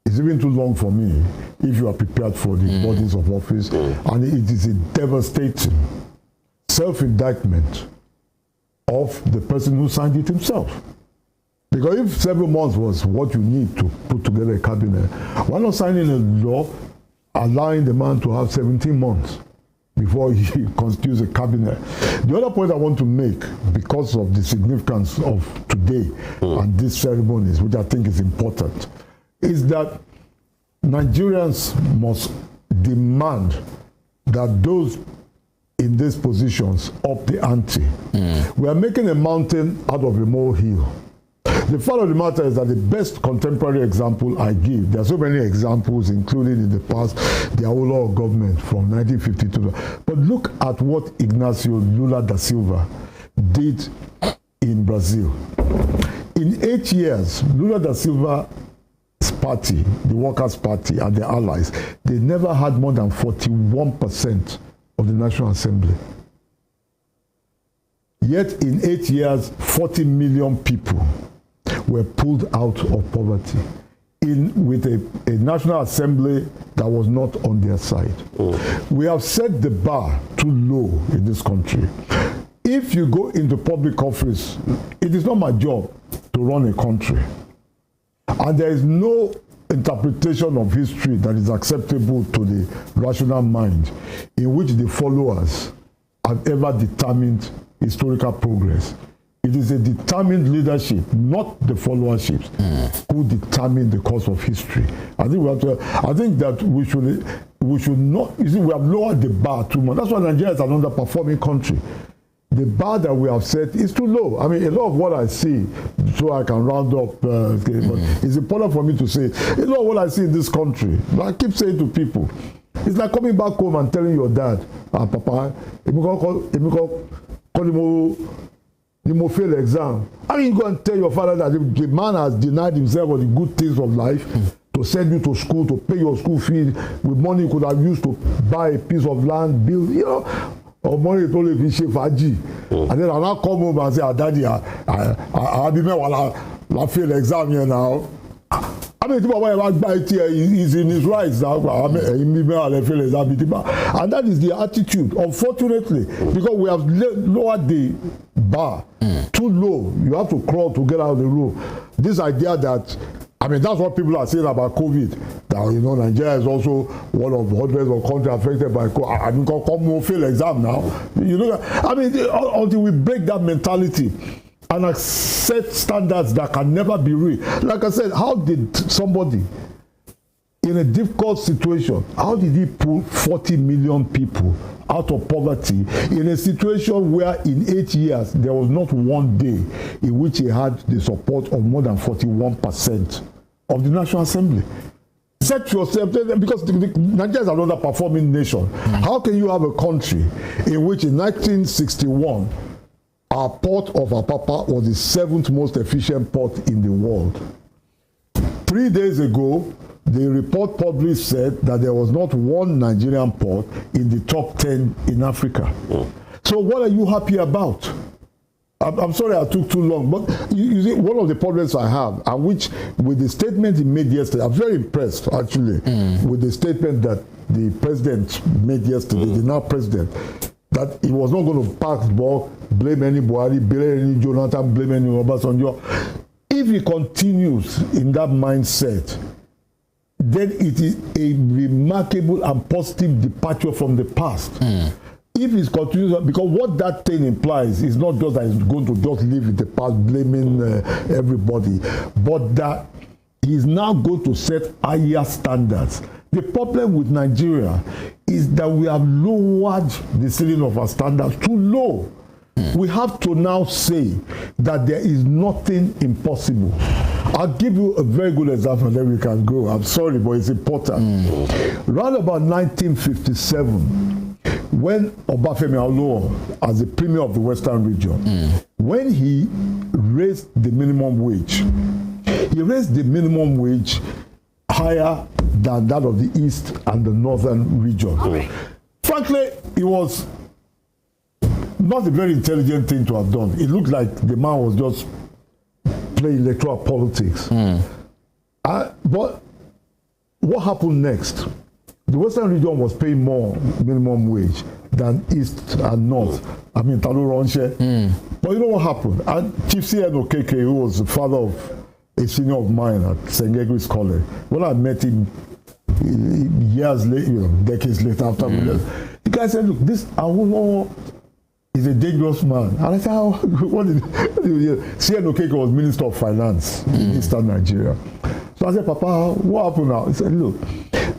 is even too long for me if you are prepared for the bodies of office, and it is a devastating self-indictment of the person who signed it himself. Because if several months was what you need to put together a cabinet, why not signing a law allowing the man to have 17 months before he constitutes a cabinet? The other point I want to make, because of the significance of today and these ceremonies, which I think is important, is that Nigerians must demand that those in these positions up the ante. We are making a mountain out of a molehill. The fact of the matter is that the best contemporary example I give, there are so many examples, including in the past, the Awolowo government from 1952. But look at what Ignacio Lula da Silva did in Brazil. In 8 years, Lula da Silva's party, the Workers' Party and their allies, they never had more than 41% of the National Assembly. Yet in 8 years, 40 million people were pulled out of poverty with a National Assembly that was not on their side. We have set the bar too low in this country. If you go into public office, it is not my job to run a country. And there is no interpretation of history that is acceptable to the rational mind in which the followers have ever determined historical progress. It is a determined leadership, not the followership, who determine the course of history. I think that we should not. You see, we have lowered the bar too much. That's why Nigeria is an underperforming country. The bar that we have set is too low. I mean, a lot of what I see, so I can round up, but it's important for me to say, a lot of what I see in this country, I keep saying to people, it's like coming back home and telling your dad, Papa, you fail exam. How you go and tell your father that the man has denied himself of the good things of life to send you to school, to pay your school fees with money you could have used to buy a piece of land, build, or money to only be faji. And then I now come home and say, Daddy, I'll be I fail exam here now. I mean, he's in his rights now. And that is the attitude, unfortunately, because we have lowered the bar too low. You have to crawl to get out of the room. This idea that, I mean, that's what people are saying about COVID. That, Nigeria is also one of hundreds of countries affected by COVID. I mean, come fail exam now. I mean, until we break that mentality and set standards that can never be reached. Like I said, how did somebody in a difficult situation, how did he pull 40 million people out of poverty in a situation where in 8 years there was not one day in which he had the support of more than 41% of the National Assembly? Set yourself, because Nigeria is another performing nation. How can you have a country in which in 1961 our port of Apapa was the 7th most efficient port in the world? 3 days ago, the report published said that there was not one Nigerian port in the top 10 in Africa. So what are you happy about? I'm sorry I took too long, but you see, one of the problems I have, and which with the statement he made yesterday, I'm very impressed actually with the statement that the president made yesterday, the now president, that he was not going to pass the ball, blame any Buhari, blame any Jonathan, blame any Obasanjo. If he continues in that mindset, then it is a remarkable and positive departure from the past. If he continues, because what that thing implies is not just that he's going to just live in the past blaming everybody, but that he's now going to set higher standards. The problem with Nigeria is that we have lowered the ceiling of our standards too low. We have to now say that there is nothing impossible. I'll give you a very good example, then we can go. I'm sorry, but it's important. Around about 1957, when Obafemi Awolowo, as the premier of the Western region, when he raised the minimum wage, he raised the minimum wage higher than that of the east and the northern region. Frankly, it was not a very intelligent thing to have done. It looked like the man was just playing electoral politics. But what happened next? The western region was paying more minimum wage than east and north. I mean, Talo Ronche. But you know what happened? And Chief C.N. Okeke, who was the father of a senior of mine at St. Gregory's College, when I met him years later, decades later after the guy said, look, this Awolowo is a dangerous man. And I said, what did C.N. Okeke was Minister of Finance in Eastern Nigeria. So I said, Papa, what happened now? He said, look,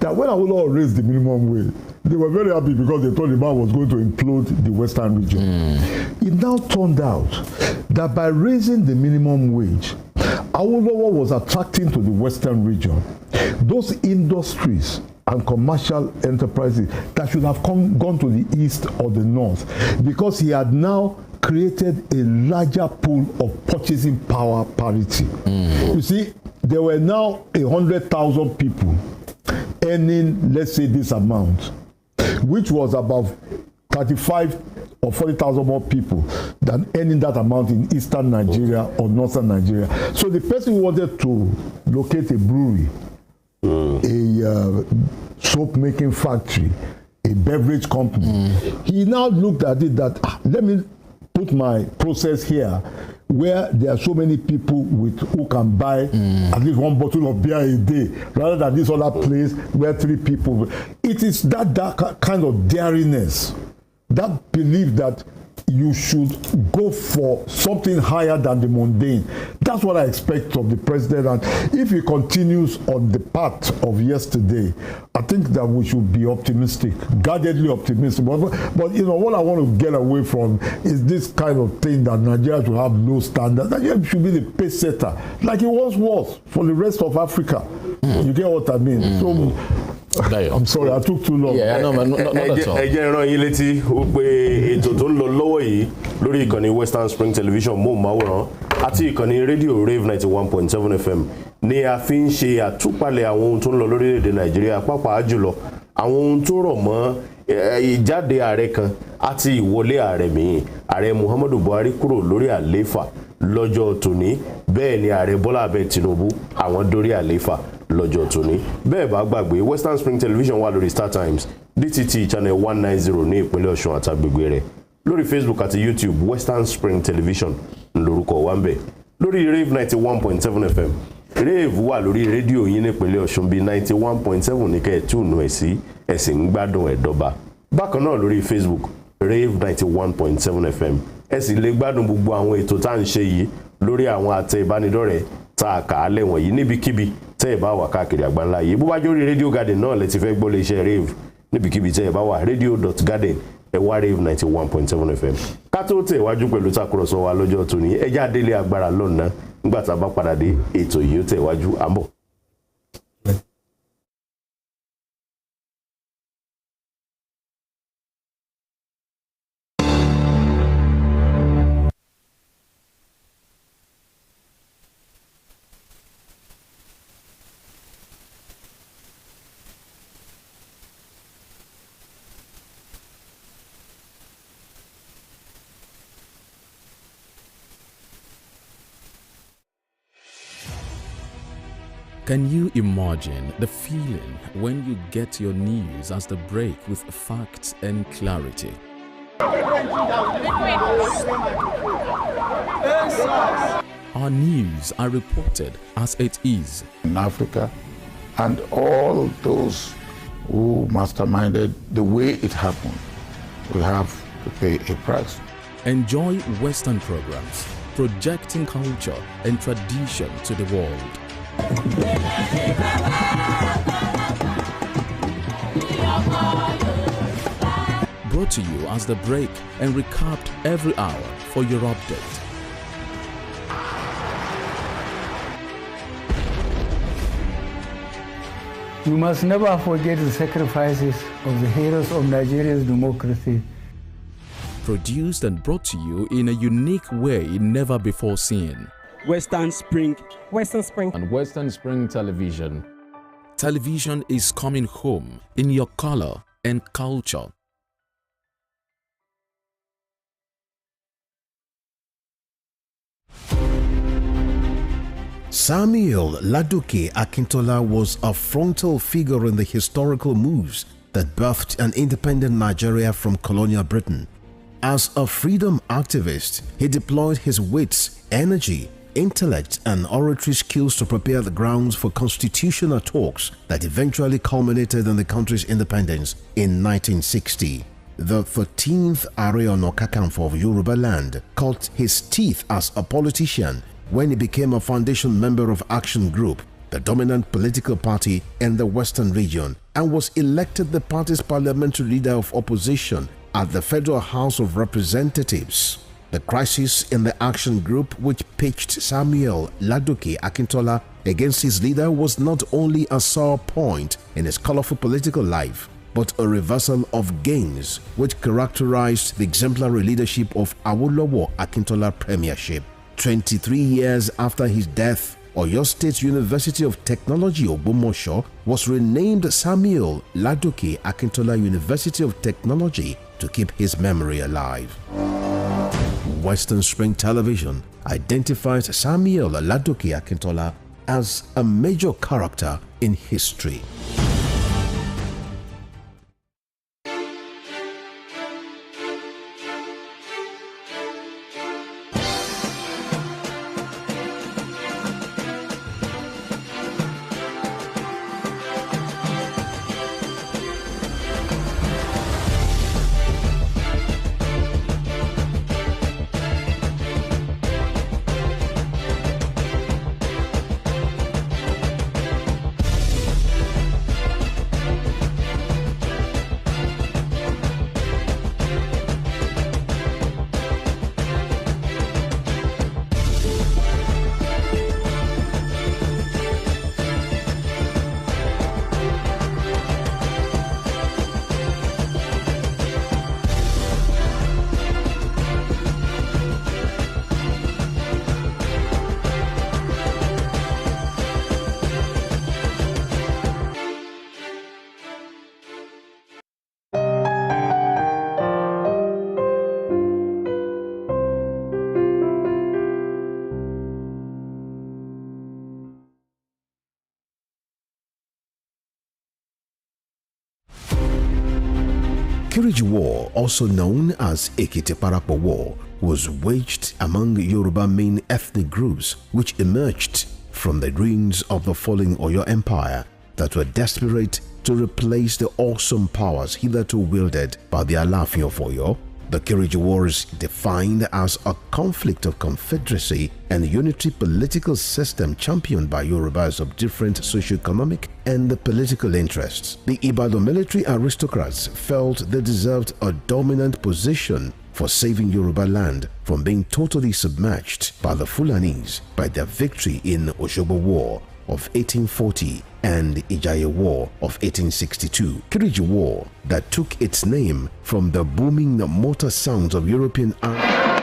that when Awolowo raised the minimum wage, they were very happy because they thought the man was going to implode the western region. It now turned out that by raising the minimum wage, Awolowo was attracting to the western region those industries and commercial enterprises that should have gone to the east or the north, because he had now created a larger pool of purchasing power parity. You see, there were now 100,000 people earning, let's say, this amount, which was about 35 or 40,000 more people than earning that amount in eastern Nigeria or northern Nigeria. So the person who wanted to locate a brewery, a soap making factory, a beverage company, he now looked at it that, let me put my process here where there are so many people who can buy at least one bottle of beer a day, rather than this other place where 3 people. It is that kind of daringness, that belief that you should go for something higher than the mundane. That's what I expect of the president. And if he continues on the path of yesterday, I think that we should be optimistic, guardedly optimistic. But you know, what I want to get away from is this kind of thing that Nigeria should have low standards. Nigeria should be the pace setter, like it once was for the rest of Africa. You get what I mean? So, I'm sorry, I took too long. Yeah, no, not at all. Ẹ jẹ́ ìran yín létí ó pé ètò tó ń lọ lọ́wọ́ yìí lórí ìkànnì Western Spring Television móhùnmáwòrán àti ìkànnì rédíò Rave 91.7 FM ni a fi ń ṣe àtúpalẹ̀ àwọn ohun tó ń lọ lórílẹ̀‐èdè Nàìjíríà, pàápàá jùlọ àwọn ohun tó rọ̀ mọ́ ìjáde ààrẹ kan àti ìwọlé ààrẹ míì. Ààrẹ Muhammadu Buhari kúrò lórí àlééfà lọ́jọ́ tòní, bẹ́ẹ̀ ni ààrẹ Bọ́lá Ahmed Tinubu àwọn dórí àlééfà lọ́jọ́ tòní. Bẹ́ẹ̀ bá gbàgbé, Western Spring Television wà lórí Star Times DTT channel 190 ní ìpínlẹ̀ Ọ̀ṣun àtàgbègbè rẹ̀, lórí Facebook àti YouTube Western Spring Television lórúkọ wa ń bẹ̀, lórí Rave 91.7 FM. Rave wà lórí rédíò yín nípínlẹ̀ Ọ̀ṣun bíi 91.7 ní kẹ́ẹ̀túnú ẹ̀ sí ẹ̀sìn ń gbádùn ẹ̀dọ́ba. Bákan náà lórí Facebook Rave 91.7 FM ẹ sì lè gbádùn gbogbo àwọn ètò tá à ń ṣe yìí lórí àwọn àtẹ ìbánidọ́rẹ̀ẹ́ tá a kà á lẹ̀ wọ̀nyí níbikíbi tẹ́ ẹ bá wà káàkiri àgbáńlá yìí. Bó bá jórí Radio Garden náà lẹ ti fẹ́ gbọ́ lè ṣe Rave níbikíbi tẹ́ ẹ bá wà, radio.garden ẹ wá Rave 91.7 FM. Ká tó tẹ̀ wájú pẹ̀lú tàkúrọ̀sọ wa lọ́jọ́ tòní, ẹ já délé agbára lọ́nà nígbà tá a bá padà dé ètò yìí ó tẹ̀ wájú àbọ̀. Can you imagine the feeling when you get your news as the break with facts and clarity? Our news are reported as it is. In Africa, and all those who masterminded the way it happened, we have to pay a price. Enjoy Western programs, projecting culture and tradition to the world. Brought to you as the break and recapped every hour for your update. We must never forget the sacrifices of the heroes of Nigeria's democracy. Produced and brought to you in a unique way never before seen. Western Spring. And Western Spring Television. television is coming home in your color and culture. Samuel Ladoke Akintola was a frontal figure in the historical moves that birthed an independent Nigeria from colonial Britain. As a freedom activist, he deployed his wits, energy, intellect, and oratory skills to prepare the grounds for constitutional talks that eventually culminated in the country's independence in 1960. The 13th Ààrẹ Ọ̀nà Kakanfò of Yoruba land cut his teeth as a politician when he became a foundation member of Action Group, the dominant political party in the Western region, and was elected the party's parliamentary leader of opposition at the Federal House of Representatives. The crisis in the Action Group, which pitched Samuel Ladoke Akintola against his leader, was not only a sore point in his colorful political life, but a reversal of gains which characterized the exemplary leadership of Awolowo Akintola premiership. 23 years after his death, Oyo State University of Technology Ogbomosho was renamed Samuel Ladoke Akintola University of Technology to keep his memory alive. Westernspring Television identifies Samuel Ladoke Akintola as a major character in history. Kiriji War, also known as Ekiti-Parappa War, was waged among Yoruba main ethnic groups which emerged from the ruins of the falling Oyo Empire that were desperate to replace the awesome powers hitherto wielded by the Alaafin of Oyo. The Kiriji War is defined as a conflict of confederacy and unitary political system championed by Yorubas of different socio-economic and political interests. The Ibadan military aristocrats felt they deserved a dominant position for saving Yoruba land from being totally submerged by the Fulanis by their victory in Osogbo War of 1840 and Ijaye War of 1862. Kiriji War, that took its name from the booming motor sounds of European armies.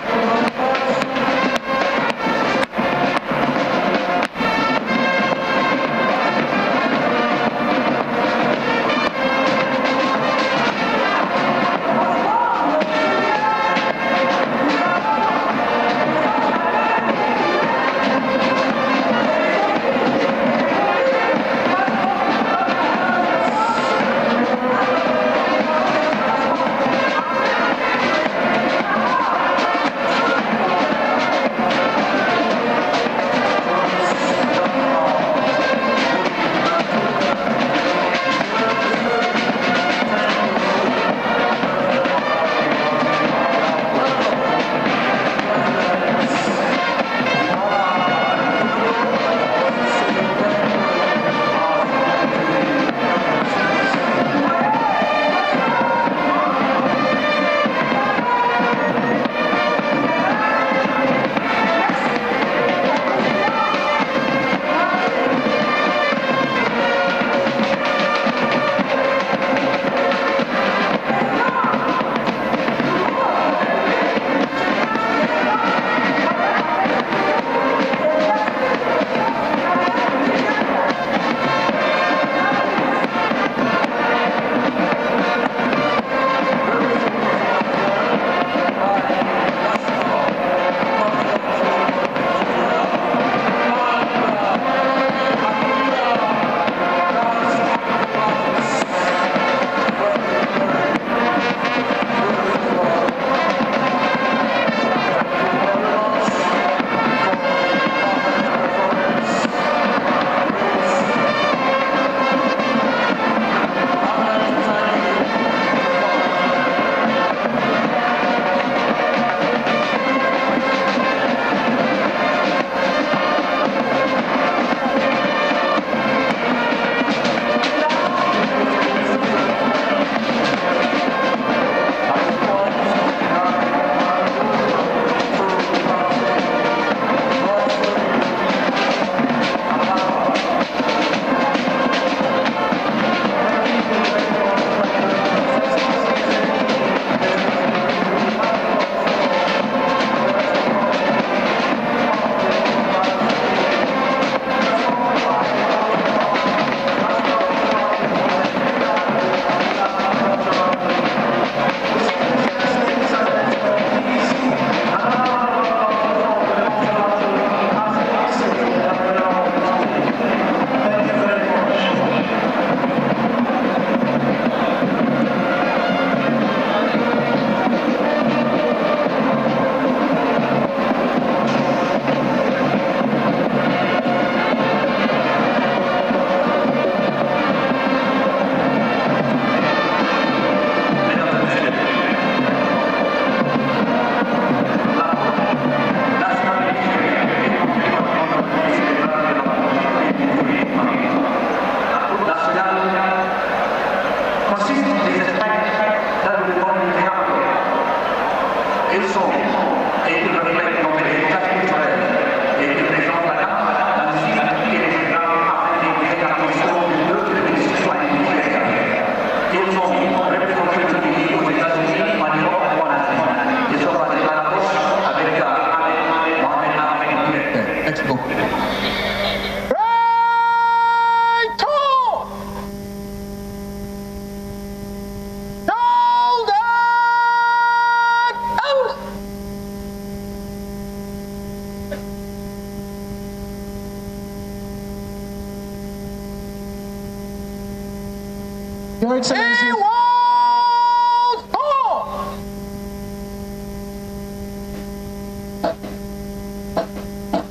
Your Excellency.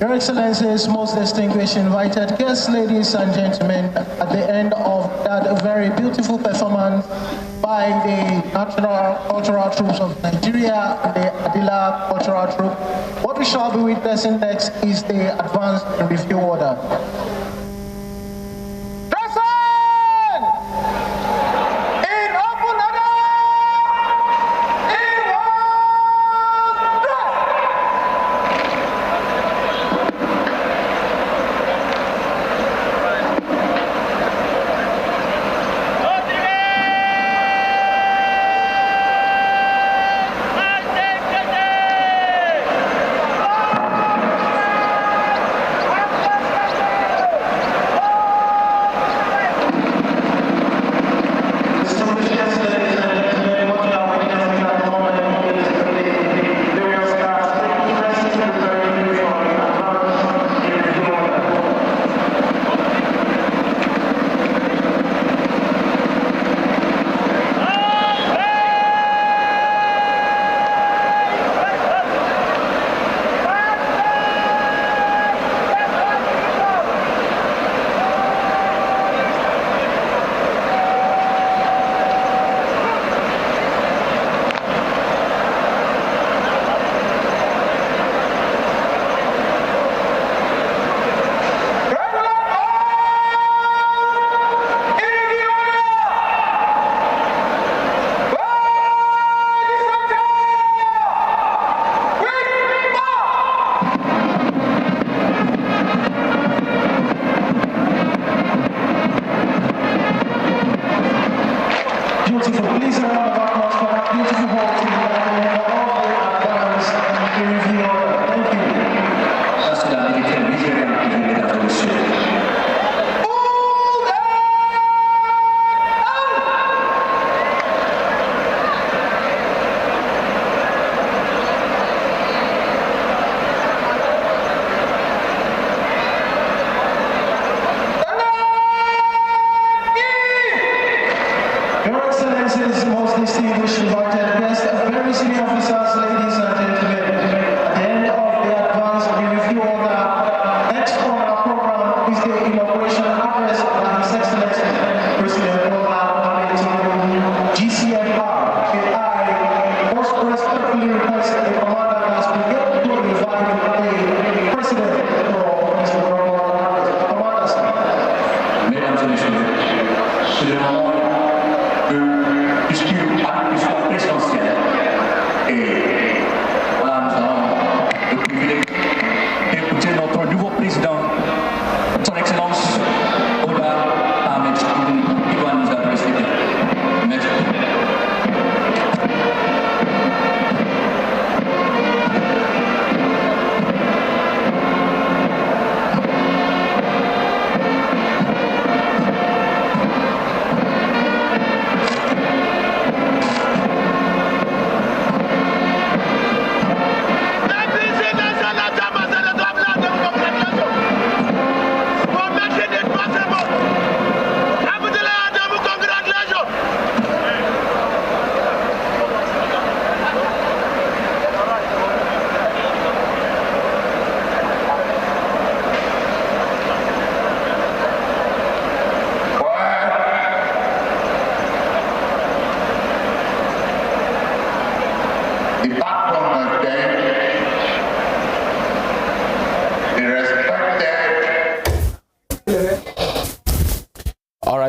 Your Excellencies, most distinguished invited guests, ladies and gentlemen, at the end of that very beautiful performance by the National Cultural Troops of Nigeria and the Adila Cultural Troop, what we shall be witnessing next is the advance and review order.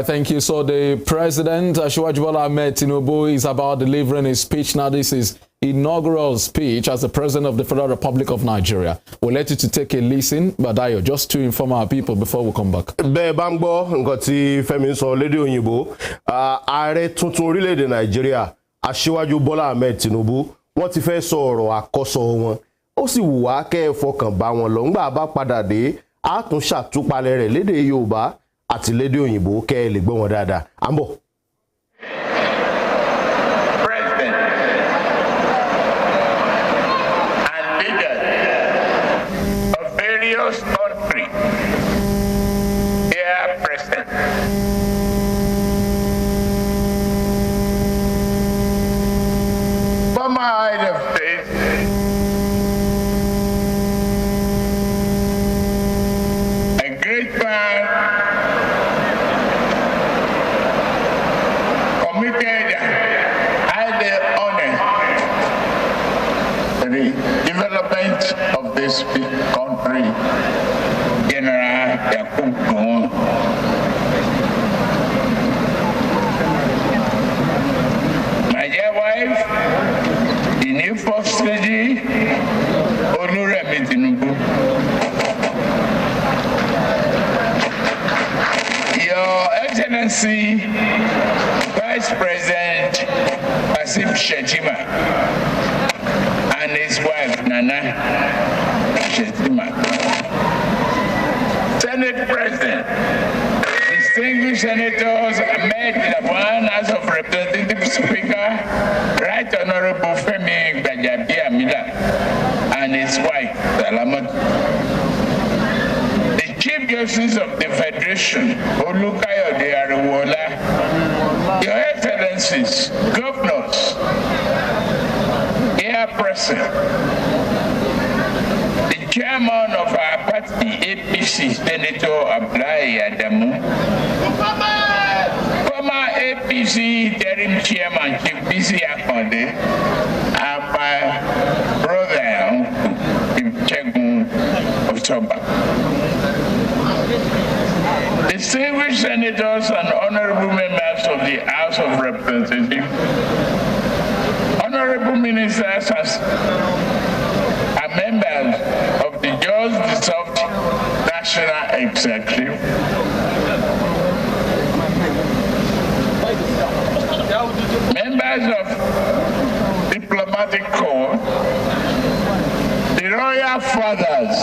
Thank you. So the President, Asiwaju Bola Ahmed Tinubu, is about delivering his speech. Now this is inaugural speech as the President of the Federal Republic of Nigeria. We'll let you to take a listen, Badayo, just to inform our people before we come back. Bẹ́ẹ̀ bá ń gbọ́ nǹkan tí Fẹ́mi sọ lédè òyìnbó, ààrẹ tuntun orílẹ̀-èdè Nàìjíríà, Asiwaju Bola Ahmed Tinubu, wọ́n ti fẹ́ sọ ọ̀rọ̀ àkọ́sọ wọn. Ó sì wù wá kẹ́ ẹ fọkàn bá wọn lọ. Ńgbà bá padà dé, a tún ṣàtúpalẹ̀ rẹ̀ lédè Yorùbá àti lédè òyìnbó kẹ́ ẹ lè gbọ́ wọn dáadáa. À ń bọ̀. President and leaders of various countries here present. Excellency Vice President Basim Shetima and his wife Nana Shetima, Senate President, distinguished senators Ahmed Lawan, House of Representatives Speaker, Right Honorable Femi Gbajabiamila and his wife Salamat, the Chief Justice of the Federation, Olukayode Ariwola, Your Excellencies, Governors, here present, the Chairman of our party, APC, Senator Abdullahi Adamu, former APC Interim Chairman, Chief BC Akonde, and my brother, Chief Chegun Otoba. Distinguished senators and honorable members of the House of Representatives, honorable ministers and members of the just dissolved National Executive, members of diplomatic corps, the royal fathers,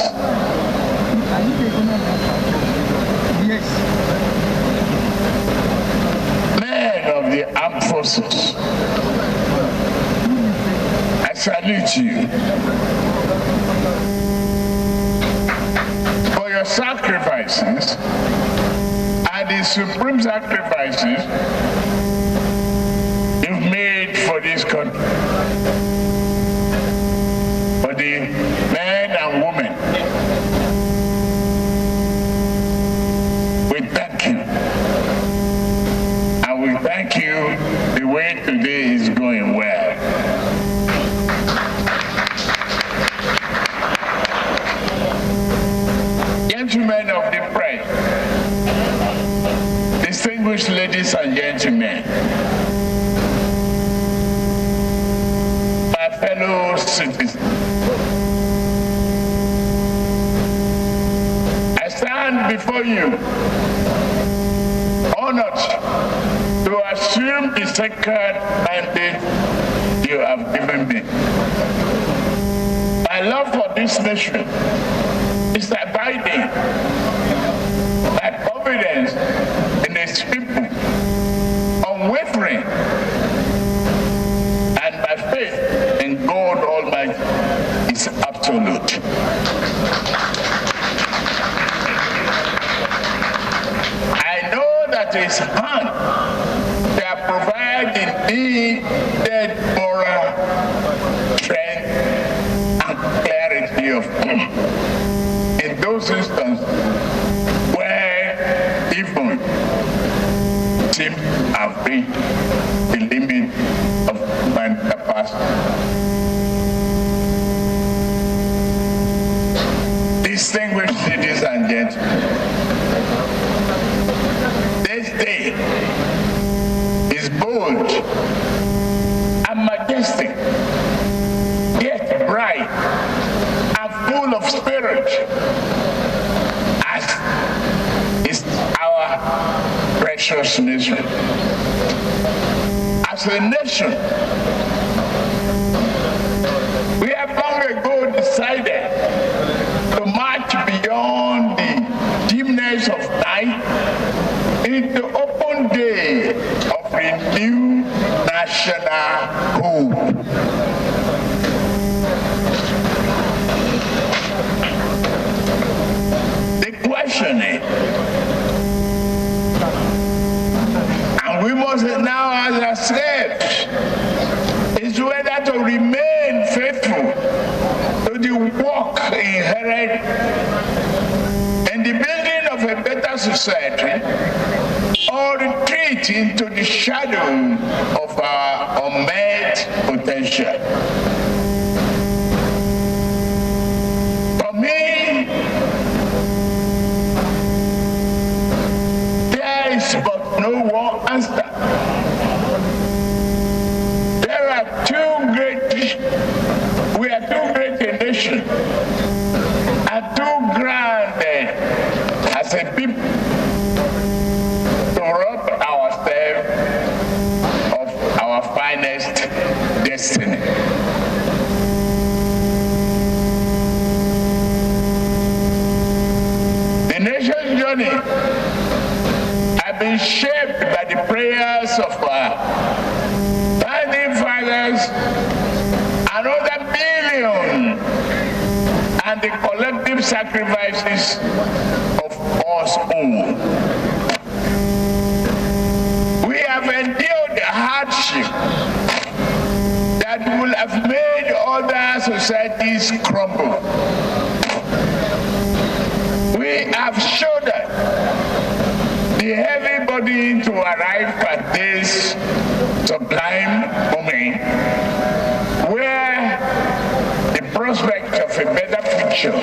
men of the armed forces, I salute you for your sacrifices and the supreme sacrifices you've made for this country, for the men and women. We thank you. And we thank you the way today is going well. Gentlemen of the press, distinguished ladies and gentlemen, my fellow citizens, I stand before you honored to assume the sacred mandate you have given me. My love for this nation is abiding. My confidence in its people, unwavering, and my faith in God Almighty is absolute. I know that His hand shall provide in needed moral strength and clarity of in those instances where even seem have reached the limit of human capacity. Distinguished ladies and gentlemen, this day is bold and majestic, yet bright and full of spirit, as is our precious nation. As a nation, we have long ago decided to march beyond the dimness of night into open day of renewed national hope. The question is, and we must now ask ourselves, is whether to remain faithful to the work inherent in the building of a better society, or retreat into the shadow of our unmet potential. For me, there is but no one answer. There are we are too great a nation and too grand as a people to rub been shaped by the prayers of our founding fathers, another billion, and the collective sacrifices of us all. We have endured hardship that will have made other societies crumble. We have shouldered the heavy burden to arrive at this sublime moment where the prospect of a better future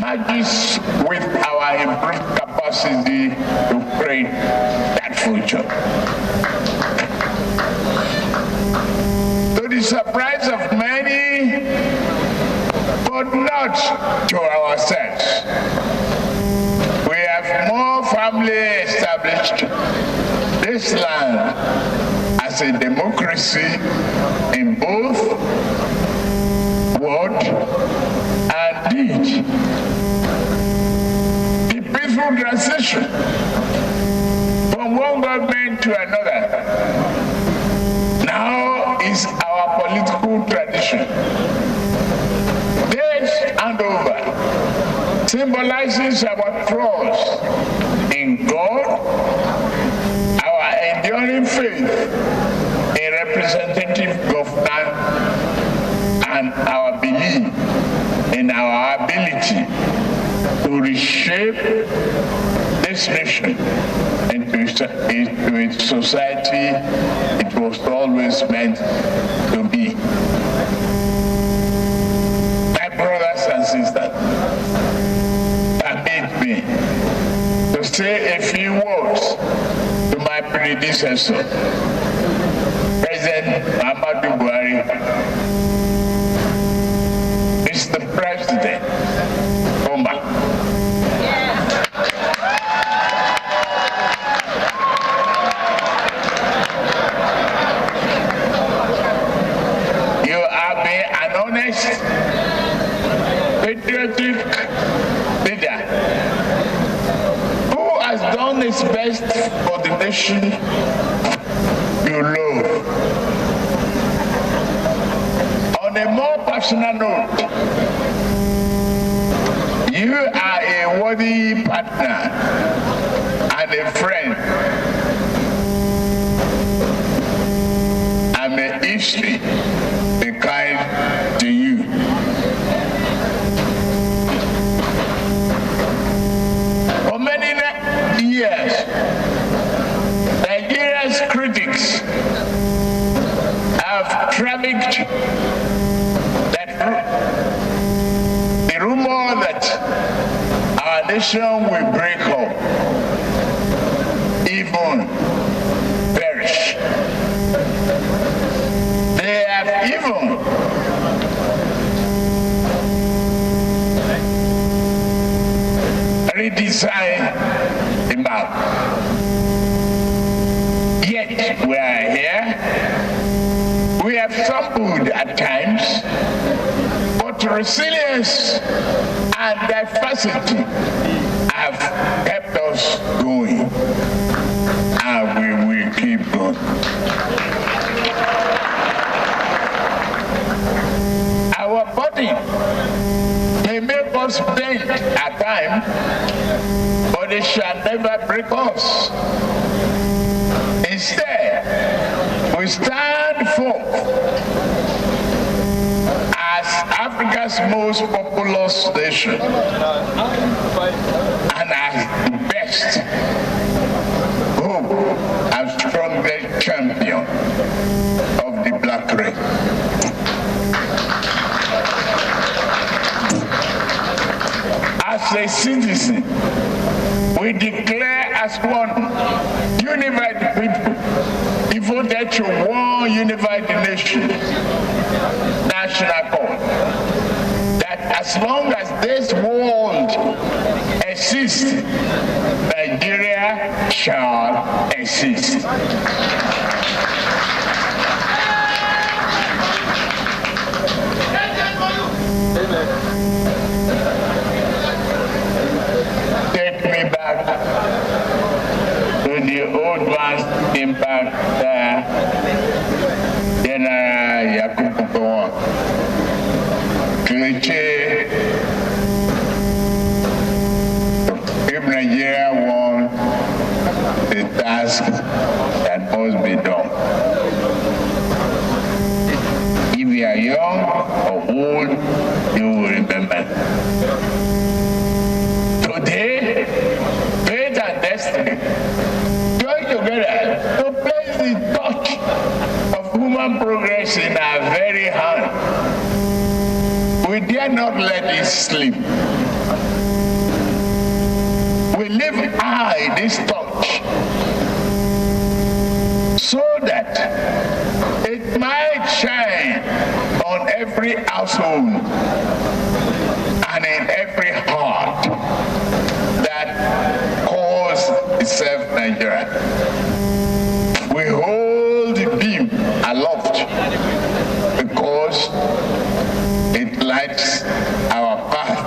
matches with our improved capacity to create that future. To the surprise of many, but not to ourselves, we have more firmly established this land as a democracy in both word and deed. The peaceful transition from one government to another now is our political tradition. This handover symbolizes our trust in God, our enduring faith in representative government, and our belief in our ability to reshape this nation into a society it was always meant to be. My brothers and sisters, permit me to say a few words to my predecessor, President Muhammadu Buhari. Mr. President, Omar. You have been an honest, patriotic leader who has done his best for the nation you love. On a more personal note, you are a worthy partner and a friend. And may history be kind to you. For many years, Nigeria's critics have trafficked the rumor that our nation will break up, even perish. They have even redesigned the map. Yet we are here. We have stumbled at times, but resilience and diversity have kept us going, and we will keep going. Our body may make us bend at times, but it shall never break us. Instead, we stand forth as Africa's most populous nation and as the best, hope, and strongest champion of the black race. As a citizen, we declare as one unified people, devoted to one unified nation, national cause, that as long as this world exists, Nigeria shall exist. Take me back to the vast impact General Yakubu Kliche, if Nigeria won the task that must be done. If you are young or old, you will remember. Today, faith and destiny join together to place the touch of human progress in our very hand. We dare not let it slip. We live high this touch so that it might shine on every household and in every heart that calls itself Nigeria. We hold the beam aloft because it lights our path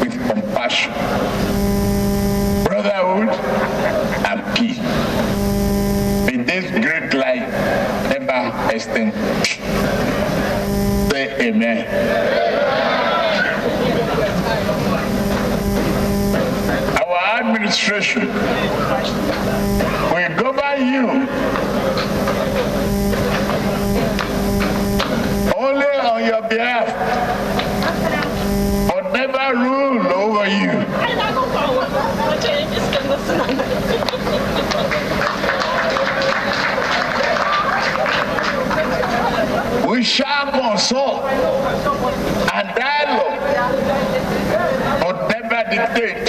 with compassion, brotherhood, and peace. May this great light never extinguish. Say amen. Our administration will govern you only on your behalf, but never rule over you. We shall consult and dialogue, but never dictate.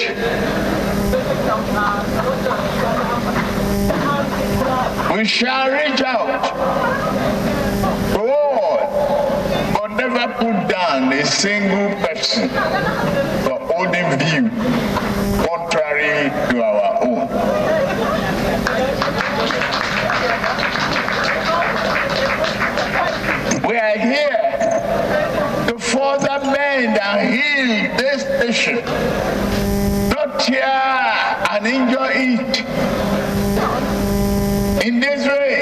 We shall reach out to all, but never put down a single person for holding view contrary to our own. We are here to further mend and heal this nation, not tear and injure it. In this way,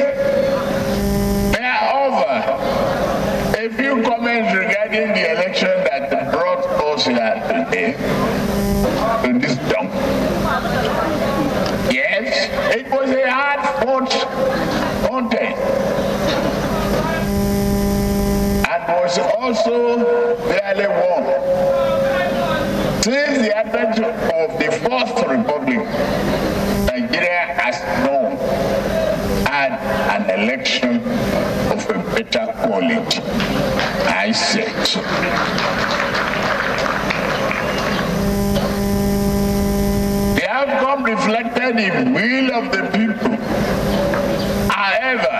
there are over a few comments regarding the election that brought us here today to this dump. Yes, it was a hard-fought contest. Was also barely won. Since the advent of the Fourth Republic, Nigeria has known had an election of a better quality. I said so. The outcome reflected the will of the people. However,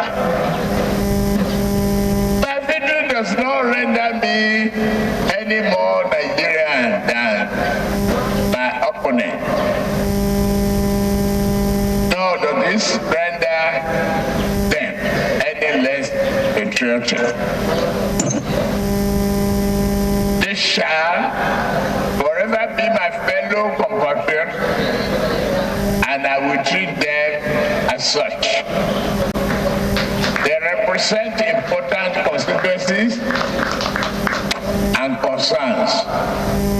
does not render me any more Nigerian than my opponent. Nor does this render them any less patriotic. They shall forever be my fellow compatriots, and I will treat them as such. They represent important consequences and concerns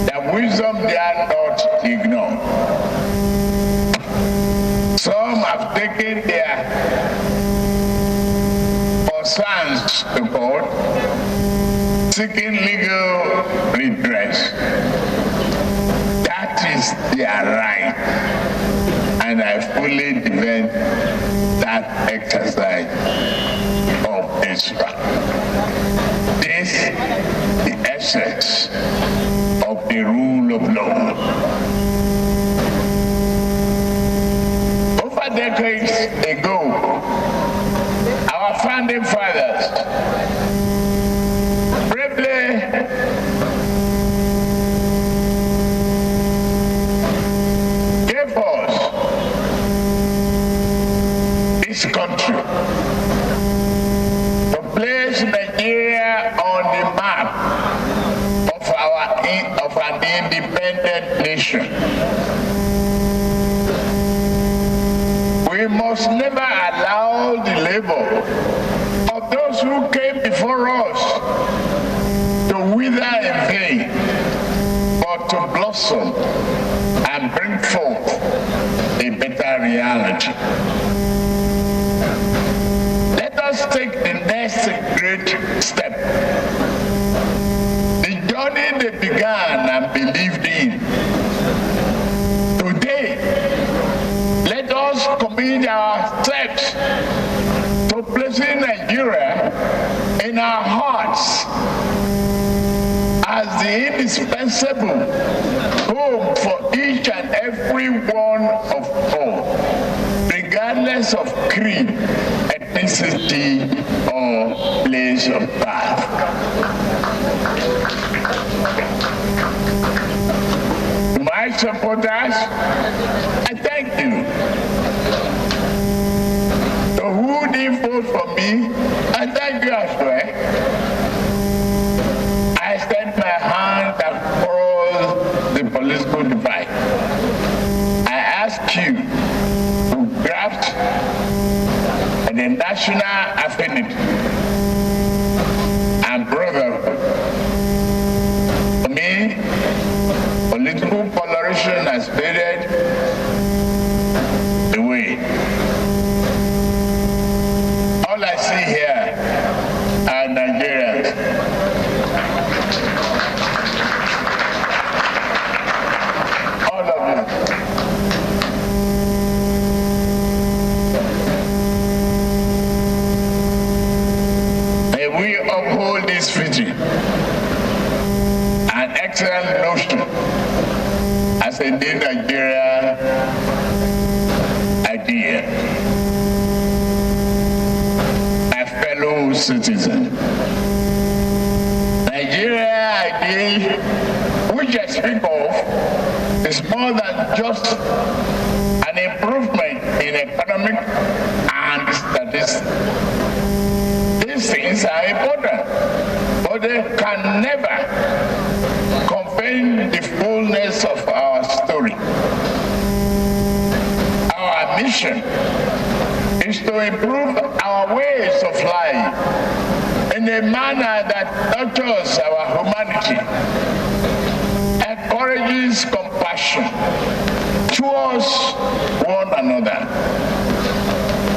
that wisdom dare not ignore. Some have taken their concerns to court, seeking legal redress. That is their right, and I fully defend that exercise of this right. This is the essence of the rule of law. Over decades ago, our founding fathers bravely gave us this country to place Nigeria on the map of an independent nation. We we must never allow the labor of those who came before us to wither in vain, but to blossom and bring forth a better reality. Let us take the next great step. The journey they began and believed in. Today, let us commit our steps to placing Nigeria in our hearts as the indispensable home for each and every one of us, regardless of creed, ethnicity, or place of birth. To my supporters, I thank you. To who did vote for me, I thank you as well. I extend my hand across the political divide. I ask you to graft the national affinity and brotherhood. For me, political polarization has faded away. All I see here are Nigerians. All of you. We uphold this vision, an excellent notion as a new Nigeria idea. My fellow citizens, Nigeria idea, which I speak of, is more than just an improvement in economic and statistics. These things are important, but they can never convey the fullness of our story. Our mission is to improve our ways of life in a manner that nurtures our humanity, encourages compassion towards one another,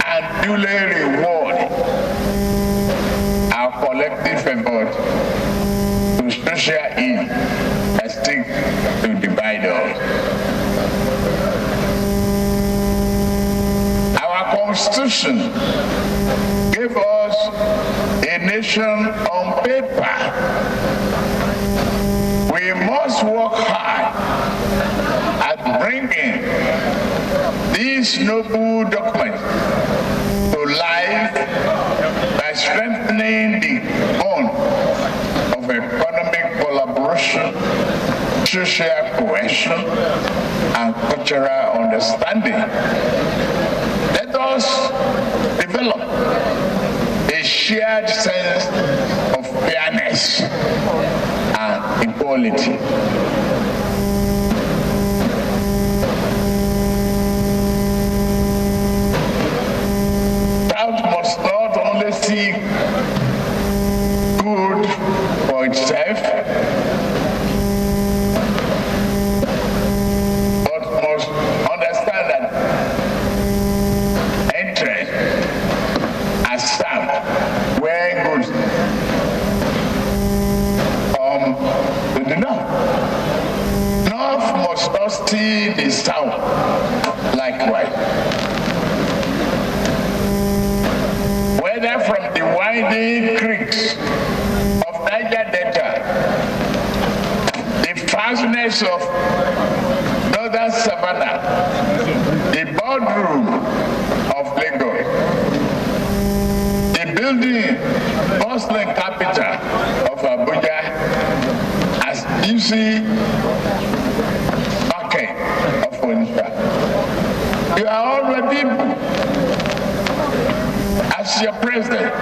and duly rewards our collective effort to social aid that seek to divide us. Our Constitution gave us a nation on paper. We must work hard at bringing these noble documents to life by strengthening the bond of economic collaboration, social cohesion, and cultural understanding. Let us develop a shared sense of fairness and equality. South must not only seek good for itself, but must understand that interest as South, where goods come to the North. North must not see the South likewise. Whether from the winding creeks of Niger Delta, the fastness of northern Savannah, the boardroom of Lagos, the building bustling capital of Abuja, as busy market of Onitsha. You are all my people. As your president,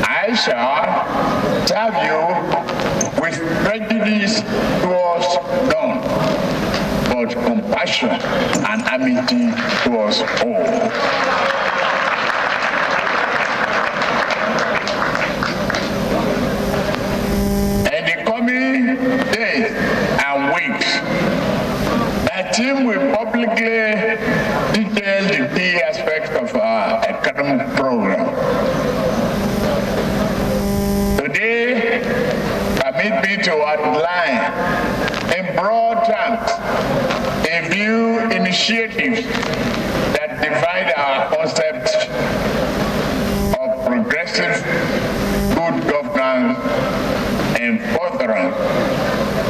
I shall serve you with prejudice towards none, but but compassion and amity towards all. In the coming days and weeks, the team will publicly detail the key aspects of our academic program. Today, permit me to outline in broad terms a few initiatives that divide our concept of progressive good governance and furtherance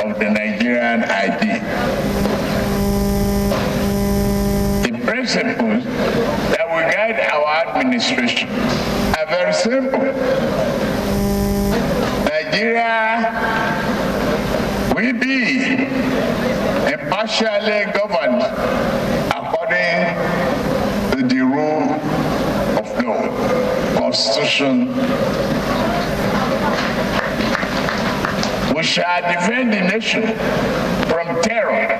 of the Nigerian idea. The principles that will guide our administration are very simple. Nigeria will be impartially governed according to the rule of law, Constitution. We shall defend the nation from terror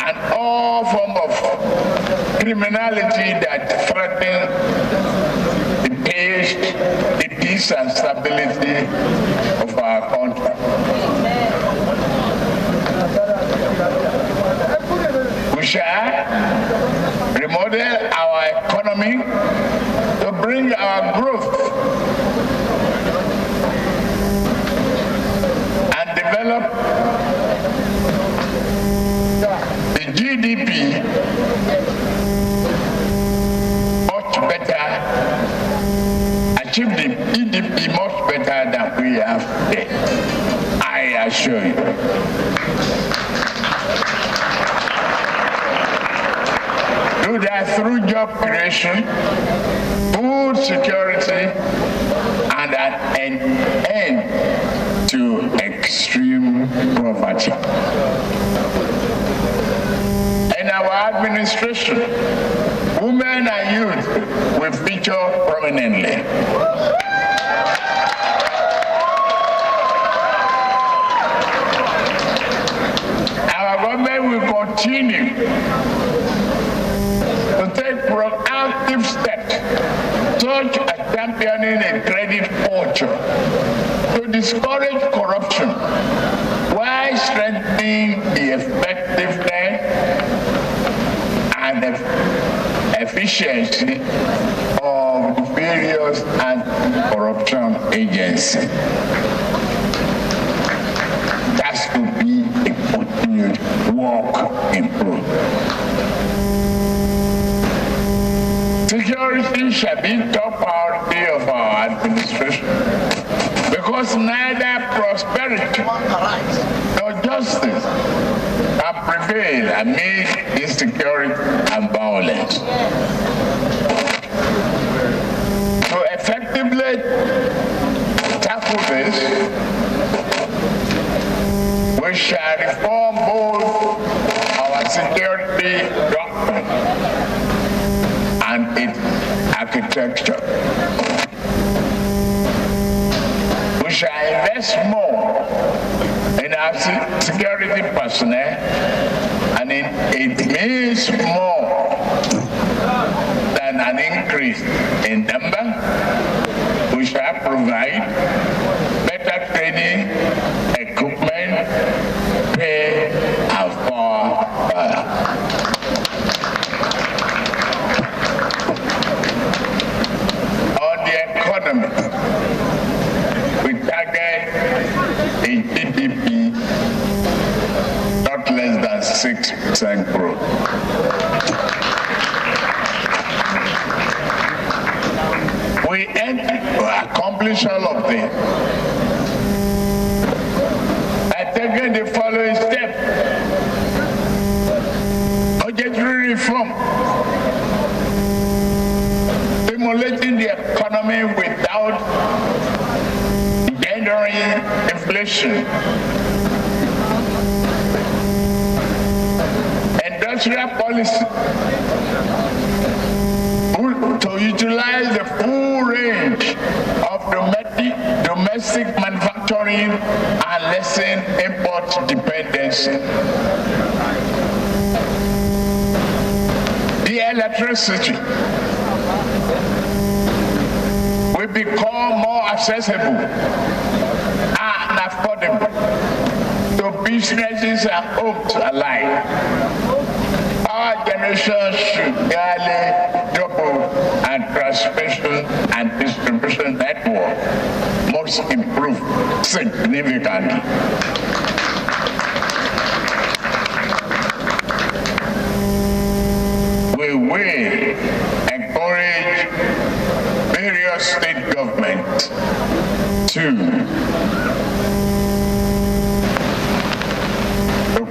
and all forms of criminality that threaten the peace and stability of our country. We shall remodel our economy to bring our growth and develop the GDP much better, achieve the GDP much better than we have today. I assure you. Do that through job creation, food security, and an end to extreme poverty. In our administration, women and youth will feature prominently. Our government will continue to take proactive steps, such as championing a credit culture, to discourage corruption, while strengthening the effectiveness and efficiency of the various anti-corruption agencies. That's to be a continued work in progress. Security shall be top priority of our administration, because neither prosperity nor justice can prevail amid insecurity and violence. To effectively tackle this, we shall reform both our security doctrine and its architecture. We shall invest more in our security personnel, and it means more than an increase in number. We shall provide better training, equipment, pay, and far. We target a GDP not less than 6% growth. We aim to accomplish all of this by taking the following steps. Budgetary reform, stimulating the economy without engendering inflation. Industrial policy to utilize the full range of domestic manufacturing and lessen import dependency. electricity will become more accessible and affordable to businesses and homes alike. Our generation should nearly double, and transmission and distribution network must improve significantly. We will encourage various state governments to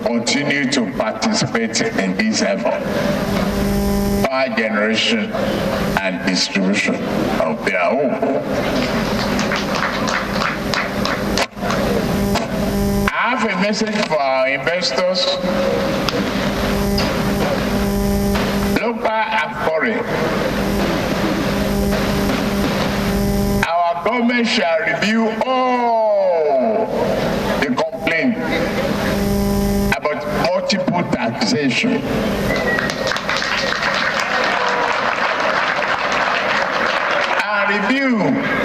continue to participate in this effort, power generation and distribution of their own. I have a message for our investors, local and foreign. Our government shall review all the complaints about multiple taxation. And review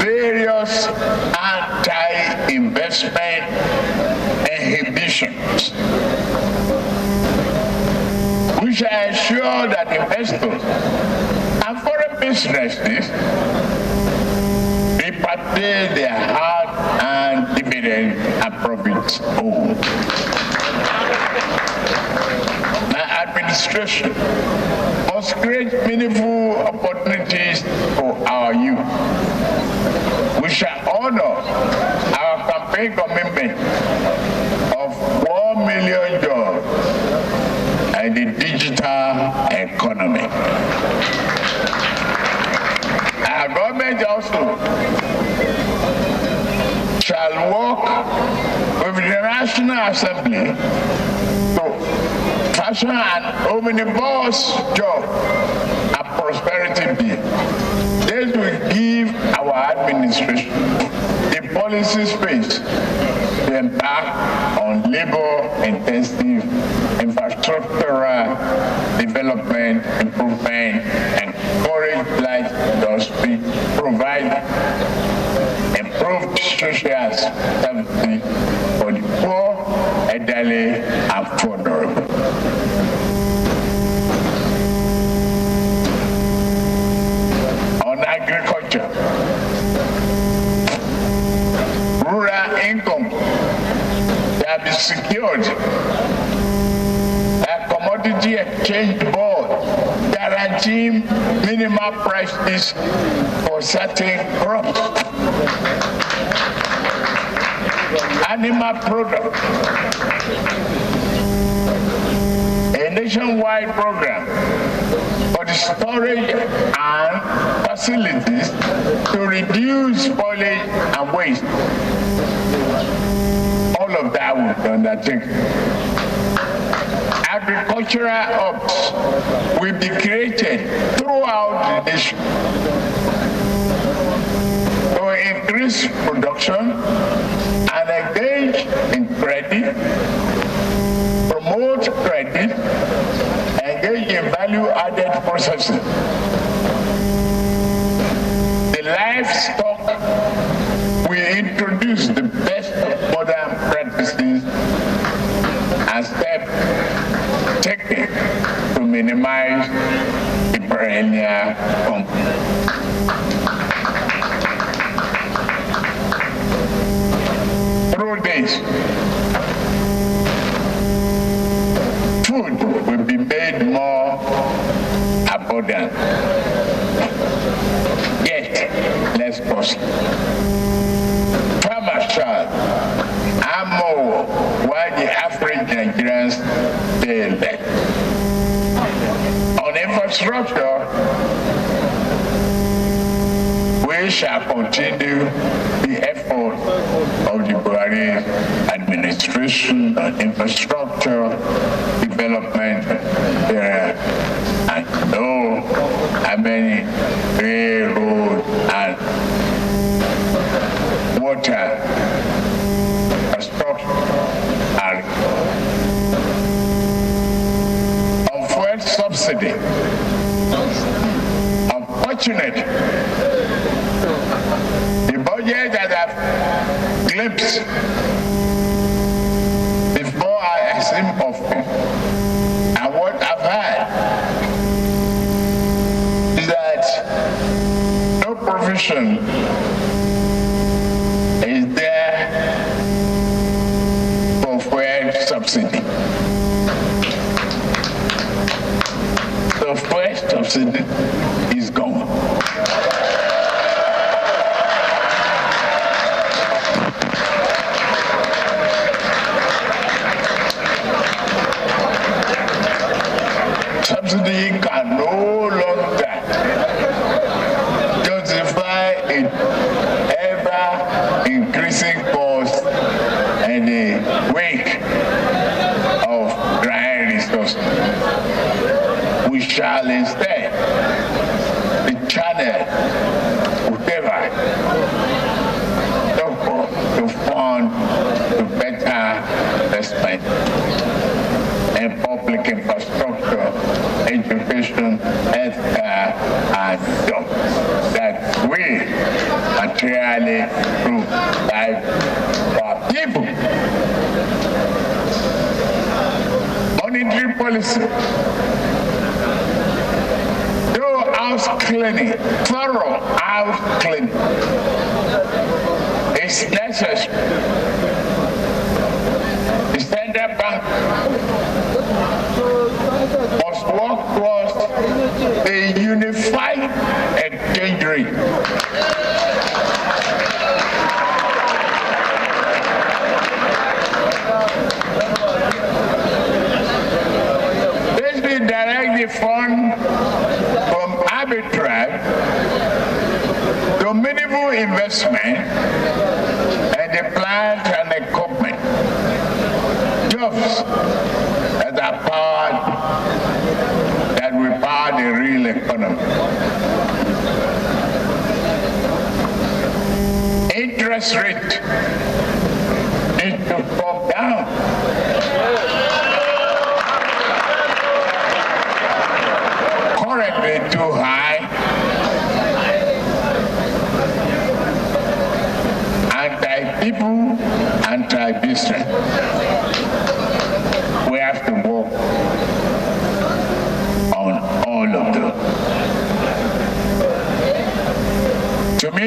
various anti-investment inhibitions. We shall ensure that investors and foreign businesses repatriate their hard-earned dividend and profits home. My administration must create meaningful opportunities for our youth. We shall honor our campaign commitment of 1 million jobs in the digital economy. Our government also shall work with the National Assembly to fashion an omnibus job and prosperity bill. This will give our administration the policy space to embark on labor-intensive infrastructural development, improvement, encourage light industry, provide improved social services for the poor, elderly, and vulnerable. On agriculture, rural income shall be secured. A commodity exchange board guaranteeing minimal prices for certain crops. Animal products. A nationwide program for the storage and facilities to reduce spoilage and waste. All of that will be undertaken. Agricultural hubs will be created throughout the nation to increase production and engage in credit, promote credit, engage in value-added processing. The livestock will introduce the best of modern practices and steps taken to minimize the perennial conflict. Through this, food will be made more abundant, yet less costly. Farmers shall earn more while the average Nigerians pay less. On infrastructure, we shall continue the effort of the Buhari administration on infrastructure development area, and know how many railroad and water infrastructure are on fuel subsidy. unfortunate. The budget that I've glimpsed before I assumed office and what I've had is that no provision is there for fuel subsidy. The fuel subsidy is gone. Subsidy can no longer justify an ever increasing cost in the wake of dry resources. We shall instead be channeled whatever to fund to better investment in public infrastructure, education, healthcare, and jobs that we materially provide for people. Monetary policy. Thorough house cleaning is necessary. The central bank must work towards a unified exchange rate. This will direct the fund from arbitrage to minimal investment and the plant and equipment. Jobs that are powered, that will power the real economy. Interest rate needs to come down. Currently too high. Anti-people, anti-business. We have to work on all of them. To me,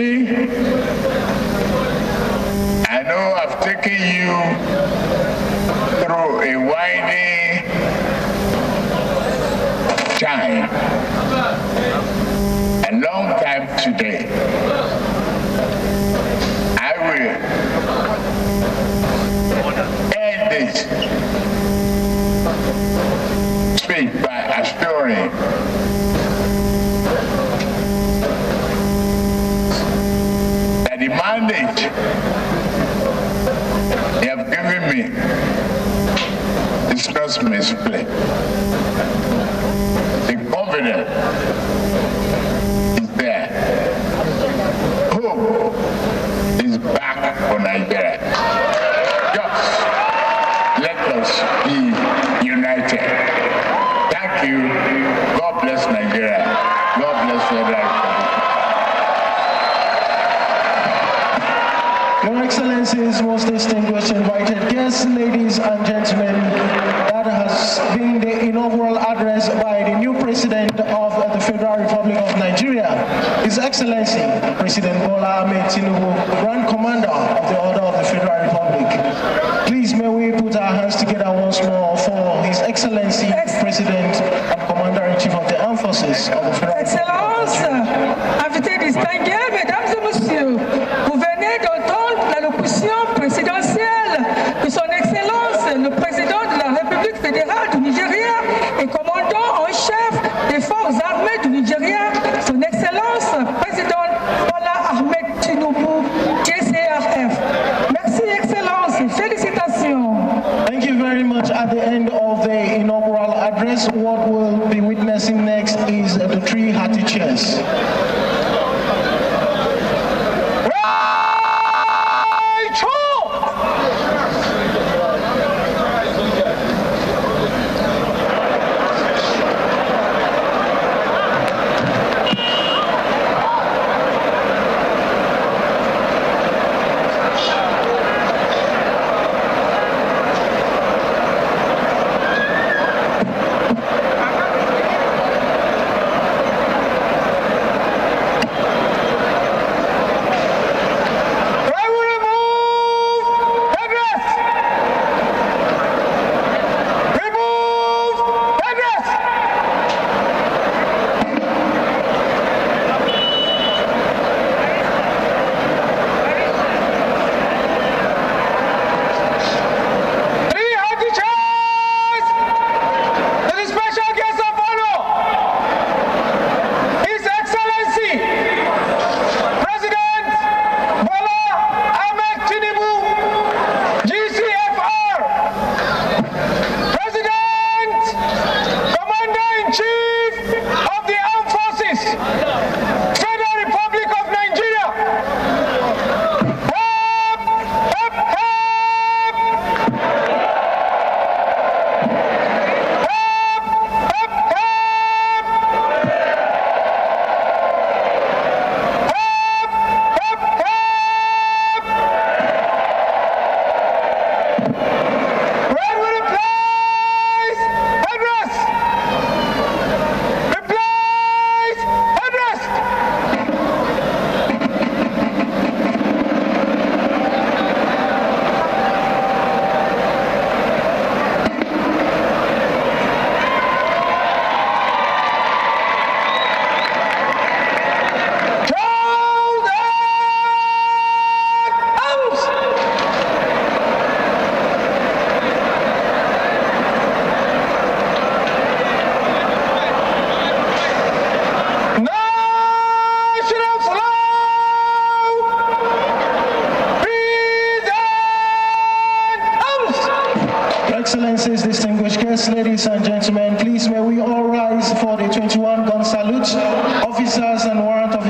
I know I've taken you through a winding time, a long time today. I will end this speech by assuring that the mandate they have given me is not misplaced. The confidence is there. Hope is back for Nigeria. Just let us be united. Thank you. God bless Nigeria. God bless Federal Republic. Your Excellencies, most distinguished invited guests, ladies and gentlemen, that has been the inaugural address by the new President of the Federal Republic of Nigeria, His Excellency President Bola Ahmed Tinubu, Grand Commander of the Order of the Federal Republic. Please may we put our hands together once more for His Excellency President and Commander-in-Chief of the Armed Forces of the Federal Republic. Excellence, invités distingués, mesdames et messieurs, vous venez d'entendre l'allocution présidentielle de son Excellence, le Président de la République fédérale du Nigeria et commandant en chef des forces armées du Nigeria, son Excellence, Président Bola Ahmed Tinubu, JCRF. Merci, Excellence, et félicitations. Thank you very much. At the end of the inaugural address, what we'll be witnessing next is the three hearty cheers.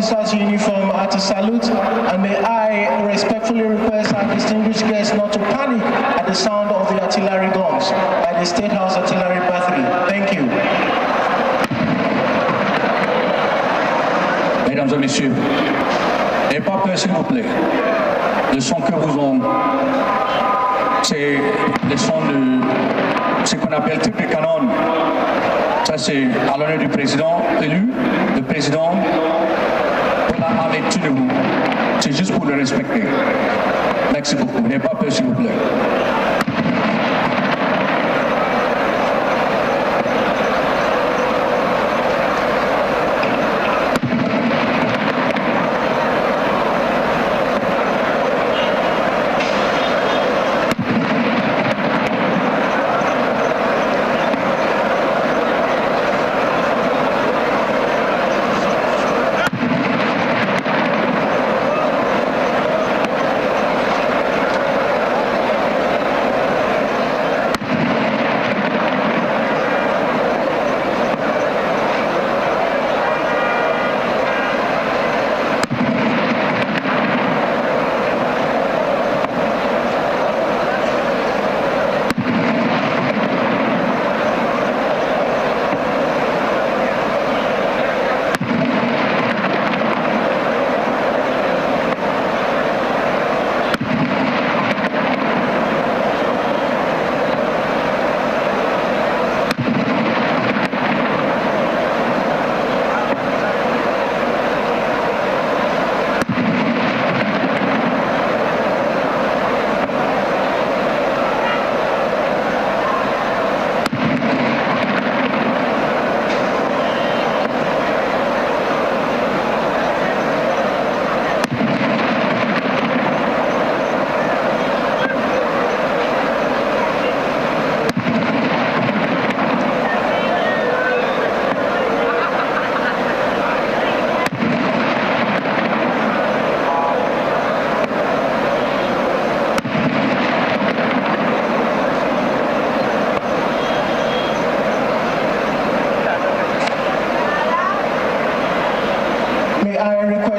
officers' uniform at a salute, and may I respectfully request our distinguished guests not to panic at the sound of the artillery guns by the State House Artillery Battery. Thank you. Mesdames et messieurs, n'ayez pas peur s'il vous plaît. Le son que vous ont, c'est le son de ce qu'on appelle triple canon. Ça c'est à l'honneur du président élu, le président Ahmed Tinubu. C'est juste pour le respecter. Merci beaucoup. N'ayez pas peur s'il vous plaît.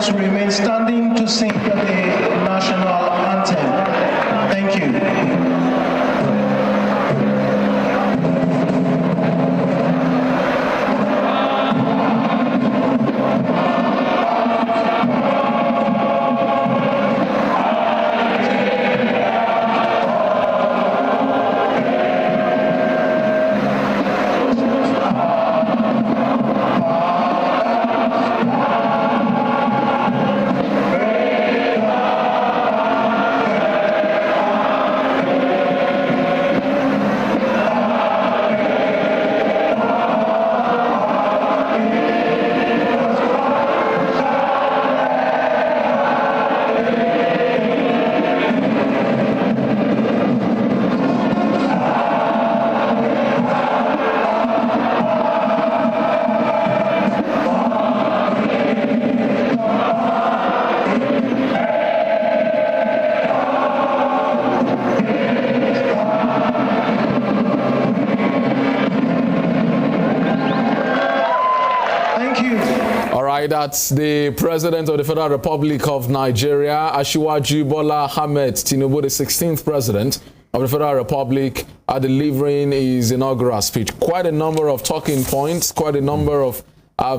Remain standing to sing the national anthem. Thank you. That's the President of the Federal Republic of Nigeria, Asiwaju Bola Ahmed Tinubu, the 16th President of the Federal Republic, delivering his inaugural speech. Quite a number of talking points, quite a number of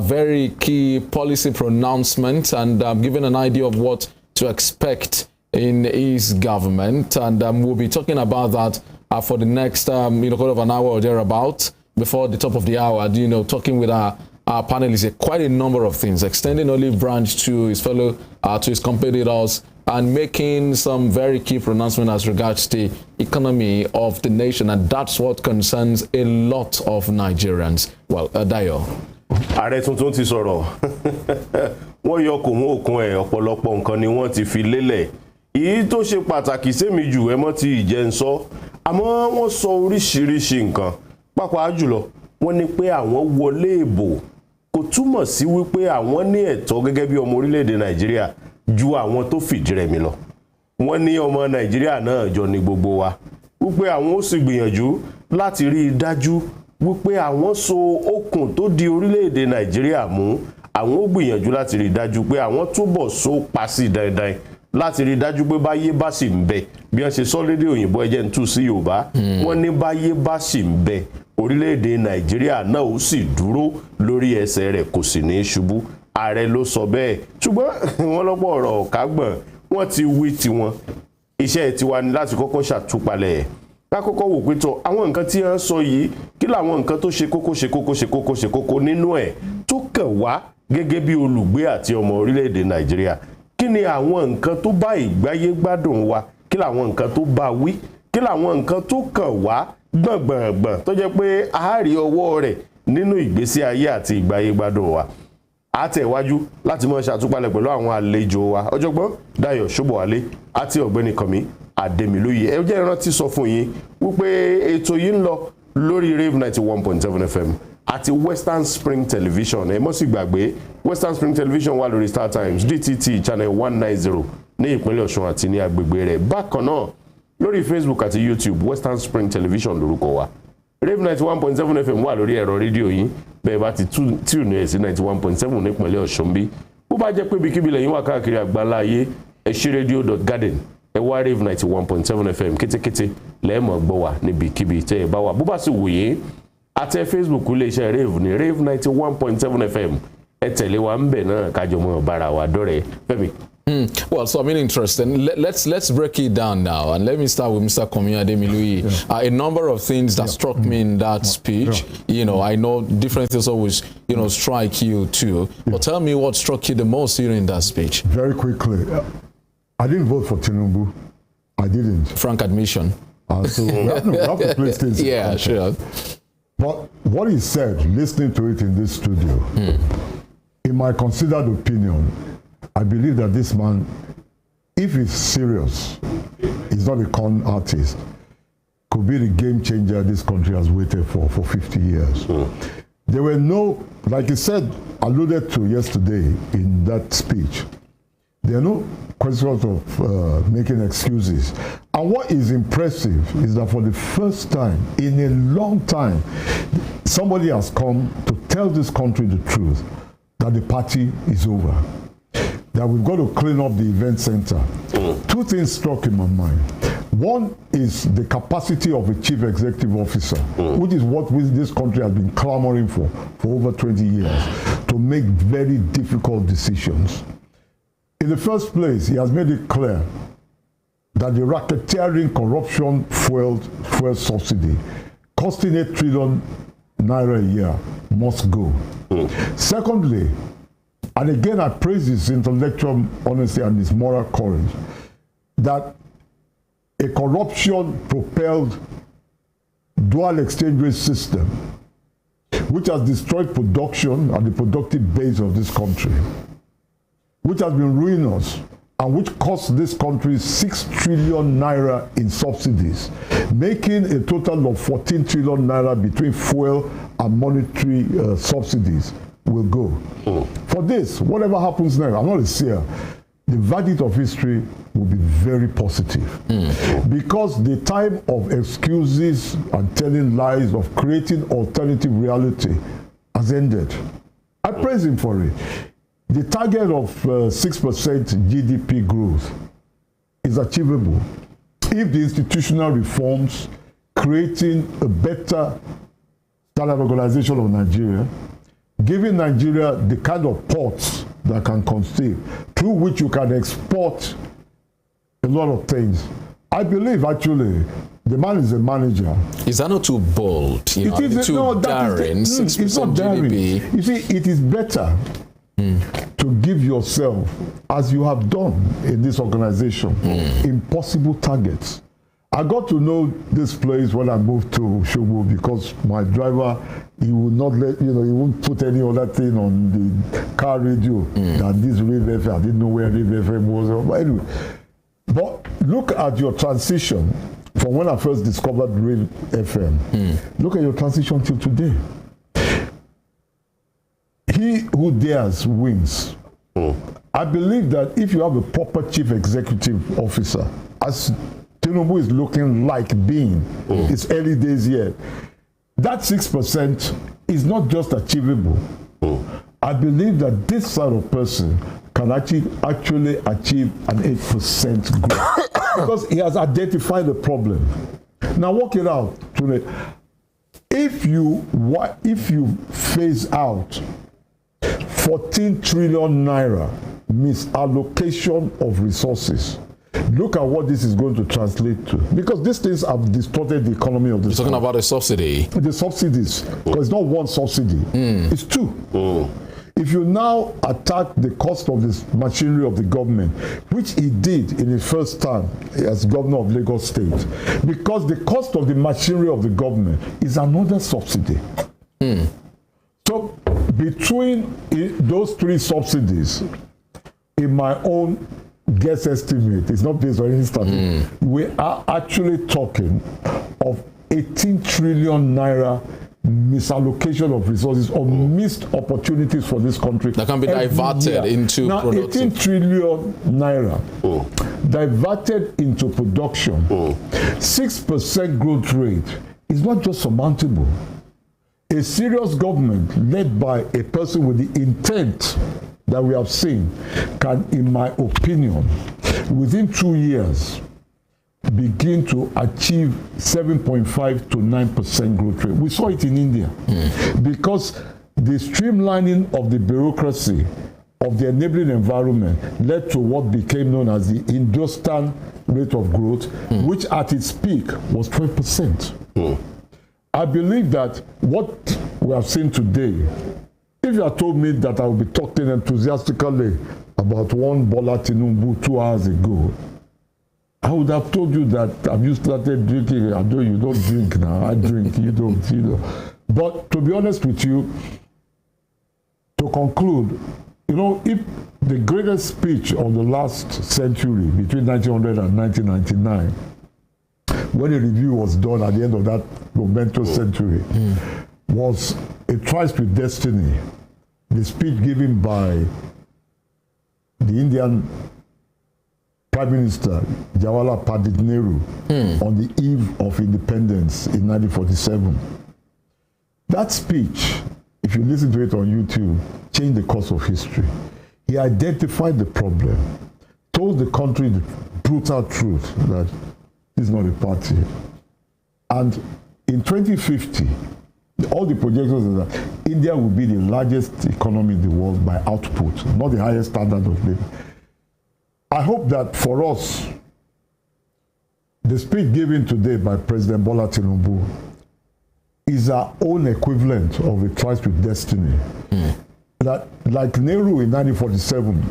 very key policy pronouncements, and giving an idea of what to expect in his government. And we'll be talking about that for the next quarter of an hour or thereabout, before the top of the hour, talking with our panelists, quite a number of things, extending olive branch to his fellow, to his competitors, and making some very key pronouncements as regards the economy of the nation. And that's what concerns a lot of Nigerians. Well, Dayo. Ààrẹ tuntun ti sọ̀rọ̀. Wọ́n yọ kò mú òkun ẹ̀, ọ̀pọ̀lọpọ̀ nǹkan ni wọ́n ti fi lélẹ̀. Èyí tó ṣe pàtàkì sẹ́mi jù ẹ mọ́ ti ìjẹ́ ń sọ. Àmọ́ wọ́n sọ oríṣiríṣi nǹkan. Pàápàá jùlọ, wọ́n ní pé àwọn wọlé ìbò kò túmọ̀ sí wípé àwọn ní ẹ̀tọ́ gẹ́gẹ́ bí ọmọ orílẹ̀-èdè Nàìjíríà ju àwọn tó fìdírẹmi lọ. Wọ́n ní ọmọ Nàìjíríà náà jọ ní gbogbo wa. Wípé àwọn ó sì gbìyànjú láti rí i dájú wípé àwọn so okùn tó di orílẹ̀-èdè Nàìjíríà mú, àwọn ó gbìyànjú láti rí dájú pé àwọn túbọ̀ so pa sí dandan láti rí dájú pé báyé bá sì ń bẹ bí wọ́n ṣe sọ lédè òyìnbó ẹjẹ́ ń tú sí Yorùbá wọ́n ní báyé bá sì ń bẹ orílẹ̀-èdè Nàìjíríà náà ó sì dúró lórí ẹsẹ̀ rẹ̀ kò sì ní í ṣubú ààrẹ ló sọ bẹ́ẹ̀ ṣùgbọ́n wọ́n lọ́pọ̀ ọ̀rọ̀ ọ̀kágbọ̀n wọ́n ti wí tiwọn iṣẹ́ tiwa ni láti kọ́kọ́ ṣàtúpalẹ̀ ká kọ́kọ́ wò pé tó àwọn nǹkan tí wọ́n sọ yìí kí làwọn nǹkan tó ṣe kókó nínú ẹ̀ tó kàn wá gẹ́gẹ́ bí olùgbé àti ọmọ orílẹ̀-èdè Nàìjíríà kí ni àwọn nǹkan tó bá ìgbáyé gbádùn wa kí làwọn nǹkan tó bá wí kí làwọn nǹkan tó kàn wá gbọ̀ngbọ̀ngbọ̀n tó jẹ́ pé àárí ọwọ́ rẹ̀ nínú ìgbésí ayé àti ìgbáyé gbádùn wa àtẹ̀wájú láti mọ̀ ṣàtúpalẹ̀ pẹ̀lú àwọn àlejò wa ọ̀jọ̀gbọ́n Dayọ̀ Ṣóbọ̀wálé àti ọ̀gbẹ́ni Kànmí Adémilóyè ẹ jẹ́ ìrántí sọ fún yín wípé ètò yìí ń lọ lórí Rave 91.7 FM àti Westernspring Television ẹ mọ́ sì gbàgbé Westernspring Television wà lórí Star Times DTT channel 190 ní ìpínlẹ̀ Ọ̀ṣun àti ní agbègbè rẹ̀ bákan náà lórí Facebook àti YouTube Westernspring Television lórúkọ wa Rave 91.7 FM wà lórí ẹ̀rọ rédíò yín bẹ́ẹ̀ bá ti tune ẹ̀ sí 91.7 nípínlẹ̀ Ọ̀ṣun bí bó bá jẹ́ pé ibikíbi lẹ́yìn wà káàkiri àgbáńlá ayé ẹ ṣí radio.garden ẹ wá Rave 91.7 FM kétékété lẹ́ẹ̀mọ̀ gbọ́ wà níbikíbi tẹ́ ẹ bá wà bó bá sì wòye àtẹ Facebook iléeṣẹ́ Rave ní Rave 91.7 FM ẹ tẹ̀lé wa ń bẹ̀ náà kájọ mọ́ bára wa dọ́rẹ̀ẹ́ Fẹ́mi. Well, so I mean, interesting. Let's break it down now, and let me start with Mr. Kànmí Adémilóyè. A number of things that struck me in that speech. You know, I know different things always, strike you too. But tell me what struck you the most during that speech. Very quickly, I didn't vote for Tinubu. I didn't. Frank admission. So we have to place things. Yeah, sure. But what he said, listening to it in this studio, in my considered opinion, I believe that this man, if he's serious, he's not a con artist, could be the game changer this country has waited for 50 years. There were no, like he said, alluded to yesterday in that speech, there are no questions of making excuses. And what is impressive is that for the first time in a long time, somebody has come to tell this country the truth, that the party is over, that we've got to clean up the event center. Two things struck in my mind. One is the capacity of a chief executive officer, which is what this country has been clamoring for over 20 years, to make very difficult decisions. In the first place, he has made it clear that the racketeering corruption fuel subsidy, costing 8 trillion naira a year, must go. Secondly, and again, I praise his intellectual honesty and his moral courage, that a corruption-propelled dual exchange rate system, which has destroyed production and the productive base of this country, which has been ruinous, and which cost this country 6 trillion naira in subsidies, making a total of 14 trillion naira between fuel and monetary subsidies, will go. For this, whatever happens next, I'm not a seer, the verdict of history will be very positive. Because the time of excuses and telling lies, of creating alternative reality, has ended. I praise him for it. The target of 6% GDP growth is achievable if the institutional reforms, creating a better standard organization of Nigeria, giving Nigeria the kind of ports that can conceive, through which you can export a lot of things. I believe, actually, the man is a manager. Is that not too bold? Too daring? 6% it's not daring. GDP. You see, it is better to give yourself, as you have done in this organization, impossible targets. I got to know this place when I moved to Shobo because my driver, he would not let, he wouldn't put any other thing on the car radio than this Rave FM. I didn't know where Rave FM was. But anyway, but look at your transition from when I first discovered Rave FM. Look at your transition till today. He who dares wins. I believe that if you have a proper chief executive officer, as Tinubu is looking like being, it's early days yet, that 6% is not just achievable. I believe that this sort of person can actually achieve an 8% growth because he has identified the problem. Now work it out. If you phase out 14 trillion naira misallocation of resources, look at what this is going to translate to. Because these things have distorted the economy of this country. You're talking about a subsidy? The subsidies. Because it's not one subsidy. It's two. If you now attack the cost of this machinery of the government, which he did in his first term as governor of Lagos State, because the cost of the machinery of the government is another subsidy. So between those three subsidies, in my own guess estimate, it's not based on any statistic, we are actually talking of 18 trillion naira misallocation of resources or missed opportunities for this country that can be diverted into now productive. 18 trillion naira diverted into production, 6% growth rate is not just surmountable. A serious government led by a person with the intent that we have seen can, in my opinion, within 2 years begin to achieve 7.5 to 9% growth rate. We saw it in India because the streamlining of the bureaucracy of the enabling environment led to what became known as the Hindustan rate of growth, which at its peak was 12%. I believe that what we have seen today, if you had told me that I would be talking enthusiastically about one Bola Tinubu 2 hours ago, I would have told you that have you started drinking? I know you don't drink now. I drink, you don't, you know. But to be honest with you, to conclude, you know, if the greatest speech of the last century, between 1900 and 1999, when a review was done at the end of that momentous century, was A Tryst with Destiny, the speech given by the Indian Prime Minister Jawaharlal Pandit Nehru on the eve of independence in 1947. That speech, if you listen to it on YouTube, changed the course of history. He identified the problem, told the country the brutal truth that this is not a party. And in 2050, all the projections are that India will be the largest economy in the world by output, not the highest standard of living. I hope that for us, the speech given today by President Bola Tinubu is our own equivalent of A Tryst with Destiny. That, like Nehru in 1947,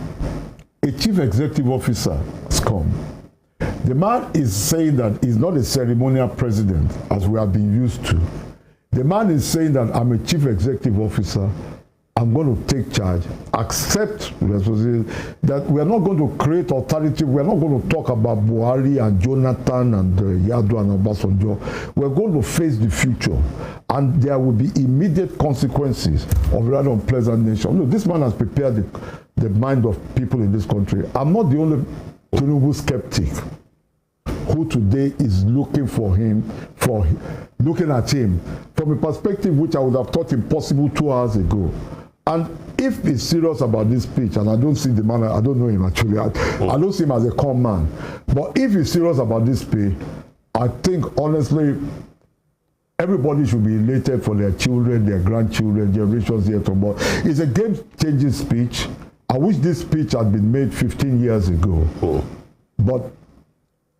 a chief executive officer has come. The man is saying that he's not a ceremonial president, as we have been used to. The man is saying that I'm a chief executive officer, I'm going to take charge, accept that we are not going to create alternative, we are not going to talk about Buhari and Jonathan and Yadu and Obasanjo. We're going to face the future, and there will be immediate consequences of a rather unpleasant nation. Look, this man has prepared the mind of people in this country. I'm not the only Tinubu skeptic who today is looking looking at him from a perspective which I would have thought impossible 2 hours ago. And if he's serious about this speech, and I don't see the man, I don't know him actually, I don't see him as a calm man, but if he's serious about this speech, I think honestly, everybody should be elated for their children, their grandchildren, generations yet to come. It's a game-changing speech. I wish this speech had been made 15 years ago, but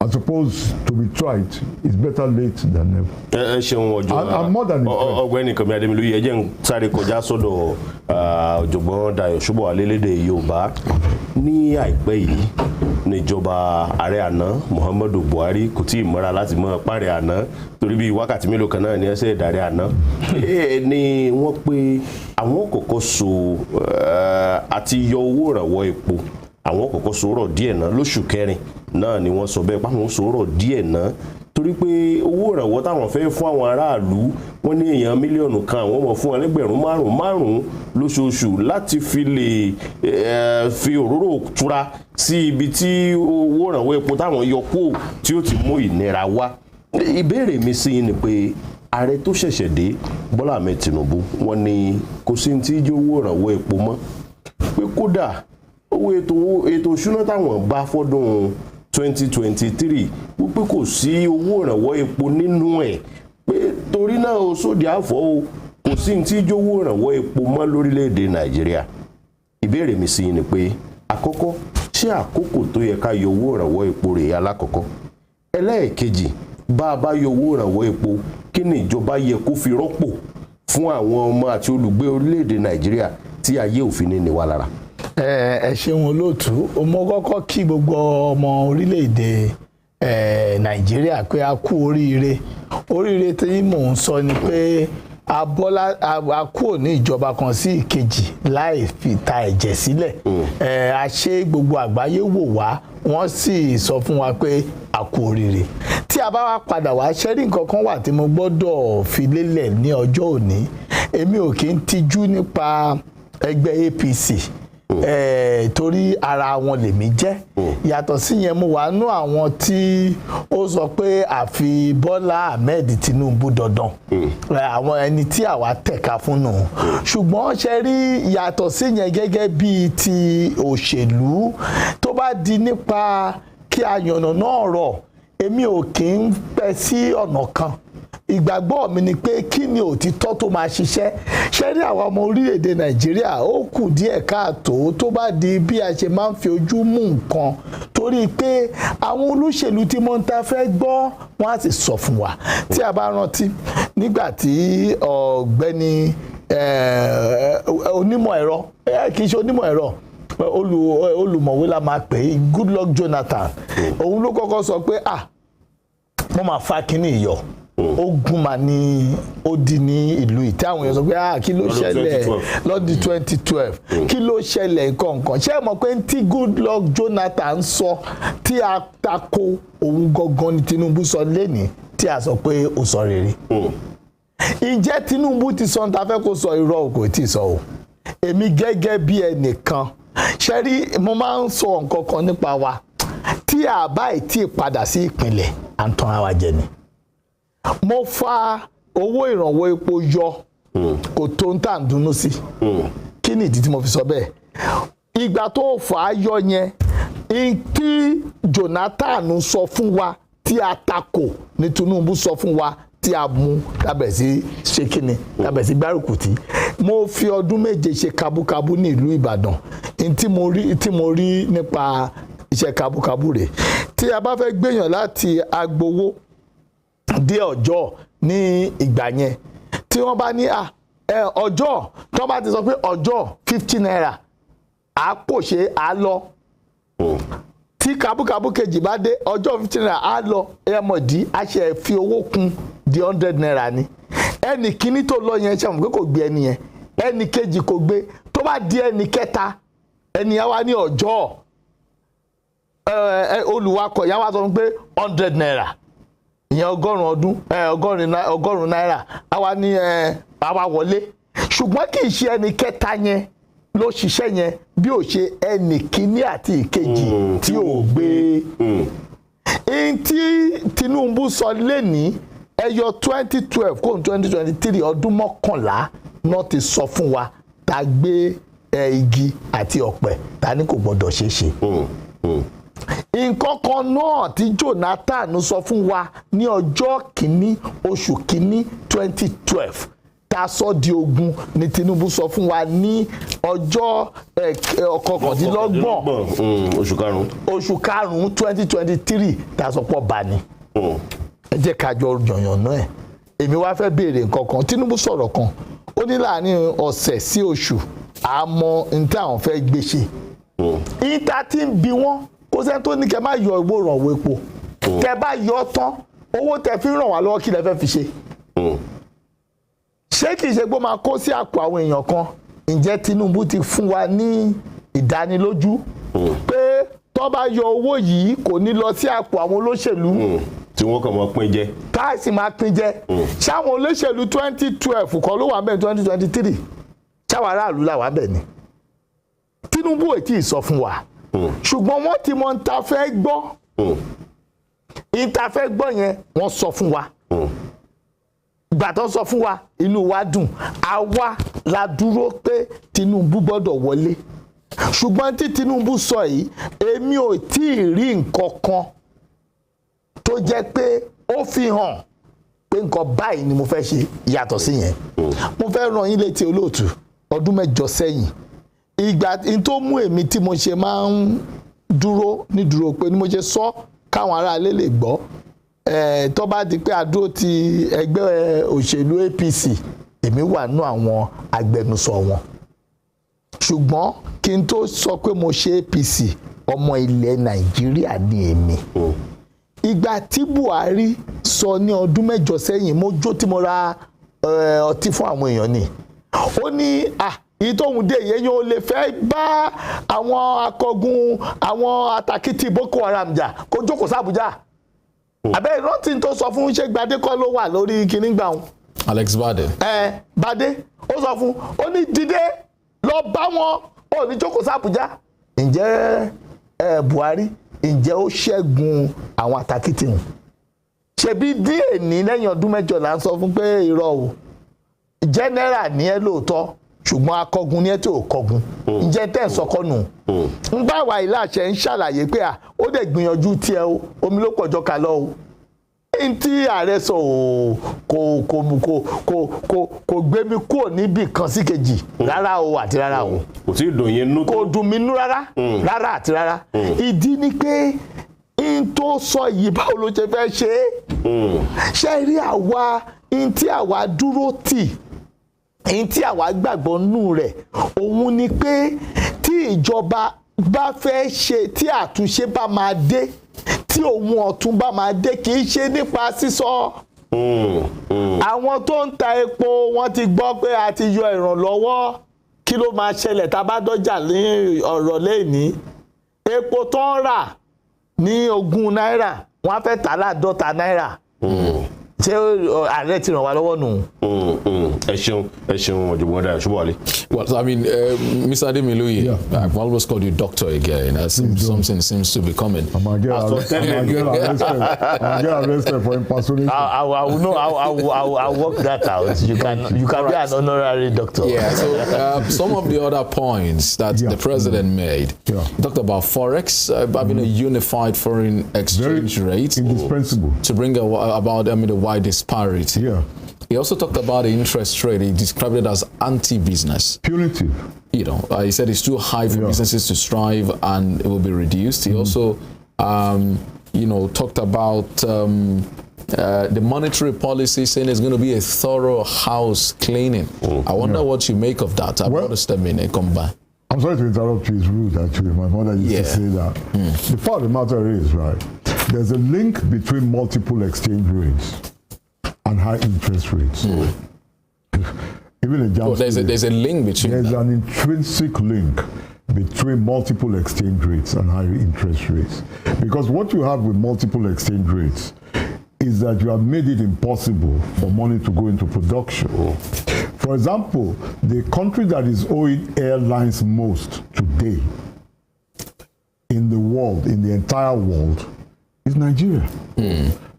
I suppose to be tried is better late than never. I'm more than ọ̀gbẹ́ni Kànmí Adémilú yẹ jẹ́ ń sáré kọjá sọ́dọ̀ ọ̀jọ̀gbọ́n Dayọ̀ Ṣóbọ̀wá lélédè Yorùbá. Ní àìpẹ́ yìí níjọba ààrẹ àná Muhammadu Buhari kò tí ì mọ́ra láti mọ́ pààrẹ àná torí bí wákàtí mélòó kan náà ní ẹsẹ̀ ìdarí àná ni wọ́n pé àwọn kọ́kọ́ so àti yọ owó ìrànwọ́ epo àwọn kọ́kọ́ sọ̀rọ̀ díẹ̀ náà lóṣù kẹrin náà ni wọ́n sọ bẹ́ẹ̀ páwọn sọ̀rọ̀ díẹ̀ náà torí pé owó ìrànwọ́ táwọn fẹ́ fún àwọn aráàlú wọ́n ní èèyàn mílíọ̀nù kan àwọn ọmọ fún ẹlẹ́gbẹ̀rún márùn-ún lóṣooṣù láti fi lè fi òróró tura sí ibi tí owó ìrànwọ́ epo táwọn yọ kó tí ó ti mú ìnira wá. Ìbéèrè mi sí ni pé ààrẹ tó ṣẹ̀ṣẹ̀ dé Bọ́lá Ahmed Tinubu wọ́n ní kò sí tí jó owó ìrànwọ́ epo mọ́ pé kódà owó ètò ìṣúná táwọn bá fọ́dún 2023 wípé kò sí owó ìrànwọ́ epo nínú ẹ̀ pé torí náà o sóde àfọ́ o kò sí tí jó owó ìrànwọ́ epo mọ́ lórílẹ̀‐èdè Nàìjíríà. Ìbéèrè mi sí ni pé àkọ́kọ́ ṣé àkókò tó yẹ ká yọ owó ìrànwọ́ epo rèé alákọ̀ọ́kọ́? Ẹlẹ́ẹ̀kejì, bá a bá yọ owó ìrànwọ́ epo kí ni ìjọba yẹ kó fi rọ́pò fún àwọn ọmọ àti olùgbé orílẹ̀-èdè Nàìjíríà tí ayé òfin ní wà lára? Ẹ ṣeun olóòtú, mo kọ́kọ́ kí gbogbo ọmọ orílẹ̀-èdè Nàìjíríà pé a kú oríire tí mò ń sọ ni pé a kúrò ní ìjọba kan sí ìkejì láì fi ta ẹ̀jẹ̀ sílẹ̀. A ṣe gbogbo àgbáyé wò wá, wọ́n sì sọ fún wa pé a kú oríire. Tí a bá wá padà wá ṣẹ́rí nǹkan kan wà tí mo gbọ́dọ̀ fi lélẹ̀ ní ọjọ́ òní. Èmi ò kí ń tijú nípa ẹgbẹ́ APC torí ara wọn lèmi jẹ́. Yàtọ̀ sí yẹn mo wà nú àwọn tí ó sọ pé àfi Bọ́lá Ahmed Tinubu dandan, àwọn ẹni tí àwa tẹ̀ka fún nù. Ṣùgbọ́n ṣe rí yàtọ̀ sí yẹn gẹ́gẹ́ bíi ti òṣèlú tó bá di nípa kí a yànnàná ọ̀rọ̀, èmi ò kí ń pẹ́ sí ọ̀nà kan. Ìgbàgbọ́ mi ni pé kí ni òtítọ́ tó máa ṣiṣẹ́. Ṣé rí àwọn ọmọ orílẹ̀-èdè Nàìjíríà ó kù díẹ̀ káàtó tó bá di bí a ṣe máa ń fi ojú mú nǹkan, torí pé àwọn olóṣèlú tí wọ́n ta fẹ́ gbọ́ wọ́n á sì sọ fún wa. Tí a bá rántí nígbà tí ọ̀gbẹ́ni onímọ̀ ẹ̀rọ kì í ṣe onímọ̀ ẹ̀rọ olùmọ̀wé la máa pè é, Goodluck Jonathan, òun ló kọ́kọ́ sọ pé mo máa fa kínní ìyọ̀. Ogun mà ní ó di ní ìlú yìí tí àwọn èèyàn sọ pé kí ló ṣẹlẹ̀ lọ́dún 2012 kí ló ṣẹlẹ̀ nǹkan. Ṣé ẹ mọ̀ pé tí Goodluck Jonathan sọ tí a tako òun gangan ni Tinubu sọ lẹ́nìí tí a sọ pé ó sọ rere. Ǹjẹ́ Tinubu ti sọ ta fẹ́ kó sọ irọ́ kò tí ì sọ o? Èmi gẹ́gẹ́ bí ẹnìkan ṣe rí mo máa ń sọ nǹkan kan nípa wa tí a bá ì tí ì padà sí ìpínlẹ̀ à ń tan ara jẹ ni. Mo fa owó ìrànwọ́ epo yọ kò tó ń tà ń dunnú sí. Kí ni ìdí tí mo fi sọ bẹ́ẹ̀? Ìgbà tó fà á yọ yẹn tí Jonathan sọ fún wa tí a takò ní Tinubu sọ fún wa tí a mú lábẹ̀ sí ṣe kíni lábẹ̀ sí gbárùkùtì. Mo fi ọdún 7 ṣe kabúkabú ní ìlú Ìbàdàn. Tí mo rí nípa iṣẹ́ kabúkabú rẹ̀. Tí a bá fẹ́ gbéyàn láti Agbowó dé Ọ̀jọ́ ní ìgbà yẹn, tí wọ́n bá ní Ọ̀jọ́, tí wọ́n bá ti sọ pé Ọ̀jọ́ 50 naira á pòṣe á lọ. Tí kabúkabú kejì bá dé Ọ̀jọ́ 50 naira á lọ, ẹmọ̀dí á ṣe fi owó kún di 100 naira ni. Ẹnì kíní tó lọ yẹn ṣe mọ̀ pé kò gbé ẹni yẹn, ẹnì kejì kò gbé. Tó bá di ẹnì kẹta, ẹni yẹn wá ní Ọ̀jọ́, olùwakọ̀ yẹn wá sọ pé 100 naira. Ìyẹn ọgọ́rùn-ún náírà àwa ní àwa wọlé. Ṣùgbọ́n kì í ṣe ẹnì kẹta yẹn ló ṣiṣẹ́ yẹn bí ó ṣe ẹnì kíní àti ìkejì tí ò gbé. Tí Tinubu sọ lẹ́nìí ẹyọ 2012 kó 2023 ọdún 11 náà ti sọ fún wa tá gbé igi àti ọ̀pẹ ta ní kò gbọdọ̀ ṣeé ṣe. Nǹkan kan náà tí Jonathan sọ fún wa ní ọjọ́ kìíní oṣù kìíní 2012 tá sọ di ogun ní Tinubu sọ fún wa ní ọjọ́ kọkàndínlọ́gbọ̀n oṣù karùn-ún 2023 tá sọ pọ̀ bá ní. Ẹ jẹ́ ká jọ yànyàn náà ẹ̀. Èmi wá fẹ́ béèrè nǹkan kan. Tinubu sọ̀rọ̀ kan ó ní láàrin ọ̀sẹ̀ sí oṣù àmọ́ ní tí àwọn fẹ́ gbé ṣe. Ìta tí ń bi wọ́n kò sẹ́ni tó ní kẹ́ má yọ owó ìrànwọ́ epo. Kẹ́ bá yọ tán owó tẹ́ fi ràn wá lọ́wọ́ kí lẹ fẹ́ fi ṣe. Ṣé kìí ṣe pé ó máa kó sí àpò àwọn èèyàn kan? Ǹjẹ́ Tinubu ti fún wa ní ìdánilójú pé tó bá yọ owó yìí kò ní lọ sí àpò àwọn olóṣèlú tí wọ́n kàn máa pín jẹ. Táìsì máa pín jẹ. Ṣáwọn olóṣèlú 2012 kọ́ ló wà bẹ́ẹ̀ 2023? Ṣáwọn aráàlú là wà bẹ́ẹ̀ ni. Tinubu ò tí ì sọ fún wa. Ṣùgbọ́n wọ́n ti mọ ìta fẹ́ gbọ́. Ìta fẹ́ gbọ́ yẹn wọ́n sọ fún wa. ìgbà tó sọ fún wa inú wa dùn, àwa la dúró pé Tinubu gbọ́dọ̀ wọlé. Ṣùgbọ́n tí Tinubu sọ yìí, èmi ò tí ì rí nǹkan kan tó jẹ́ pé ó fi hàn pé nǹkan báyìí ni mo fẹ́ ṣe yàtọ̀ sí yẹn. Mo fẹ́ rán yín létí olóòtú ọdún 8 sẹ́yìn. Ìgbà tó mú èmi tí mo ṣe máa ń dúró nídúró pé ni mo ṣe sọ káwọn aráalé lè gbọ́. Tó bá di pé adúró ti ẹgbẹ́ òṣèlú APC, èmi wà nú àwọn agbẹnusọ wọn. Ṣùgbọ́n kí n tó sọ pé mo ṣe APC, ọmọ ilẹ̀ Nàìjíríà ni èmi. Ìgbà tí Buhari sọ ní ọdún 8 sẹ́yìn, mo jó tí mo ra ọtí fún àwọn èèyàn ni. Ó ní èyí tóun dé yẹn yóò lè fẹ́ bá àwọn akọgun àwọn àtàkìtì Boko Haram jà kó jókòó sí Àbújá. Àbẹ́ ìrántí tó sọ fún ṣé Gbadé kọ́ ló wà lórí kinní gbà wọn. Alex Bade. Bade ó sọ fún, ó ní dìde lọ bá wọn, ó ní jókòó sí Àbújá. Ǹjẹ́ Buhari ǹjẹ́ ó ṣẹ́gun àwọn àtàkìtì wọn? Ṣebí díẹ̀ ní lẹ́yìn ọdún 8 là ń sọ fún pé irọ́ o, general ní ẹ lóòótọ́ ṣùgbọ́n akọgun ní ẹ tí ò kọgun. Ǹjẹ́ tẹ́ ẹ̀ sọkọ́nù? Ń bá wa ìlàṣẹ ń ṣàlàyé pé ó dẹ̀ gbìyànjú tiẹ̀ o, omi ló pọ̀jọ́ ká lọ o. Ẹni tí ààrẹ sọ kò gbé mi kúrò níbì kan sí kejì rárá o àti rárá o. Kò tí ì dùn yín nú. Kò dùn mí nú rárá àti rárá. Ìdí ni pé n tó sọ yìí báwo ló ṣe fẹ́ ṣe é? Ṣé rí àwa n tí àwa dúró tì, n tí àwa gbàgbọ́ nù rẹ̀, òun ni pé tí ìjọba bá fẹ́ ṣe, tí àtúnṣe bá máa dé, tí òun ọ̀tún bá máa dé, kì í ṣe nípa sísọ. Àwọn tó ń ta epo wọ́n ti gbọ́ pé a ti yọ ìrànlọ́wọ́. Kí ló máa ṣẹlẹ̀ tá a bá dọ́jà ní ọ̀rọ̀ lẹ́yìn? Epo tó ń rà ní 20 náírà wọ́n á fẹ́ tà láàdọ́ta náírà. Ṣé ààrẹ ti ràn wá lọ́wọ́ nù? Ẹ ṣeun ọ̀jọ̀gbọ́n Dayọ̀ Ṣóbọ̀wálé. Well, I mean, Mr. Ademiloye, I've always called you doctor again. Something seems to be coming. I'm going to get arrested for impersonation. I'll work that out. You can be an honorary doctor. Yeah, so some of the other points that the president made, talked about Forex, having a unified foreign exchange rate. Indispensable. To bring about, the wide disparity. Yeah. He also talked about the interest rate. He described it as anti-business. Punitive. He said it's too high for businesses to strive and it will be reduced. He also, talked about the monetary policy, saying there's going to be a thorough house cleaning. I wonder what you make of that. I'm sorry to interrupt you. It's rude, actually. My mother used to say that. The fact of the matter is, right, there's a link between multiple exchange rates and high interest rates. Even a there's a link between There's an intrinsic link between multiple exchange rates and high interest rates. Because what you have with multiple exchange rates is that you have made it impossible for money to go into production. For example, the country that is owing airlines most today in the world, in the entire world, is Nigeria.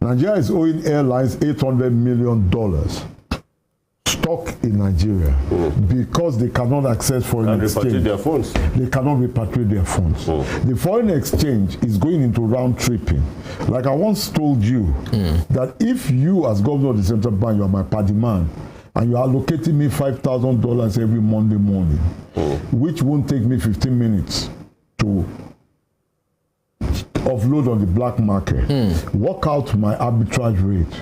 Nigeria is owing airlines $800 million stock in Nigeria because they cannot access foreign exchange. Repatriate their funds. They cannot repatriate their funds. The foreign exchange is going into round tripping. Like I once told you that if you as governor of the central bank, you are my party man, and you are allocating me $5,000 every Monday morning, which won't take me 15 minutes to offload on the black market, work out my arbitrage rate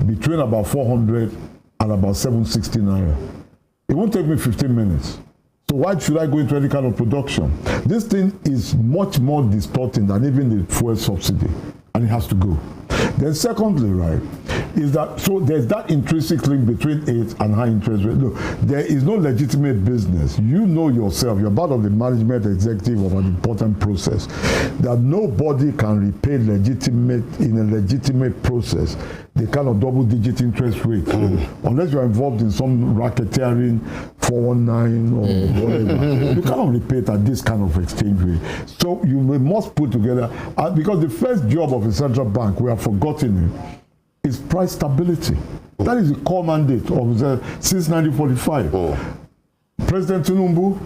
between about 400 and about 760 naira. It won't take me 15 minutes. So why should I go into any kind of production? This thing is much more distorting than even the fuel subsidy, and it has to go. Then secondly, right, is that, so there's that intrinsic link between it and high interest rate. Look, there is no legitimate business. You know yourself, you're part of the management executive of an important process, that nobody can repay legitimate, in a legitimate process, the kind of double-digit interest rate, unless you're involved in some racketeering 419 or whatever. You cannot repay it at this kind of exchange rate. So you must put together, because the first job of a central bank, we have forgotten it, is price stability. That is the core mandate of since 1945. President Tinubu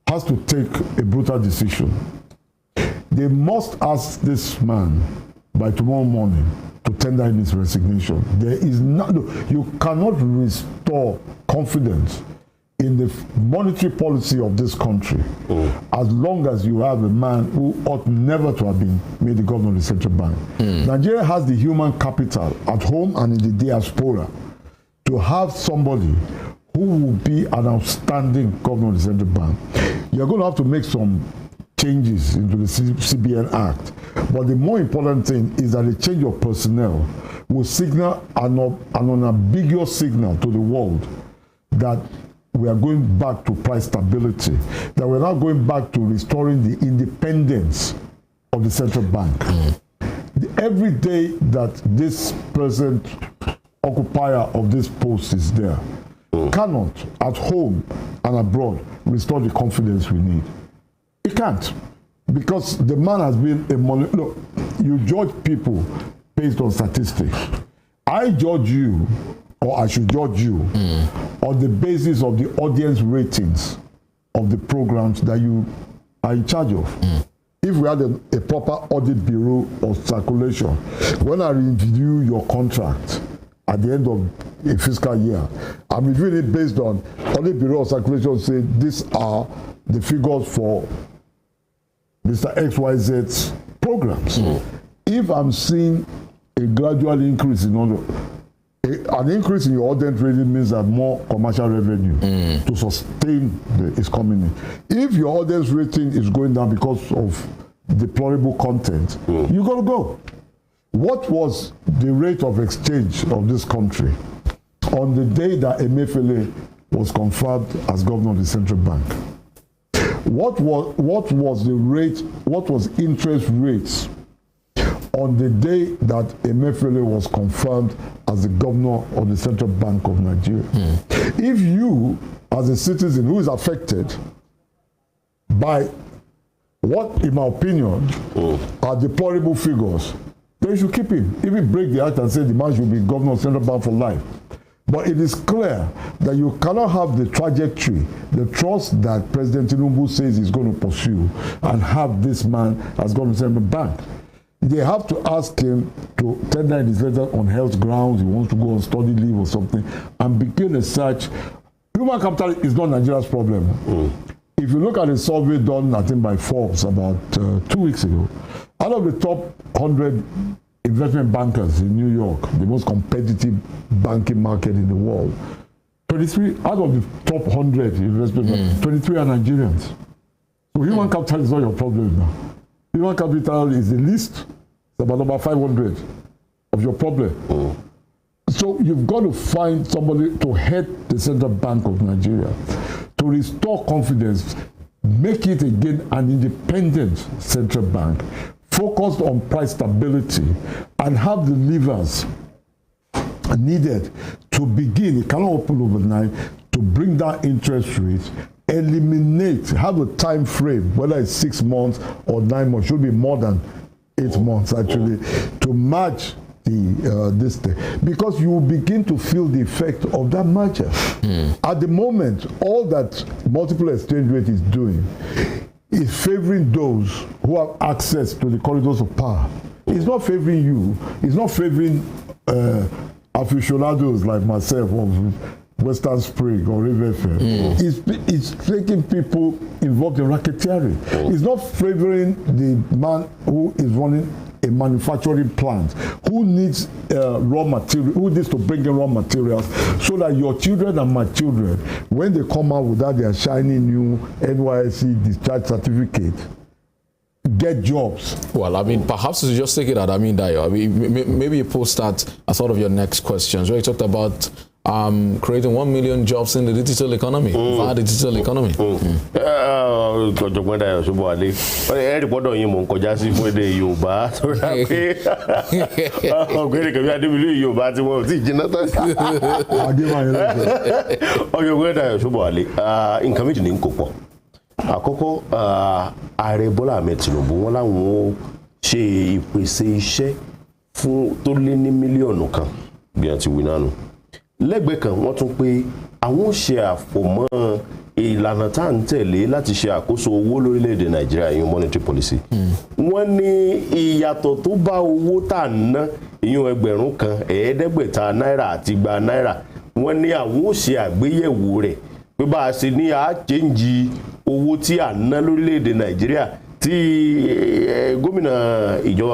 has to take a brutal decision. They must ask this man by tomorrow morning to tender in his resignation. There is you cannot restore confidence in the monetary policy of this country as long as you have a man who ought never to have been made the governor of the central bank. Nigeria has the human capital at home and in the diaspora to have somebody who will be an outstanding governor of the central bank. You're going to have to make some changes into the CBN Act. But the more important thing is that the change of personnel will signal an unambiguous signal to the world that we are going back to price stability, that we're not going back to restoring the independence of the central bank. Every day that this present occupier of this post is there cannot, at home and abroad, restore the confidence we need. It can't. Because the man has been a look, you judge people based on statistics. I judge you, or I should judge you, on the basis of the audience ratings of the programs that you are in charge of. If we had a proper audit bureau of circulation, when I review your contract at the end of a fiscal year, I'm reviewing it based on audit bureau of circulation saying these are the figures for Mr. XYZ's programs. If I'm seeing a gradual increase in order, an increase in your audit rating means that more commercial revenue to sustain is coming in. If your audience rating is going down because of deplorable content, you got to go. What was the rate of exchange of this country on the day that Emefiele was confirmed as governor of the central bank? What was the rate? What was interest rates on the day that Emefiele was confirmed as the governor of the Central Bank of Nigeria? If you, as a citizen who is affected by what, in my opinion, are deplorable figures, then you should keep him. If you break the act and say the man should be governor of Central Bank for life. But it is clear that you cannot have the trajectory, the trust that President Tinubu says he's going to pursue, and have this man as governor of the Central Bank. They have to ask him to tender his letter on health grounds, he wants to go on study leave or something, and begin a search. Human capital is not Nigeria's problem. If you look at a survey done, I think, by Forbes about 2 weeks ago, out of the top 100 investment bankers in New York, the most competitive banking market in the world, 23 out of the top 100 investment bankers, 23 are Nigerians. So human capital is not your problem now. Human capital is the least, it's about number 500 of your problem. So you've got to find somebody to head the Central Bank of Nigeria, to restore confidence, make it again an independent central bank, focused on price stability, and have the levers needed to begin, it cannot open overnight, to bring down interest rates, eliminate, have a time frame, whether it's 6 months or 9 months, should be more than 8 months actually, to match this thing, because you will begin to feel the effect of that merger. At the moment, all that multiple exchange rate is doing is favoring those who have access to the corridors of power. It's not favoring you. It's not favoring aficionados like myself of Westernspring or River FM. It's taking people involved in racketeering. It's not favoring the man who is running a manufacturing plant, who needs raw material, who needs to bring in raw materials, so that your children and my children, when they come out without their shiny new NYSC discharge certificate, get jobs. Well, I mean, perhaps you just take it at Dayo. I mean, maybe you post that as sort of your next questions, where you talked about creating 1 million jobs in the digital economy, via the digital economy. Ọ̀jọ̀gbọ́n Dayọ̀ Ṣóbọ̀wálé, ẹ̀rí gbọ́dọ̀ yín mò ń kọjá sí fún èdè Yorùbá tó rà pé ọ̀gbẹ́ni Kẹ̀mí Adébílú Yorùbá tí wọ́n ò tí ì jiná tán. Ọ̀jọ̀gbọ́n Dayọ̀ Ṣóbọ̀wálé, nǹkan méjì ní ń kó pọ̀. Àkọ́kọ́, Ààrẹ Bọ́lá Ahmed Tinubu wọ́n láwọn ó ṣe ìpèsè iṣẹ́ fún tó lé ní mílíọ̀nù kan bí wọ́n ti wí náà nù. lẹ́gbẹ̀ẹ́ kan wọ́n tún pé àwọn ṣe àfòmọ́ ìlànà tá à ń tẹ̀lé láti ṣe àkóso owó lórílẹ̀‐èdè Nàìjíríà ìyún monetary policy. Wọ́n ní ìyàtọ̀ tó bá owó tá à ń ná ìyún ẹgbẹ̀rún kan ẹ̀ẹ́dẹ́gbẹ̀ta náírà àti igba náírà. Wọ́n ní àwọn ò ṣe àgbéyẹ̀wò rẹ̀ pé bá a ṣe ní àchẹ́ǹjì owó tí à ń ná lórílẹ̀‐èdè Nàìjíríà tí gómìnà ìjọ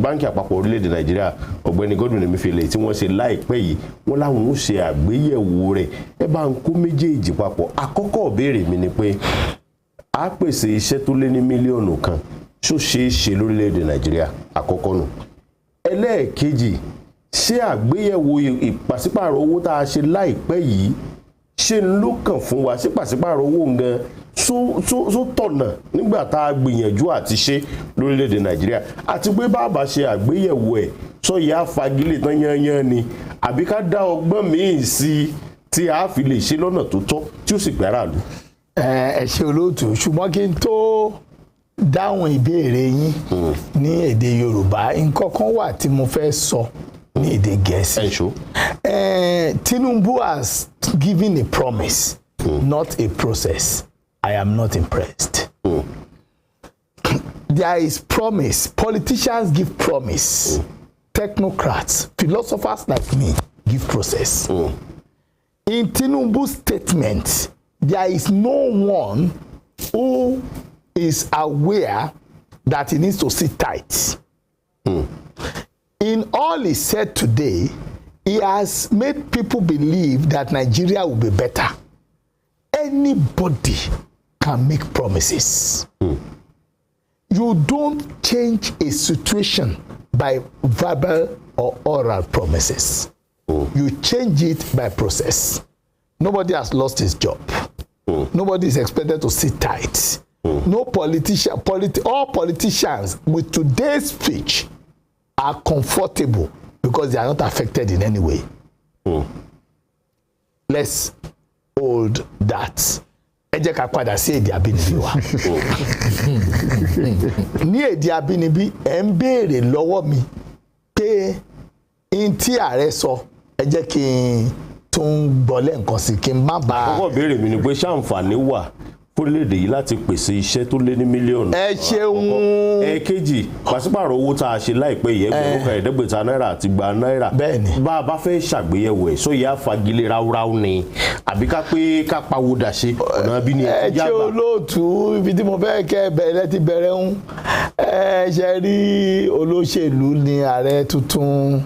báńkì àpapọ̀ orílẹ̀-èdè Nàìjíríà ọ̀gbẹ́ni Godwin Emefiele tí wọ́n ṣe láìpẹ́ yìí wọ́n láwọn ó ṣe àgbéyẹ̀wò rẹ̀ ẹ bá ń kó méjèèjì papọ̀. Àkọ́kọ́ ìbéèrè mi ni pé a pèsè iṣẹ́ tó lé ní mílíọ̀nù kan ṣó ṣeé ṣe lórílẹ̀-èdè Nàìjíríà àkọ́kọ́ nù. Ẹlẹ́ẹ̀kejì ṣé àgbéyẹ̀wò ìpàsípàrọ̀ owó tá a ṣe láìpẹ́ yìí ṣe ń ló kàn fún wa ṣé pàsípàrọ̀ owó gan so tọ̀nà nígbà tá a gbìyànjú àti ṣe lórílẹ̀‐èdè Nàìjíríà àti pé bàbá ṣe àgbéyẹ̀wò ẹ̀ sọ́yà fagilé tán yányán ni àbí ká dá ọgbọ́n míì sí tí a fi lè ṣe lọ́nà tó tọ́ tí ó sì pẹ́ aráàlú. Ẹ ṣe olóòtú ṣùgbọ́n kí n tó dáhùn ìbéèrè yín ní èdè Yorùbá nǹkan kan wà tí mo fẹ́ sọ ní èdè Gẹ̀ẹ́sì. Tinubu has given a promise, not a process. I am not impressed. There is promise. Politicians give promise. Technocrats, philosophers like me give process. In Tinubu's statement, there is no one who is aware that he needs to sit tight. In all he said today, he has made people believe that Nigeria will be better. Anybody can make promises. You don't change a situation by verbal or oral promises. You change it by process. Nobody has lost his job. Nobody is expected to sit tight. No politician, all politicians with today's speech are comfortable because they are not affected in any way. Let's hold that. Ẹ jẹ́ ká padà sí èdè abínibí wa. Ní èdè abínibí ẹ ń béèrè lọ́wọ́ mi pé n tí ààrẹ sọ ẹ jẹ́ kí n tún gbọ́ lẹ́ǹkan sí kí n má bàa. Àkọ́kọ́ béèrè mi ni pé ṣàǹfààní wà fórílẹ̀-èdè yìí láti pèsè iṣẹ́ tó lé ní mílíọ̀nù. Ẹ ṣeun. Ẹ̀kejì pàṣípàrọ̀ owó tá a ṣe láìpẹ́ yìí ẹgbẹ̀rún kan ẹ̀ẹ́dẹ́gbẹ̀ta náírà àti igba náírà. Bẹ́ẹ̀ni. Bá a bá fẹ́ ṣàgbéyẹ̀wò ẹ̀ sóyè àfagilé ráúráú ni àbí ká pé ká pawódà ṣe ọ̀nà bí ni ẹ ṣe olóòtú ibi tí mo fẹ́ kẹ́ bẹ̀rẹ̀ ti bẹ̀rẹ̀ ń ṣe rí olóṣèlú ní ààrẹ tuntun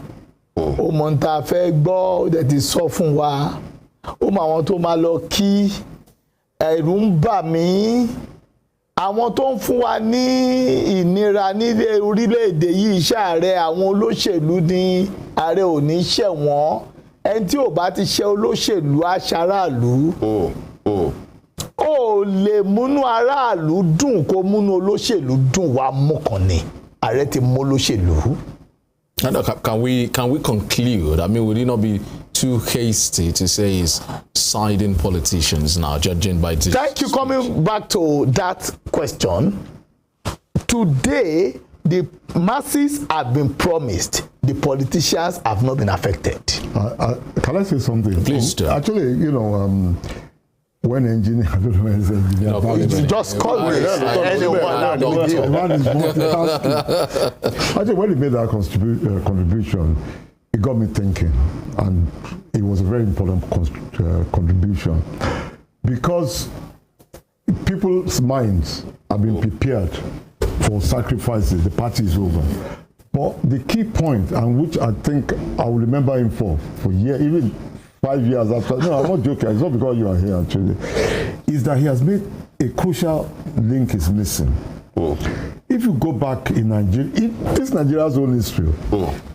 ó mọ̀ ń ta fẹ́ gbọ́ ó dẹ̀ ti sọ fún wa ó mọ àwọn tó máa lọ kí ẹ̀rù ń bà mí àwọn tó ń fún wa ní ìnira nílé orílẹ̀-èdè yìí ṣàárẹ̀ àwọn olóṣèlú ní ààrẹ ò ní ṣẹ̀wọ̀n ẹni tí ò bá ti ṣe olóṣèlú aṣaráàlú ó lè múnú aráàlú dùn kó múnú olóṣèlú dùn wá mọ́kàn ni ààrẹ ti mú olóṣèlú. Can we conclude? I mean, would it not be too hasty to say he's siding politicians now, judging by this? Thank you. Coming back to that question, today the masses have been promised. The politicians have not been affected. Can I say something? Please do. Actually, you know, when engineer, I don't know when it's engineer. You just call me anyone. Actually, when he made that contribution, it got me thinking, and it was a very important contribution because people's minds have been prepared for sacrifices. The party is over. But the key point, and which I think I will remember him for years, even 5 years after, no, I'm not joking, it's not because you are here actually, is that he has made a crucial link is missing. If you go back in Nigeria, this Nigeria's own history,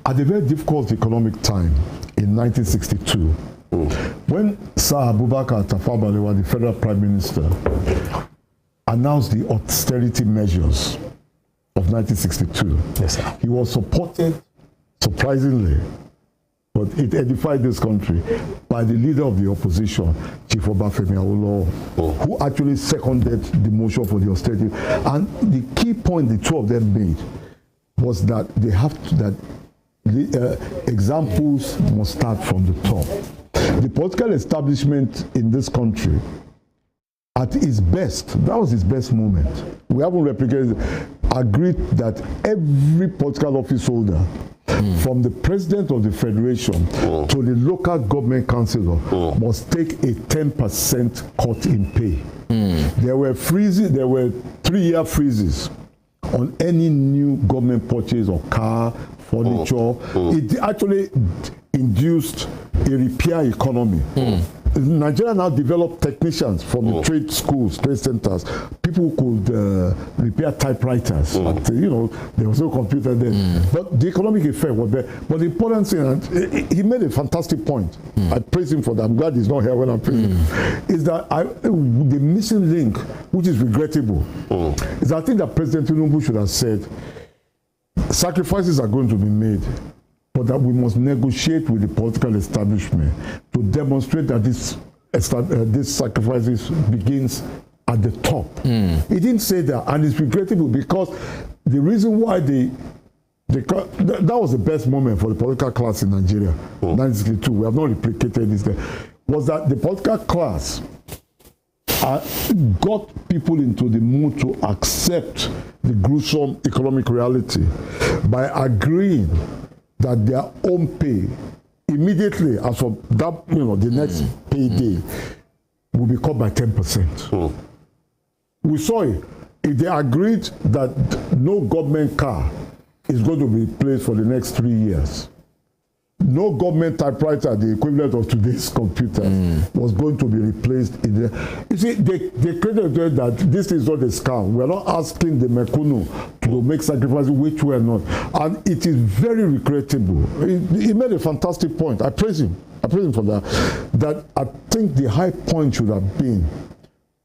at a very difficult economic time in 1962, when Sir Abubakar Tafawa Balewa, the federal prime minister, announced the austerity measures of 1962, yes, sir. He was supported, surprisingly, but it edified this country, by the leader of the opposition, Chief Obafemi Awolowo, who actually seconded the motion for the austerity. And the key point the two of them made was that they have to, that the examples must start from the top. The political establishment in this country, at its best, that was its best moment. We haven't replicated, agreed that every political office holder, from the president of the federation to the local government councillor, must take a 10% cut in pay. There were freezes, there were 3-year freezes on any new government purchase of car, furniture. It actually induced a repair economy. Nigeria now developed technicians from the trade schools, trade centers, people who could repair typewriters. But, you know, there was no computer then. But the economic effect was there. But the important thing, and he made a fantastic point. I praise him for that. I'm glad he's not here when I'm praising him. Is that the missing link, which is regrettable, is I think that President Tinubu should have said, sacrifices are going to be made, but that we must negotiate with the political establishment to demonstrate that this sacrifices begins at the top. He didn't say that, and it's regrettable because the reason why that was the best moment for the political class in Nigeria, 1962, we have not replicated this there, was that the political class got people into the mood to accept the gruesome economic reality by agreeing that their own pay immediately as from that, you know, the next payday will be cut by 10%. We saw it. If they agreed that no government car is going to be replaced for the next 3 years, no government typewriter, the equivalent of today's computer, was going to be replaced. You see, they created that this is not a scam. We're not asking the Mekunu to make sacrifices, which we are not. And it is very regrettable. He made a fantastic point. I praise him. I praise him for that. That I think the high point should have been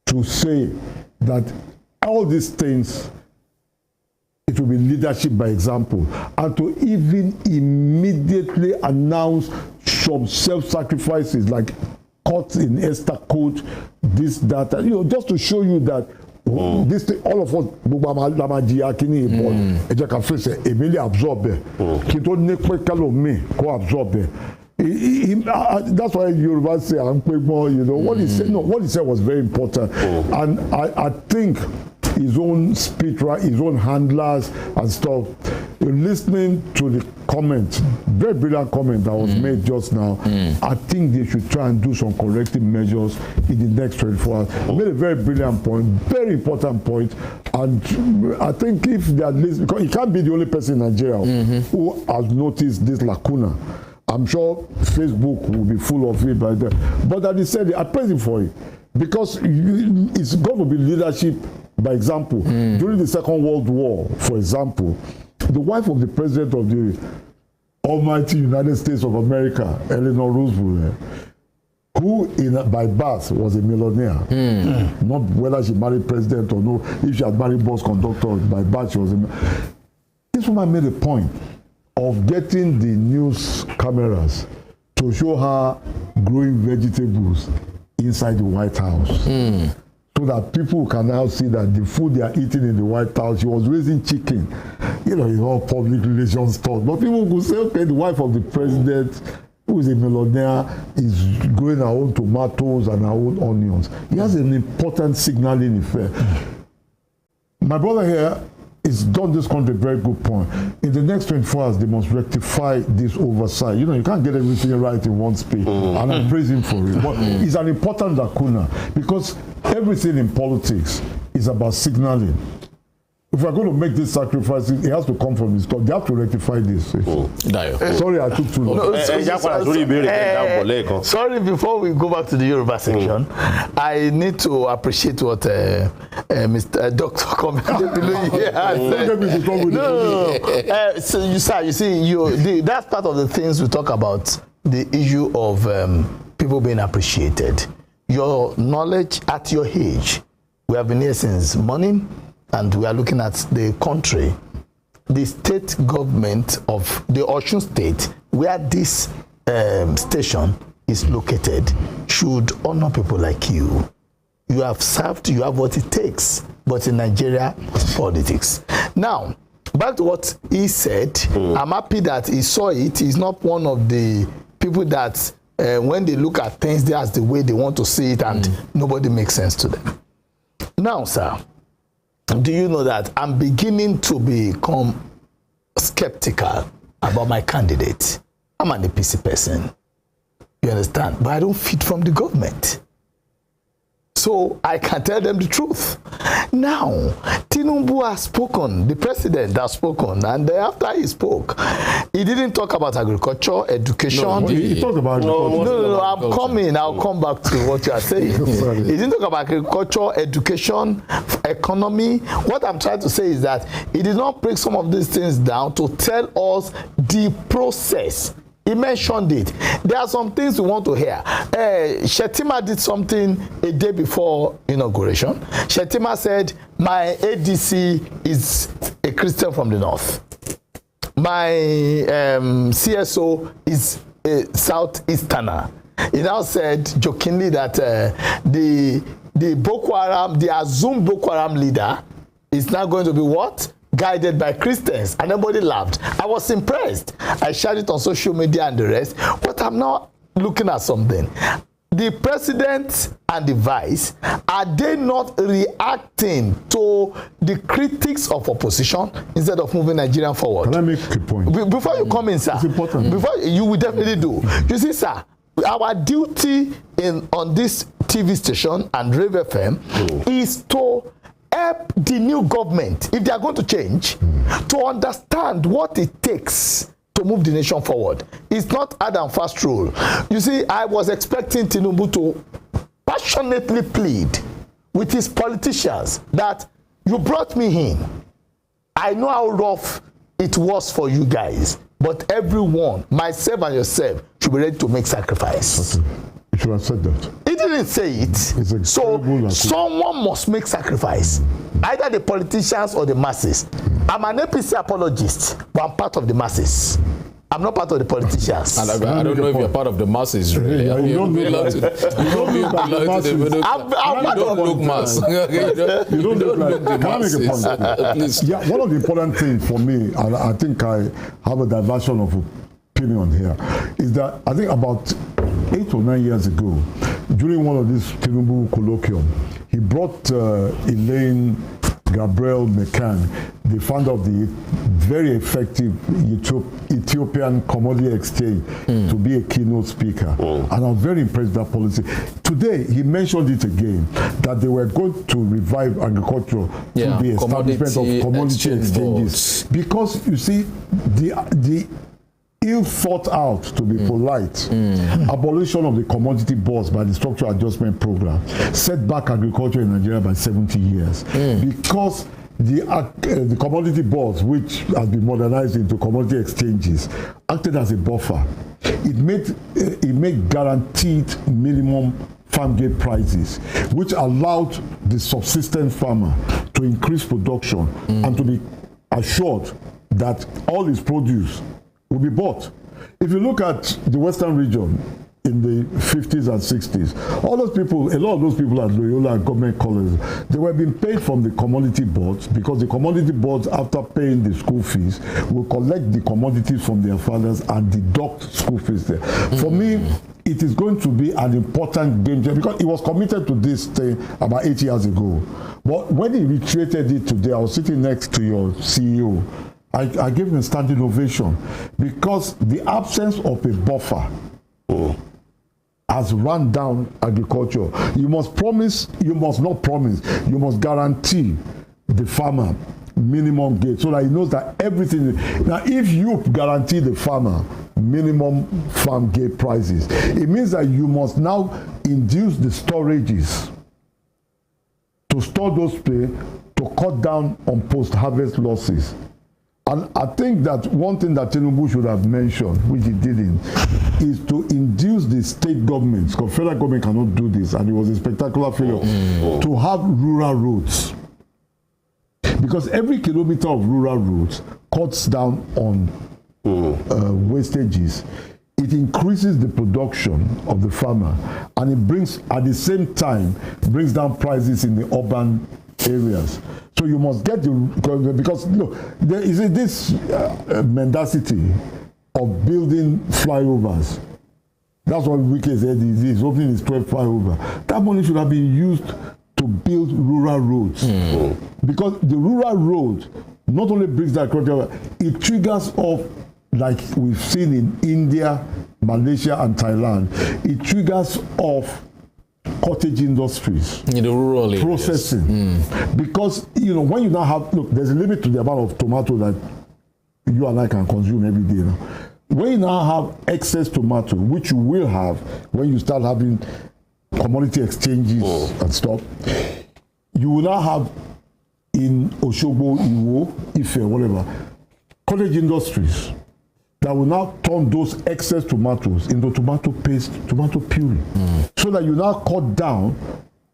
to say that all these things, it will be leadership by example, and to even immediately announce some self-sacrifices like cuts in Esther code, this, that, you know, just to show you that this thing, all of us, absorb that's why Yoruba say, you know, what he said, what he said was very important. And I think his own speech, his own handlers and stuff, listening to the comment, very brilliant comment that was made just now, I think they should try and do some corrective measures in the next 24 hours. Made a very brilliant point, very important point, and I think if they are listening, because he can't be the only person in Nigeria who has noticed this lacuna. I'm sure Facebook will be full of it by then. But as he said, I praise him for it, because it's going to be leadership by example. During the Second World War, for example, the wife of the president of the almighty United States of America, Eleanor Roosevelt, who by birth was a millionaire, not whether she married president or no, if she had married bus conductor, by birth she was a millionaire. This woman made a point of getting the news cameras to show her growing vegetables inside the White House. So that people can now see that the food they are eating in the White House, she was raising chicken. You know, it's all public relations stuff. But people could say, okay, the wife of the president, who is a millionaire, is growing her own tomatoes and her own onions. It has an important signaling effect. My brother here is done this country a very good point. In the next 24 hours, they must rectify this oversight. You know, you can't get everything right in one space, and I praise him for it. But it's an important lacuna, because everything in politics is about signaling. If we're going to make this sacrifice, it has to come from the top. They have to rectify this. Sorry, I took too long. Sorry, before we go back to the Yoruba section, I need to appreciate what Mr. Dr. So you see, that's part of the things we talk about, the issue of people being appreciated. Your knowledge at your age. We have been here since morning, and we are looking at the country. The state government of the Osun State, where this station is located, should honor people like you. You have served, you have what it takes. But in Nigeria, it's politics. Now, back to what he said, I'm happy that he saw it. He's not one of the people that when they look at things, that's the way they want to see it, and nobody makes sense to them. Now, sir, do you know that I'm beginning to become skeptical about my candidate? I'm an APC person, you understand? But I don't fit from the government. So I can tell them the truth. Now, Tinubu has spoken, the president has spoken, and after he spoke, he didn't talk about agriculture, education. No, he talked about agriculture. No, I'm coming. I'll come back to what you are saying. He didn't talk about agriculture, education, economy. What I'm trying to say is that he did not break some of these things down to tell us the process. He mentioned it. There are some things we want to hear. Shettima did something a day before inauguration. Shettima said, my ADC is a Christian from the north. My CSO is a Southeasterner. He now said jokingly that the Boko Haram, the assumed Boko Haram leader is now going to be what? Guided by Christians, and everybody laughed. I was impressed. I shared it on social media and the rest, but I'm now looking at something. The president and the vice, are they not reacting to the critics of opposition instead of moving Nigeria forward? Can I make a point? Before you come in, sir, it's important. Before you will definitely do. You see, sir, our duty on this TV station and Rave FM is to help the new government, if they are going to change, to understand what it takes to move the nation forward. It's not hard and fast rule. You see, I was expecting Tinubu to passionately plead with his politicians that you brought me in. I know how rough it was for you guys, but everyone, myself and yourself, should be ready to make sacrifice. You should have said that. He didn't say it. So someone must make sacrifice. Either the politicians or the masses. I'm an APC apologist, but I'm part of the masses. I'm not part of the politicians. And I don't know if you're part of the masses, really. You don't look mass. You don't look like. Can I make a point? Yeah, one of the important things for me, and I think I have a diversion of opinion here, is that I think about 8 or 9 years ago, during one of these Tinubu colloquium, he brought Elaine Gabriel McCann, the founder of the very effective Ethiopian Commodity Exchange, to be a keynote speaker. And I was very impressed with that policy. Today, he mentioned it again, that they were going to revive agriculture through the establishment of commodity exchanges. Because, you see, the ill thought out, to be polite, abolition of the commodity boards by the structural adjustment program set back agriculture in Nigeria by 70 years. Because the commodity boards, which has been modernized into commodity exchanges, acted as a buffer. It made guaranteed minimum farm gate prices, which allowed the subsistence farmer to increase production and to be assured that all his produce will be bought. If you look at the Western region in the 50s and 60s, all those people, a lot of those people at Loyola and government colleges, they were being paid from the commodity boards, because the commodity boards, after paying the school fees, will collect the commodities from their fathers and deduct school fees there. For me, it is going to be an important game changer, because he was committed to this thing about 8 years ago. But when he reiterated it today, I was sitting next to your CEO. I gave him a standing ovation, because the absence of a buffer has run down agriculture. You must promise, you must not promise, you must guarantee the farmer minimum gate so that he knows that everything. Now, if you guarantee the farmer minimum farm gate prices, it means that you must now induce the storages to store those pay to cut down on post-harvest losses. And I think that one thing that Tinubu should have mentioned, which he didn't, is to induce the state governments, because federal government cannot do this, and it was a spectacular failure, to have rural roads. Because every kilometer of rural roads cuts down on wastages. It increases the production of the farmer, and it brings, at the same time, brings down prices in the urban areas. So you must get the, because there is this mendacity of building flyovers That's what Wike said. He's opening his 12 flyover. That money should have been used to build rural roads. Because the rural road not only brings that culture, it triggers off, like we've seen in India, Malaysia, and Thailand. It triggers off cottage industries in the rural areas. Processing. Because when you now have, look, there's a limit to the amount of tomato that you and I can consume every day now. When you now have excess tomato, which you will have when you start having commodity exchanges and stuff, you will now have in Oshogbo, Iwo, Ife, whatever, cottage industries that will now turn those excess tomatoes into tomato paste, tomato puree, so that you now cut down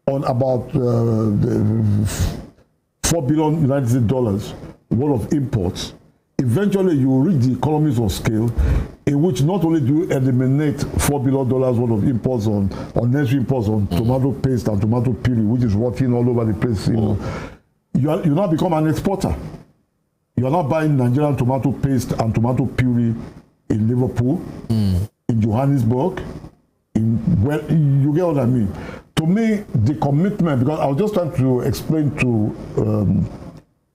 on about $4 billion United States dollars worth of imports. Eventually, you will reach the economies of scale in which not only do you eliminate $4 billion worth of imports on unnecessary imports on tomato paste and tomato puree, which is rotting all over the place. You now become an exporter. You are not buying Nigerian tomato paste and tomato puree in Liverpool, in Johannesburg. You get what I mean? To me, the commitment, because I was just trying to explain to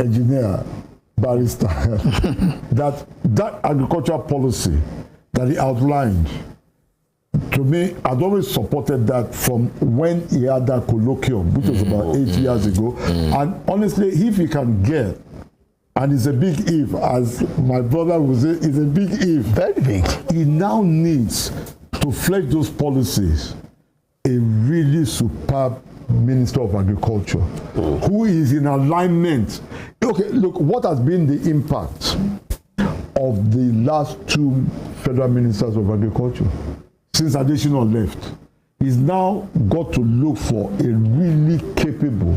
engineer Barrister that agricultural policy that he outlined, to me, I'd always supported that from when he had that colloquium, which was about 8 years ago. And honestly, if he can get, and it's a big if, as my brother would say, it's a big if. Very big. He now needs to flesh those policies a really superb Minister of Agriculture who is in alignment. Okay, look, what has been the impact of the last 2 federal ministers of agriculture since Adesina left? He's now got to look for a really capable,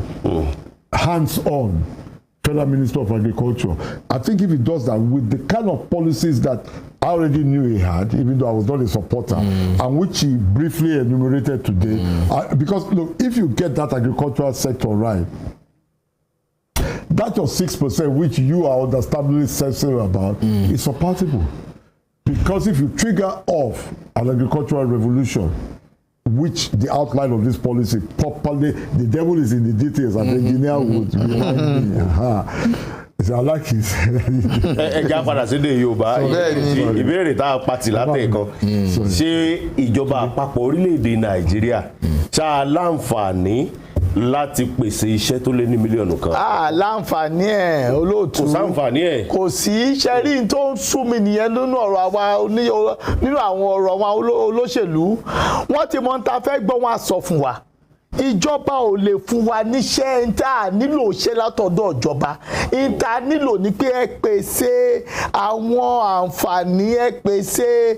hands-on federal Minister of Agriculture. I think if he does that with the kind of policies that I already knew he had, even though I was not a supporter, and which he briefly enumerated today, because look, if you get that agricultural sector right, that your 6%, which you are understandably sensitive about, is surpassable. Because if you trigger off an agricultural revolution, which the outline of this policy properly, the devil is in the details, and the engineer would remind me. I like his. Ẹja padà sí de Yorùbá ìbéèrè tá a pati látẹ̀kọ́ ṣé ìjọba àpapọ̀ orílẹ̀-èdè Nàìjíríà ṣá láǹfààní láti pèsè iṣẹ́ tó lé ní mílíọ̀nù kan. Láǹfààní ẹ̀ olóòtú. Kò sáǹfààní ẹ̀. Kò sí ṣẹ́rí tó ń sú mi nìyẹn nínú ọ̀rọ̀ àwa nínú àwọn ọ̀rọ̀ àwọn olóṣèlú. Wọ́n ti mọ̀ ń ta fẹ́ gbọ́ wọn sọ fún wa. Ìjọba ò lè fún wa níṣẹ́ níta nílò ṣe látọ̀dọ̀ ìjọba. Níta nílò ní pé ẹ pèsè àwọn àǹfààní, ẹ pèsè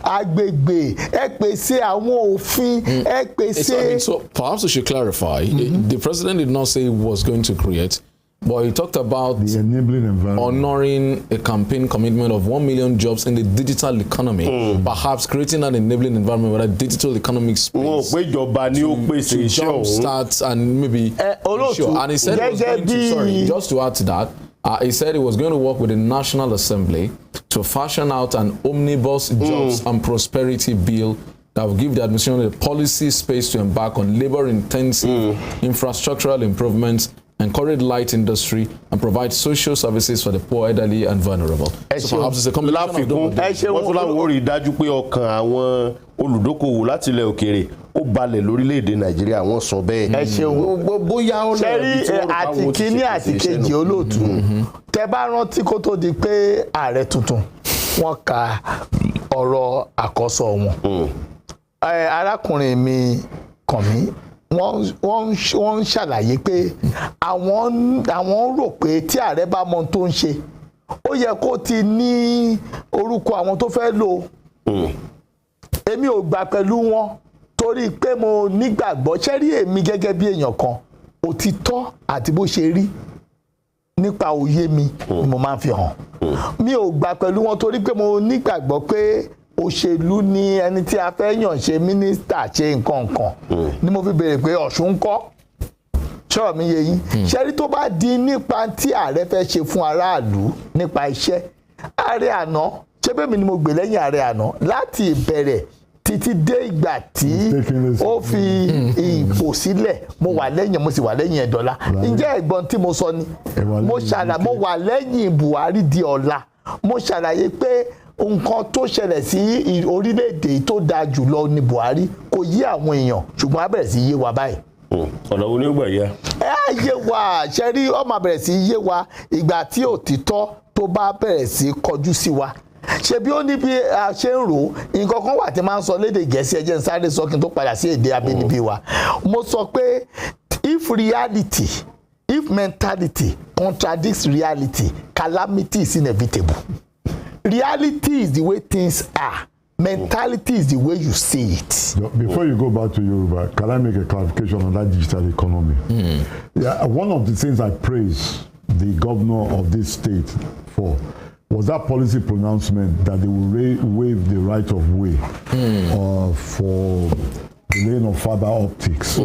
agbègbè, ẹ pèsè àwọn òfin, ẹ pèsè. So perhaps we should clarify. The president did not say he was going to create, but he talked about the enabling environment, honoring a campaign commitment of 1 million jobs in the digital economy, perhaps creating an enabling environment where a digital economic space to jumpstart and maybe sure. And he said he was going to, sorry, just to add to that, he said he was going to work with the National Assembly to fashion out an omnibus jobs and prosperity bill that will give the administration the policy space to embark on labor-intensive infrastructural improvements, encourage light industry, and provide social services for the poor, elderly, and vulnerable. So perhaps it's a combination of those. Wọ́n tún láwọn rí dájú pé ọkàn àwọn olùdókòwò láti ilẹ̀ òkèèrè ó balẹ̀ lórílẹ̀‐èdè Nàìjíríà, wọ́n sọ bẹ́ẹ̀. Ẹ ṣeun bóyá ó lọ bí tí wọ́n bá wo ti ṣe àti kejì olóòtú. Tẹ́ bá rántí kó tó di pé ààrẹ tuntun wọ́n ka ọ̀rọ̀ àkọ́sọ wọn. Arákùnrin mi kàn mí. Wọ́n ń ṣàlàyé pé àwọn rò pé tí ààrẹ bá mọ tó ń ṣe ó yẹ kó ti ní orúkọ àwọn tó fẹ́ lò. Èmi ò gbà pẹ̀lú wọn torí pé mo nígbàgbọ́ ṣẹ́rí èmi gẹ́gẹ́ bí èèyàn kan òtítọ́ àti bó ṣe rí nípa òye mi ni mo máa ń fi hàn. Mi ò gbà pẹ̀lú wọn torí pé mo nígbàgbọ́ pé òṣèlú ni ẹni tí a fẹ́ yàn ṣe mínísítà ṣe nǹkan ni mo fi béèrè pé Ọ̀ṣun ń kọ́ ṣọ́ọ̀ mi yé yín ṣẹ́rí tó bá di nípa tí ààrẹ fẹ́ ṣe fún aráàlú nípa iṣẹ́ ààrẹ àná ṣé bẹ́ẹ̀ mi ni mo gbè lẹ́yìn ààrẹ àná láti ìbẹ̀rẹ̀ títí dé ìgbà tí ó fi ipò sílẹ̀ mo wà lẹ́yìn mo sì wà lẹ́yìn ẹ̀dọ́là ǹjẹ́ ẹ̀gbọ́n tí mo sọ ni mo wà lẹ́yìn Buhari di ọ̀la mo ṣàlàyé pé nǹkan tó ṣẹlẹ̀ sí orílẹ̀-èdè tó dáa jùlọ ní Buhari kò yé àwọn èèyàn ṣùgbọ́n á bẹ̀rẹ̀ sí yé wa báyìí. ọ̀nà wo ni ó gbà yá. ẹ yé wa ṣe rí ó máa bẹ̀rẹ̀ sí yé wa ìgbà tí òtítọ́ tó bá bẹ̀rẹ̀ sí kọjú sí wa ṣe bí ó ní bí a ṣe ń rò nǹkan kan wà tí máa ń sọ lédè Gẹ̀ẹ́sì ẹ jẹ́ n sáré sọ kí n tó padà sí èdè abínibí wa mo sọ pé if mentality contradicts reality calamity is inevitable. Reality is the way things are. Mentality is the way you see it. Before you go back to Yoruba, can I make a clarification on that digital economy? Yeah, one of the things I praise the governor of this state for was that policy pronouncement that they will waive the right of way for the lane of fiber optics.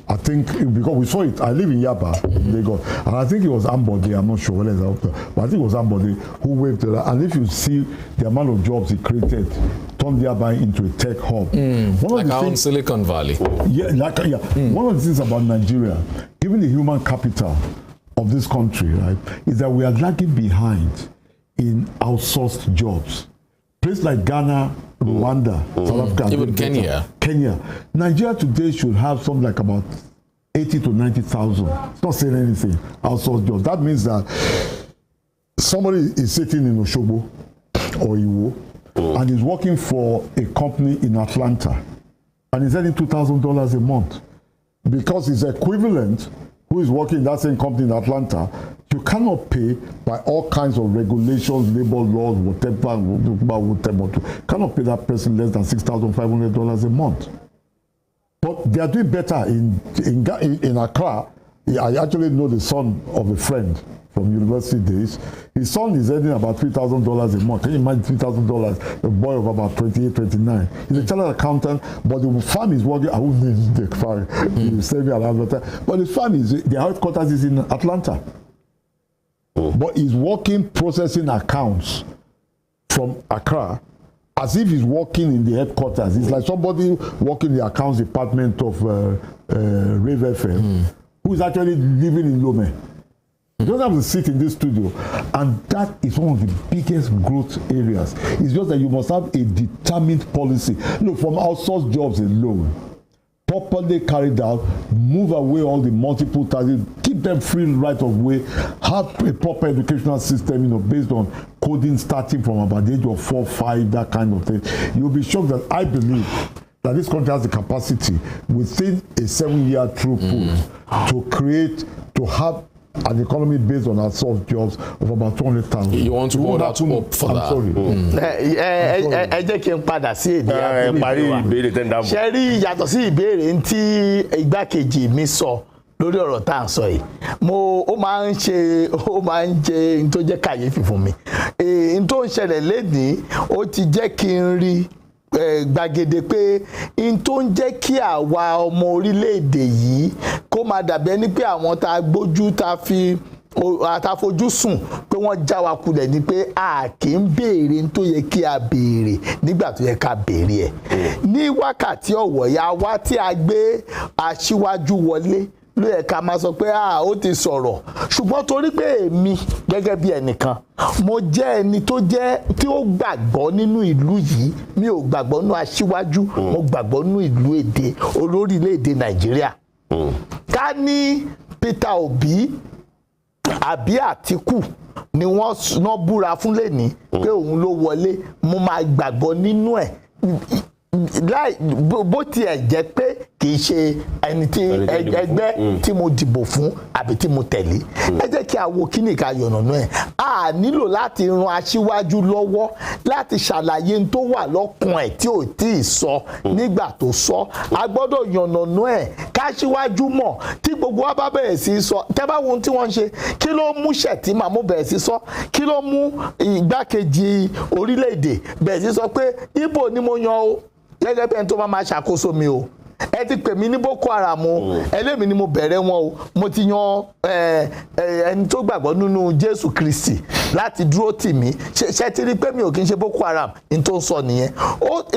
I think because we saw it, I live in Yaba, Lagos, and I think it was Ambode, I'm not sure whether it's out there, but I think it was Ambode who waved it. And if you see the amount of jobs it created, turned Yaba into a tech hub. Like our own Silicon Valley. One of the things about Nigeria, given the human capital of this country, right, is that we are lagging behind in outsourced jobs. Places like Ghana, Rwanda, South Africa, even Kenya. Nigeria today should have something like about 80 to 90,000. It's not saying anything. Outsourced jobs. That means that somebody is sitting in Oshobo or Iwo and is working for a company in Atlanta and is earning $2,000 a month because his equivalent, who is working in that same company in Atlanta, you cannot pay by all kinds of regulations, labor laws, whatever, cannot pay that person less than $6,500 a month. But they are doing better in Accra. I actually know the son of a friend from university days. His son is earning about $3,000 a month. Can you imagine $3,000? A boy of about 28, 29. He's a chartered accountant, but the farm is working. I won't name the farm. But the farm is, the headquarters is in Atlanta. But he's working processing accounts from Accra as if he's working in the headquarters. It's like somebody working in the accounts department of Rave FM who is actually living in Lome. You don't have to sit in this studio. And that is one of the biggest growth areas. It's just that you must have a determined policy. Look, from outsourced jobs alone, properly carried out, move away all the multiple taxes, keep them free right of way, have a proper educational system, based on coding starting from about the age of 4, 5, that kind of thing. You'll be shocked that I believe that this country has the capacity within a 7-year throughput to have an economy based on outsourced jobs of about 200,000. You want to hold out hope for that? ẹ jẹ́ kí n padà sí èdè àbúrò. ṣe rí yàtọ̀ sí ìbéèrè tí igbákejì mi sọ lórí ọ̀rọ̀ tá à ń sọ yìí ó máa ń jẹ́ n tó jẹ́ kàyéfì fún mi. n tó ń ṣẹlẹ̀ lénìí ó ti jẹ́ kí n rí gbàgede pé n tó ń jẹ́ kí àwa ọmọ orílẹ̀-èdè yìí kó máa dàbí ẹni pé àwọn tá a gbójú tá a fojú sùn pé wọ́n já wa kulẹ̀ ni pé a kì í béèrè n tó yẹ kí a béèrè nígbà tó yẹ ká béèrè ẹ̀. ní wákàtí ọ̀wọ̀ ya wá tí a gbé aṣíwájú wọlé ló yẹ ká máa sọ pé ó ti sọ̀rọ̀ ṣùgbọ́n torí pé èmi gẹ́gẹ́ bí ẹnìkan mo jẹ́ ẹni tí ó gbàgbọ́ nínú ìlú yìí mi ò gbàgbọ́ nínú aṣíwájú mo gbàgbọ́ nínú ìlú èdè olórílẹ̀-èdè Nàìjíríà. ká ní Peter Obi àbí Àtíkù ni wọ́n búra fún lẹ́ni pé òun ló wọlé mo máa gbàgbọ́ nínú ẹ̀ bó tiẹ̀ jẹ́ pé kì í ṣe ẹni tí ẹgbẹ́ tí mo dìbò fún àbí tí mo tẹ̀lé. ẹ jẹ́ kí a wo kíní ká yànnàná ẹ̀. a nílò láti ran aṣíwájú lọ́wọ́ láti ṣàlàyé n tó wà lọ́kàn ẹ̀ tí ò tí ì sọ nígbà tó sọ. a gbọ́dọ̀ yànnàná ẹ̀ káṣíwájú mọ̀ tí gbogbo wa bá bẹ̀rẹ̀ sí sọ. tẹ́ bá wo ohun tí wọ́n ń ṣe kí ló mú Shettima mú bẹ̀rẹ̀ sí sọ kí ló mú igbákejì orílẹ̀-èdè bẹ̀rẹ̀ sí sọ pé Ìgbò ni mo yan o gẹ́gẹ́ bí ẹni tó máa ṣàkóso mi o ẹ ti pè mí ní Boko Haram o ẹlẹ́mìí ni mo bẹ̀rẹ̀ wọn o mo ti yan ẹni tó gbàgbọ́ nínú Jésù Kristi láti dúró tì mí ṣe ti rí pé mi ò kí ń ṣe Boko Haram n tó ń sọ nìyẹn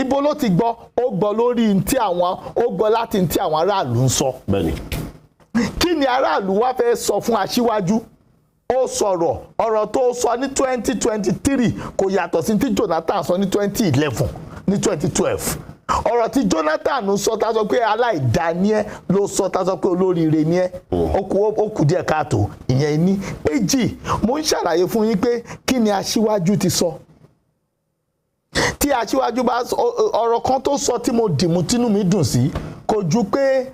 ibo ló ti gbọ́ ó gbọ́ lórí ntí àwọn ó gbọ́ láti ntí àwọn aráàlú ń sọ. Bẹ́ẹ̀ni. Kí ni aráàlú wá fẹ́ sọ fún aṣíwájú? Ó sọ̀rọ̀ ọ̀rọ̀ tó sọ ní 2023 kò yàtọ̀ sí tí Jonathan sọ ní 2011 ní 2012 ọ̀rọ̀ tí Jonathan sọ tá sọ pé aláìdáni ẹ ló sọ tá sọ pé olóríire ni ẹ ó kù díẹ̀ káàtó ìyẹn ní méjì. Mo ń ṣàlàyé fún yín pé kí ni aṣíwájú ti sọ. Tí aṣíwájú bá ọ̀rọ̀ kan tó sọ tí mo dìmú tínú mi dùn sí kò ju pé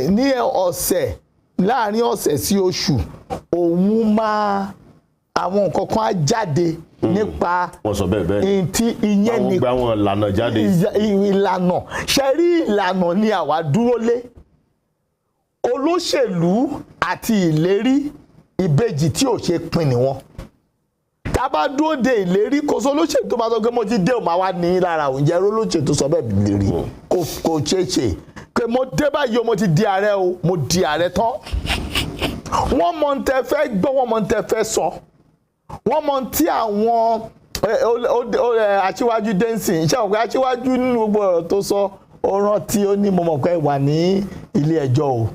ní ọ̀sẹ̀ láàrin ọ̀sẹ̀ sí oṣù òun máa àwọn nǹkan kan á jáde nípa wọ́n sọ bẹ́ẹ̀ bẹ́ẹ̀ ìyẹn ni àwọn gba wọn ìlànà jáde. Ìlànà ṣe rí ìlànà ni àwa dúró lé. Olóṣèlú àti ìlérí ìbejì tí ò ṣe pín ni wọn. Tá bá dúró de ìlérí kò sọ olóṣèlú tó bá sọ pé mo ti dé ò máa wá ní lára oúnjẹ olóṣèlú tó sọ bẹ́ẹ̀ lérí kò ṣeé ṣe pé mo dé báyìí o mo ti di ààrẹ o mo di ààrẹ tán. Wọ́n mọ̀ ń tẹ́ fẹ́ gbọ́ wọ́n mọ̀ ń tẹ́ fẹ́ sọ wọ́n mọ̀ tí àwọn aṣíwájú dẹ́nsì iṣẹ́ òkè aṣíwájú nínú gbogbo ọ̀rọ̀ tó sọ ó rántí ó ní mo mọ̀ pé wà ní ilé ẹjọ́ o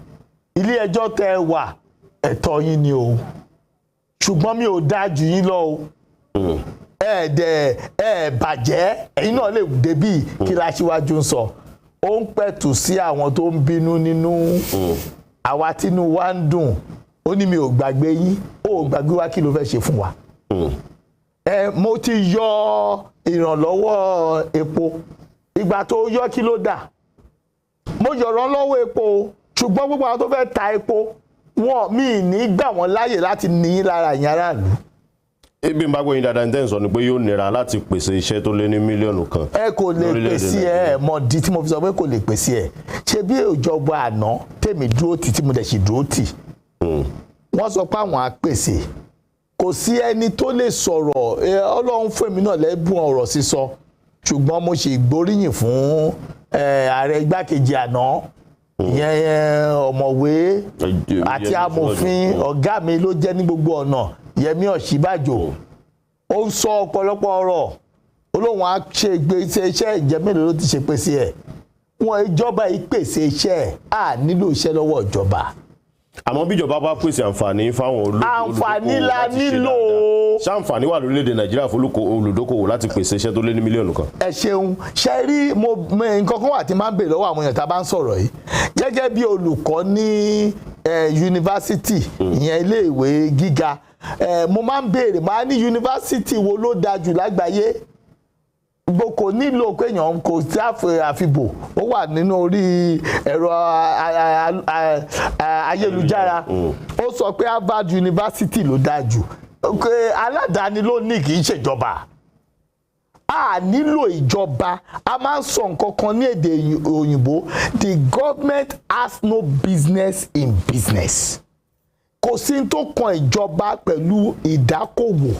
ilé ẹjọ́ tẹ́ wà ẹ̀tọ́ yín ni o ṣùgbọ́n mi ò dáa jù yín lọ o bàjẹ́ ẹ̀yin náà lè débì kí láṣíwájú ń sọ ó ń pẹ̀tù sí àwọn tó ń bínú nínú àwa tínú wa ń dùn ó ní mi ò gbàgbé yín ó gbàgbé wa kí ló fẹ́ ṣe fún wa. Mo ti yọ ìrànlọ́wọ́ epo ìgbà tó yọ kí ló dà mo yọ ìrànlọ́wọ́ epo ṣùgbọ́n gbogbo àwọn tó fẹ́ ta epo wọn mi ní gbà wọ́n láàyè láti ní lára ìyẹn aráàlú. Ebi ń bá gbóyin dáadáa ní tẹ́ ń sọ ni pé yóò nira láti pèsè iṣẹ́ tó lé ní mílíọ̀nù kan. Ẹ kò lè pèsè mọ̀dí tí mo fi sọ pé kò lè pèsè ṣe bí ìjọba àná tèmi dúró tì tí mo dẹ̀ sì dúró tì. Wọ́n sọ pé àwọn á pèsè kò sí ẹni tó lè sọ̀rọ̀ Ọlọ́run fún èmi náà lẹ́bùn ọ̀rọ̀ sísọ ṣùgbọ́n mo ṣe ìgbóríyìn fún ààrẹ igbákejì àná ìyẹn ọ̀mọ̀wé àti amòfin ọ̀gá mi ló jẹ́ ní gbogbo ọ̀nà Yẹmí Ọ̀ṣínbàjò ó ń sọ ọ̀pọ̀lọpọ̀ ọ̀rọ̀ olóhùn á ṣe gbèsè iṣẹ́ ìjẹ́ mélòó ló ti ṣe pèsè ẹ̀ wọn ìjọba yìí pèsè iṣẹ́ à nílò iṣẹ́ lọ́wọ́ ìjọba. Àmọ́ bí ìjọba bá pèsè àǹfààní fáwọn olùdókòwò àǹfààní la nílò. Ṣé àǹfààní wà lórílẹ̀‐èdè Nàìjíríà fún olùdókòwò láti pèsè iṣẹ́ tó lé ní mílíọ̀nù kan? Ẹ ṣeun ṣe rí nǹkan kan wà tí máa ń bèèrè lọ́wọ́ àwọn èèyàn tá a bá ń sọ̀rọ̀ yìí gẹ́gẹ́ bí olùkọ́ ní yunifásitì ìyẹn ilé ìwé gíga mo máa ń béèrè máa ní yunifásitì wo ló dáa jù lágbàáyé kò nílò pé èèyàn kò sí àfibò ó wà nínú orí ẹ̀rọ ayélujára ó sọ pé Harvard University ló dáa jù aládàáni ló ní kì í ṣèjọba a nílò ìjọba a máa ń sọ nǹkan kan ní èdè òyìnbó the government has no business in business kò sí ní tó kan ìjọba pẹ̀lú ìdákòwò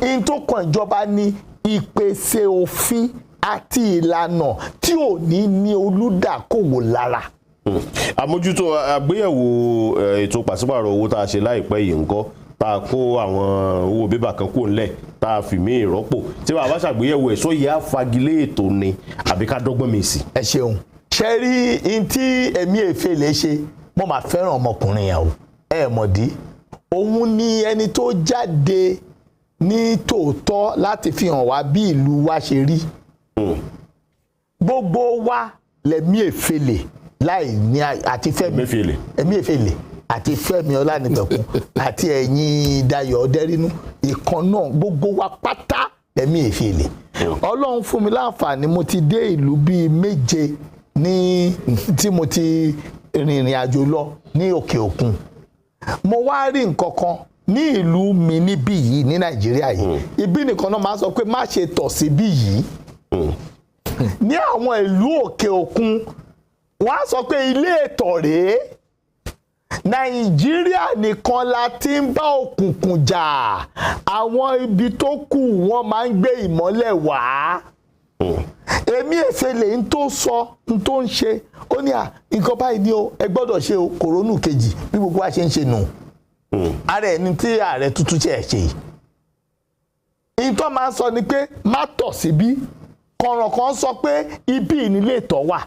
ní tó kan ìjọba ní ìpèsè òfin àti ìlànà tí ò ní olùdákòwò lára. Àmójútó àgbéyẹ̀wò ètò pàṣípààrọ̀ owó tá a ṣe láìpẹ́ yìí ńkọ́ tá a kó àwọn owó bébà kan kúrò ńlẹ̀ tá a fi mí ìrọ́pò tí bàbá ṣàgbéyẹ̀wò ẹ̀ sóyè àfagilé ètò ni àbí ká dọ́gbọ́n mi sí. Ẹ ṣeun ṣe rí n tí èmi èfè lè ṣe mo máa fẹ́ràn ọmọkùnrin yẹn o ẹ mọ̀dí òun ni ẹni tó jáde ní tòótọ́ láti fi hàn wá bí ìlú wa ṣe rí gbogbo wa lẹ̀mí èfèlè láì ní àti Fẹ́mi ẹ̀mí èfèlè àti Fẹ́mi Ọlánìpẹ̀kun àti ẹ̀yin Dayọ̀ Ọdẹ́rínú ìkan náà gbogbo wa pátá lẹ̀mí èfèlè Ọlọ́run fún mi láǹfààní mo ti dé ìlú bíi 7 ní tí mo ti rìnrìn àjò lọ ní òkè òkun mo wá rí nǹkan kan ní ìlú mi níbí yìí ní Nàìjíríà yìí ibi nìkan náà máa sọ pé má ṣe tọ̀ sí bí yìí ní àwọn ìlú òkè òkun wọ́n á sọ pé ilé ìtọ̀ rèé Nàìjíríà nìkan la ti ń bá òkùnkùn jà àwọn ibi tó kù wọ́n máa ń gbé ìmọ́lẹ̀ wá èmi èfèlè ń tó sọ ń tó ń ṣe ó ní nǹkan báyìí ni o ẹ gbọ́dọ̀ ṣe o kòrónù kejì bí gbogbo wa ṣe ń ṣe nù ààrẹ ẹni tí ààrẹ tuntun ṣe ṣe yìí ìtọ́ máa ń sọ ni pé má tọ̀ síbí kọ̀ràn kan sọ pé ibi ìnílé ìtọ̀ wà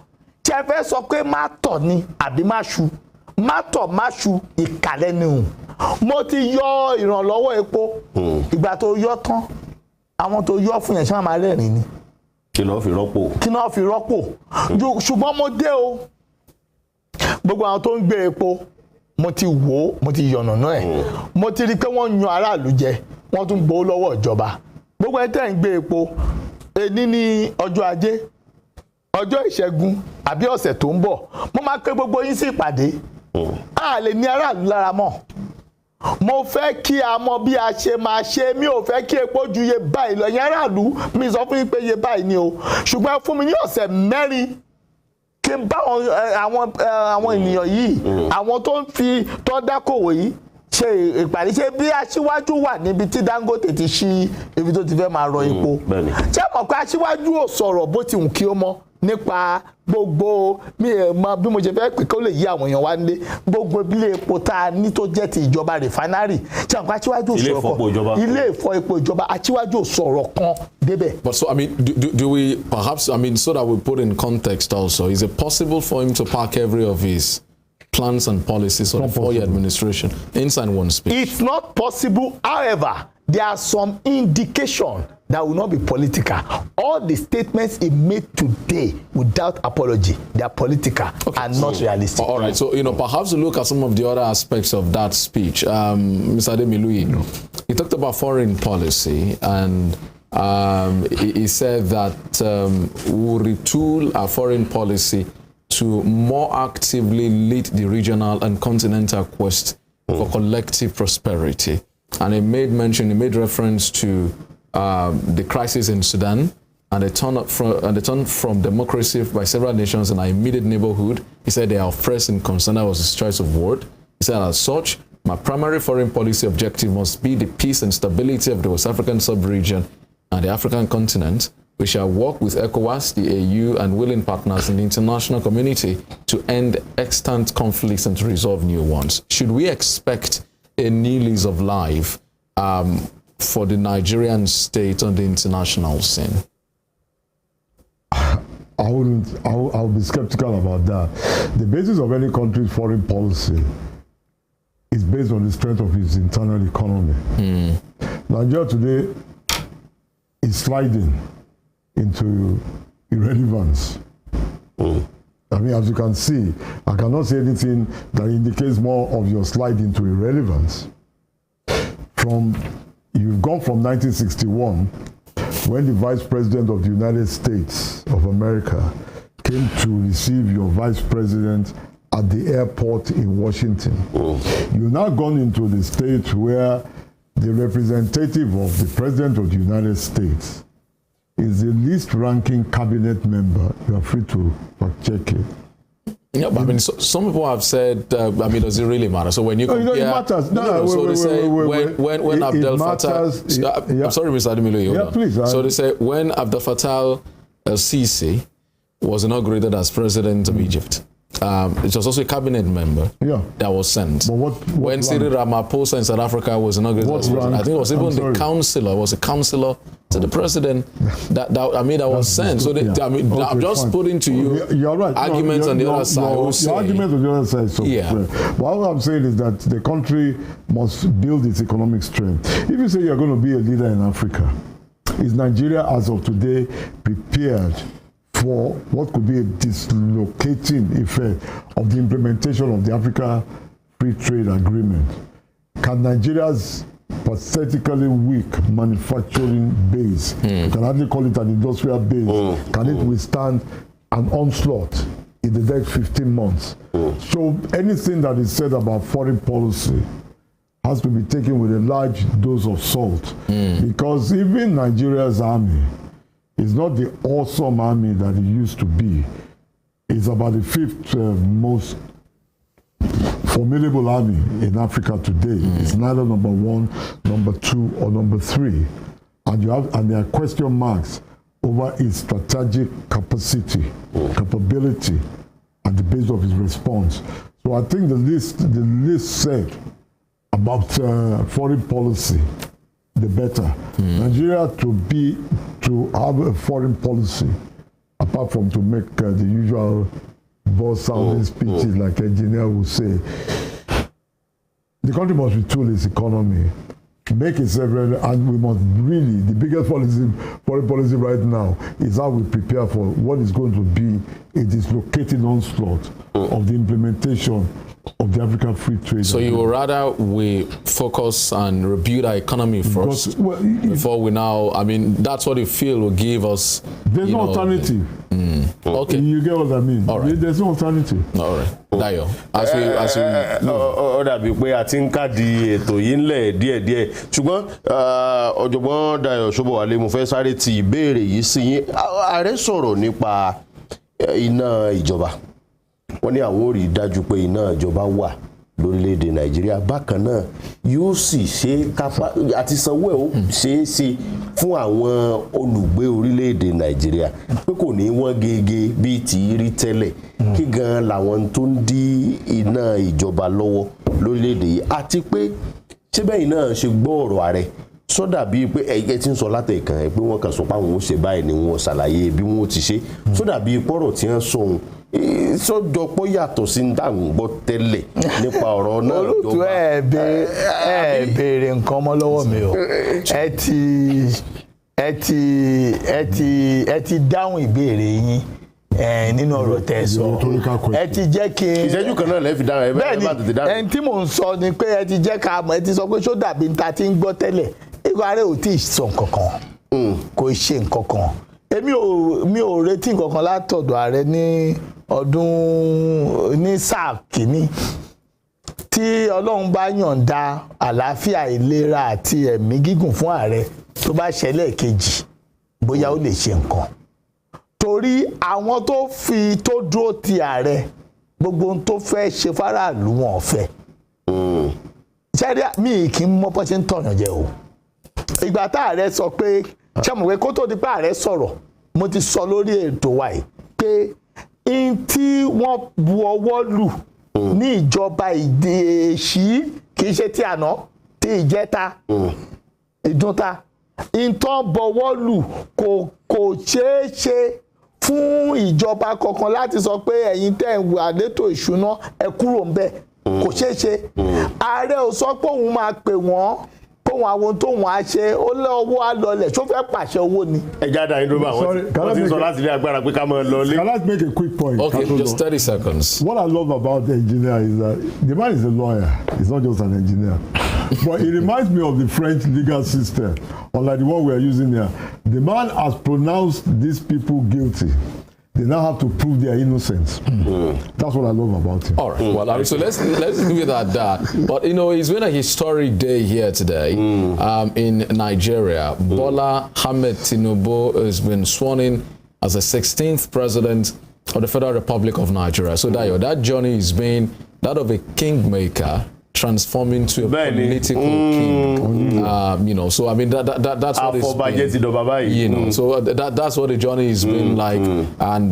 tí ẹ fẹ́ sọ pé má tọ̀ ni àbí má ṣu má tọ̀ má ṣu ìkàlẹ́ ni hùn mo ti yọ ìrànlọ́wọ́ epo ìgbà tó yọ tán àwọn tó yọ fún yẹn ṣé wọn máa rẹ́rìn ni. kí náà fi rọ́pò. ṣùgbọ́n mo dé o gbogbo àwọn tó ń gbé epo mo ti wò ó mo ti yànnàná ẹ̀ mo ti rí i pé wọ́n yan aráàlú jẹ wọ́n tún gbowó lọ́wọ́ ìjọba gbogbo ẹ̀ tẹ́ ń gbé epo èní ní ọjọ́ ajé ọjọ́ ìṣẹ́gun àbí ọ̀sẹ̀ tó ń bọ̀ mo máa pè gbogbo yín sí ìpàdé a lè ní aráàlú lára mọ́ mo fẹ́ kí a mọ bí a ṣe máa ṣe mi ò fẹ́ kí epo ju iye báyìí lọ yẹn aráàlú mi sọ fún yín pé iye báyìí ni o ṣùgbọ́n fún mi ní ọ̀sẹ̀ mẹ́rin kí n bá àwọn ènìyàn yìí àwọn tó ń fi tó dákòwò yìí ṣe ìpàdé ṣe bí aṣíwájú wà níbi tí Dangote ti ṣí ibi tó ti fẹ́ máa rọ epo ṣé mọ̀ pé aṣíwájú ò sọ̀rọ̀ bó ti wù kí ó mọ́ nípa gbogbo mi ẹ̀ mọ bí mo ṣe fẹ́ pè kó lè yí àwọn èèyàn wá nílé gbogbo ilé epo tá a ní tó jẹ́ ti ìjọba rìfánárì ṣé àwọn aṣíwájú ò sọ̀rọ̀ kan ilé ìfọ epo ìjọba aṣíwájú ò sọ̀rọ̀ kan débẹ̀. But so I mean, do we perhaps so that we put in context also, is it possible for him to park every of his plans and policies for the 4-year administration inside one speech? It's not possible. However, there are some indication that will not be political. All the statements he made today without apology, they are political and not realistic. All right. So, perhaps we look at some of the other aspects of that speech. Mr. Ademilui, he talked about foreign policy and he said that we'll retool our foreign policy to more actively lead the regional and continental quest for collective prosperity. And he made reference to the crisis in Sudan and the turn from democracy by several nations in our immediate neighborhood. He said they are oppressed and concerned. That was his choice of word. He said, as such, my primary foreign policy objective must be the peace and stability of the West African sub-region and the African continent. We shall work with ECOWAS, the AU, and willing partners in the international community to end extant conflicts and to resolve new ones. Should we expect a new lease of life for the Nigerian state on the international scene? I'll be skeptical about that. The basis of any country's foreign policy is based on the strength of its internal economy. Nigeria today is sliding into irrelevance. I mean, as you can see, I cannot say anything that indicates more of your slide into irrelevance. You've gone from 1961, when the Vice President of the United States of America came to receive your Vice President at the airport in Washington. You've now gone into the state where the representative of the President of the United States is the least ranking cabinet member. You are free to fact-check it. Yeah, but I mean, some people have said, does it really matter? So when you compare... it matters. When Abdel Fattah... I'm sorry, Mr. Ademiloye. Yeah, please. So they say, when Abdel Fattah Sisi was inaugurated as president of Egypt, it was also a cabinet member that was sent. But when Cyril Ramaphosa in South Africa was inaugurated as president, I think it was even the counselor, was a counselor to the president that was sent. So I'm just putting to you arguments on the other side. Your argument on the other side is so what I'm saying is that the country must build its economic strength. If you say you're going to be a leader in Africa, is Nigeria as of today prepared for what could be a dislocating effect of the implementation of the Africa Free Trade Agreement? Can Nigeria's pathetically weak manufacturing base, you can hardly call it an industrial base, can it withstand an onslaught in the next 15 months? So anything that is said about foreign policy has to be taken with a large dose of salt, because even Nigeria's army is not the awesome army that it used to be. It's about the fifth most formidable army in Africa today. It's neither number 1, number 2, or number 3. And there are question marks over its strategic capability, and the base of its response. So I think the list said about foreign policy, the better. Nigeria to have a foreign policy, apart from to make the usual boss-sounding speeches like engineer will say, the country must retool its economy, make itself ready, and we must really, the biggest foreign policy right now is how we prepare for what is going to be a dislocating onslaught of the implementation of the African Free Trade. So you would rather we focus and rebuild our economy first before we now, I mean, that's what you feel will give us. There's no alternative. Okay. You get what I mean? All right. There's no alternative. All right. Dayo, as we ó dàbí pé a ti ń kádìí ètò yìí ńlẹ̀ díẹ̀díẹ̀ ṣùgbọ́n ọ̀jọ̀gbọ́n Dayo Sobowale mo fẹ́ sáré ti ìbéèrè yìí sí yín. Ààrẹ sọ̀rọ̀ nípa iná ìjọba. Wọ́n ní àwọn ò rí dájú pé iná ìjọba wà lórílẹ̀‐èdè Nàìjíríà bákan náà yóò sì ṣe àti sanwó ẹ̀ ó ṣeé ṣe fún àwọn olùgbé orílẹ̀‐èdè Nàìjíríà pé kò ní wọ́n gẹ́gẹ́ bíi ti rí tẹ́lẹ̀ kí gan làwọn tó ń dí iná ìjọba lọ́wọ́ lórílẹ̀‐èdè yìí àti pé ṣé bẹ́ẹ̀ náà ṣe gbọ́ ọ̀rọ̀ ààrẹ sọ́dà bíi pé ẹ̀yẹ tí ń sọ látẹ̀kàn ẹ̀ pé wọ́n kàn sọ pé àwọn ò ṣe báyìí ni wọ́n ṣàlàyé bí wọ́n ti ṣe sọ́dà bíi pọ́rọ̀ tí wọ́n sọ ohun sọ́jọ́pọ̀ yàtọ̀ sí dáhùn gbọ́ tẹ́lẹ̀ nípa ọ̀rọ̀ náà jọba. olùtú ẹ béèrè nǹkan mọ́ lọ́wọ́ mi o ẹ ti dáhùn ìbéèrè yín nínú ọ̀rọ̀ tẹ́ sọ ẹ ti jẹ́ kí ìṣẹ́jú kan náà lẹ́ẹ̀fi dáhùn ẹ bẹ́ẹ̀ bá tètè dáhùn. ẹni tí mò ń sọ ni pé ẹ ti jẹ́ ká mọ̀ ẹ ti sọ pé ṣó dàbí níta tí ń gbọ́ tẹ́lẹ̀ ìgbà ààrẹ ò tí ì sọ nǹkan kan kò ṣe nǹkan kan mi ò retí nǹkan kan látọ̀dọ̀ ààrẹ ní ọdún ní sáà kìíní tí Ọlọ́run bá yọ̀ǹda àlàáfíà ìlera àti ẹ̀mí gígùn fún ààrẹ tó bá ṣẹlẹ̀ kejì bóyá ó lè ṣe nǹkan torí àwọn tó dúró ti ààrẹ gbogbo ohun tó fẹ́ ṣe fáráàlú wọn fẹ́ ṣẹ́rí mi kì í mọ́ bó ṣe ń tọ̀yàn jẹ o ìgbà tá ààrẹ sọ pé ṣé mo pé kó tó di pé ààrẹ sọ̀rọ̀ mo ti sọ lórí ètò wa yìí pé in tí wọ́n bu ọwọ́ lù ní ìjọba èṣí kì í ṣe ti àná ti ìjẹta ìdúnta in tó bọwọ́ lù kò ṣeé ṣe fún ìjọba kankan láti sọ pé ẹ̀yin tẹ́ ń wà létò ìṣúná ẹ kúrò ń bẹ̀ kò ṣeé ṣe ààrẹ ò sọ pé òun máa pè wọ́n kóhun àwọn tóhun á ṣe ó lé owó á lọlẹ̀ tó fẹ́ pàṣẹ owó ni. ẹja dá inú bá wọn ti sọ láti ilé agbára pé ká máa lọ lé. Can I make a quick point? Okay, just 30 seconds. What I love about the engineer is that the man is a lawyer. He's not just an engineer. But it reminds me of the French legal system, unlike the one we are using here. The man has pronounced these people guilty. They now have to prove their innocence. That's what I love about him. All right. Well, so let's leave it at that. But you know, it's been a historic day here today in Nigeria. Bola Ahmed Tinubu has been sworn in as the 16th president of the Federal Republic of Nigeria. So that journey has been that of a kingmaker transforming to a political king. You know, so I mean that's what it's been. You know, so that's what the journey has been like. And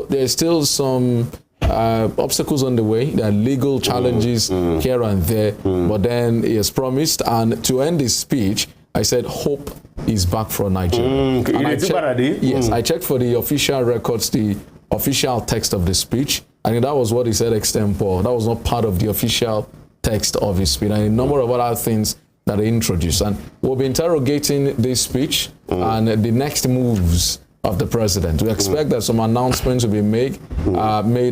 there's still some obstacles on the way. There are legal challenges here and there. But then he has promised, and to end his speech, I said hope is back for Nigeria. I checked for the official records, the official text of the speech. I mean, that was what he said extempore. That was not part of the official text of his speech, and a number of other things that he introduced. And we'll be interrogating this speech and the next moves of the president. We expect that some announcements will be made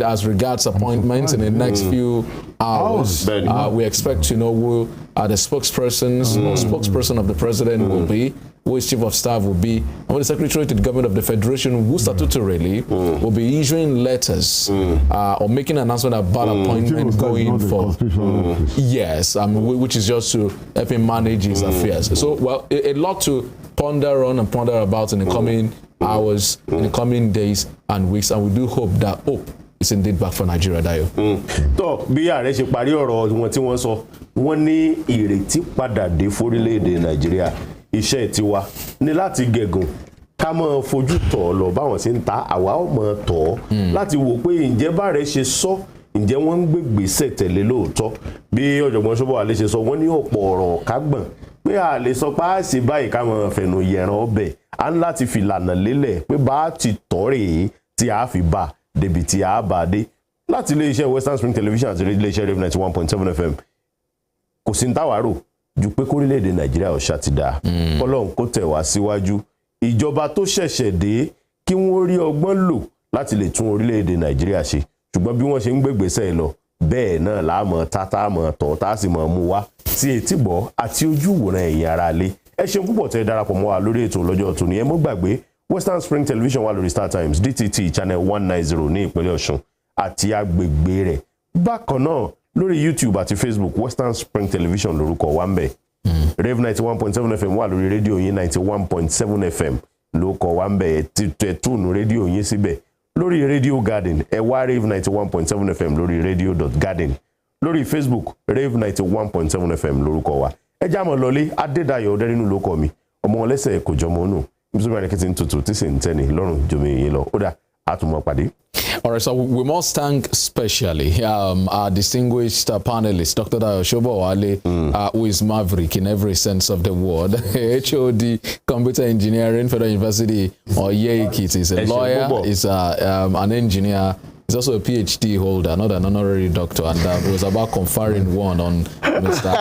as regards appointments in the next few hours. We expect to know who the spokespersons or spokesperson of the president will be, who his chief of staff will be, and what the secretary to the government of the federation, who statutorily will be issuing letters or making an announcement about appointment going forward. Yes, which is just to help him manage his affairs. So, well, a lot to ponder on and ponder about in the coming hours, in the coming days and weeks, and we do hope that hope is indeed back for Nigeria, Dayo. Tó bí ààrẹ ṣe parí ọ̀rọ̀ wọn tí wọ́n sọ, wọ́n ní ìrètí padà dé fórílẹ̀-èdè Nàìjíríà. Iṣẹ́ tiwa ní láti gẹ̀gùn ká mọ̀ fojú tọ̀ lọ báwọn ṣe ń ta àwa ó mọ̀ tọ̀ láti wò pé ǹjẹ́ bá rẹ̀ ṣe sọ ǹjẹ́ wọ́n ń gbègbèsè tẹ̀lé lóòótọ́ bí ọ̀jọ̀gbọ́n Ṣóbọ̀wálé ṣe sọ wọ́n ní ọ̀pọ̀ ọ̀rọ̀ kágbọ̀n pé a lè sọ pé a ṣe báyìí ká mọ̀ fẹ̀nù yẹran ọbẹ̀ a ń láti fi lànà lélẹ̀ pé bá a ti tọ̀ rèé tí a fi bá débi tí a bá dé láti iléeṣẹ́ Westernspring television àti iléeṣẹ́ Rev 91.7 FM kò sí ní táwárò ju pé kórílẹ̀-èdè Nàìjíríà ọ̀ṣà ti dáa kọ́lọ́hún kó tẹ̀ wá síwájú ìjọba tó ṣẹ̀ṣẹ̀ dé kí wọ́n rí ọgbọ́n lò láti lè tún orílẹ̀-èdè Nàìjíríà ṣe ṣùgbọ́n bí wọ́n ṣe ń gbégbèsè lọ bẹ́ẹ̀ náà láàmọ̀ tátá mọ̀ tọ̀ tá sì mọ̀ mú wá sí etígbọ̀ àti ojú ìwòran ẹ̀yin ará ilé ẹ ṣeun púpọ̀ tẹ́ darapọ̀ mọ́ wa lórí ètò lọ́jọ́ tòní ẹ mọ́ gbàgbé Westernspring television wà lórí Star Times DTT channel 190 ní ìpínlẹ̀ Ọ̀ṣun àti agbègbè rẹ̀ bákan náà lórí YouTube àti Facebook Westernspring television lórúkọ wa ń bẹ Rev 91.7 FM wà lórí rédíò yín 91.7 FM lórúkọ wa ń bẹ tẹ túùnù rédíò yín síbẹ̀ lórí Radio Garden ẹ wá Rev 91.7 FM lórí radio.garden lórí Facebook Rev 91.7 FM lórúkọ wa ẹ já mọ́ lọlé Adédayọ̀ Ọdẹ́rínú lórúkọ mi ọmọ ọlẹ́sẹ̀ kò jọmọ nù níbi tó ti ń tutù tí sì ń tẹ́ni lọ́rùn jomi yín lọ ó dà á tún mọ́ pàdé. All right, so we must thank specially our distinguished panelist, Dr. Dayo Shobowale, who is maverick in every sense of the word, HOD, Computer Engineering, Federal University, or Ekiti. He's a lawyer, he's an engineer, he's also a PhD holder, not an honorary doctor, and it was about conferring one on Mr.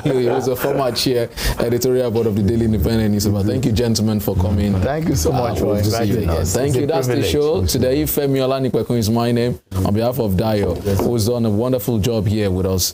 He was a former chair, editorial board of the Daily Independent newspaper. Thank you, gentlemen, for coming. Thank you so much for inviting us. Thank you. That's the show. Today, Femi Olanikwekun is my name. On behalf of Dayo, who's done a wonderful job here with us.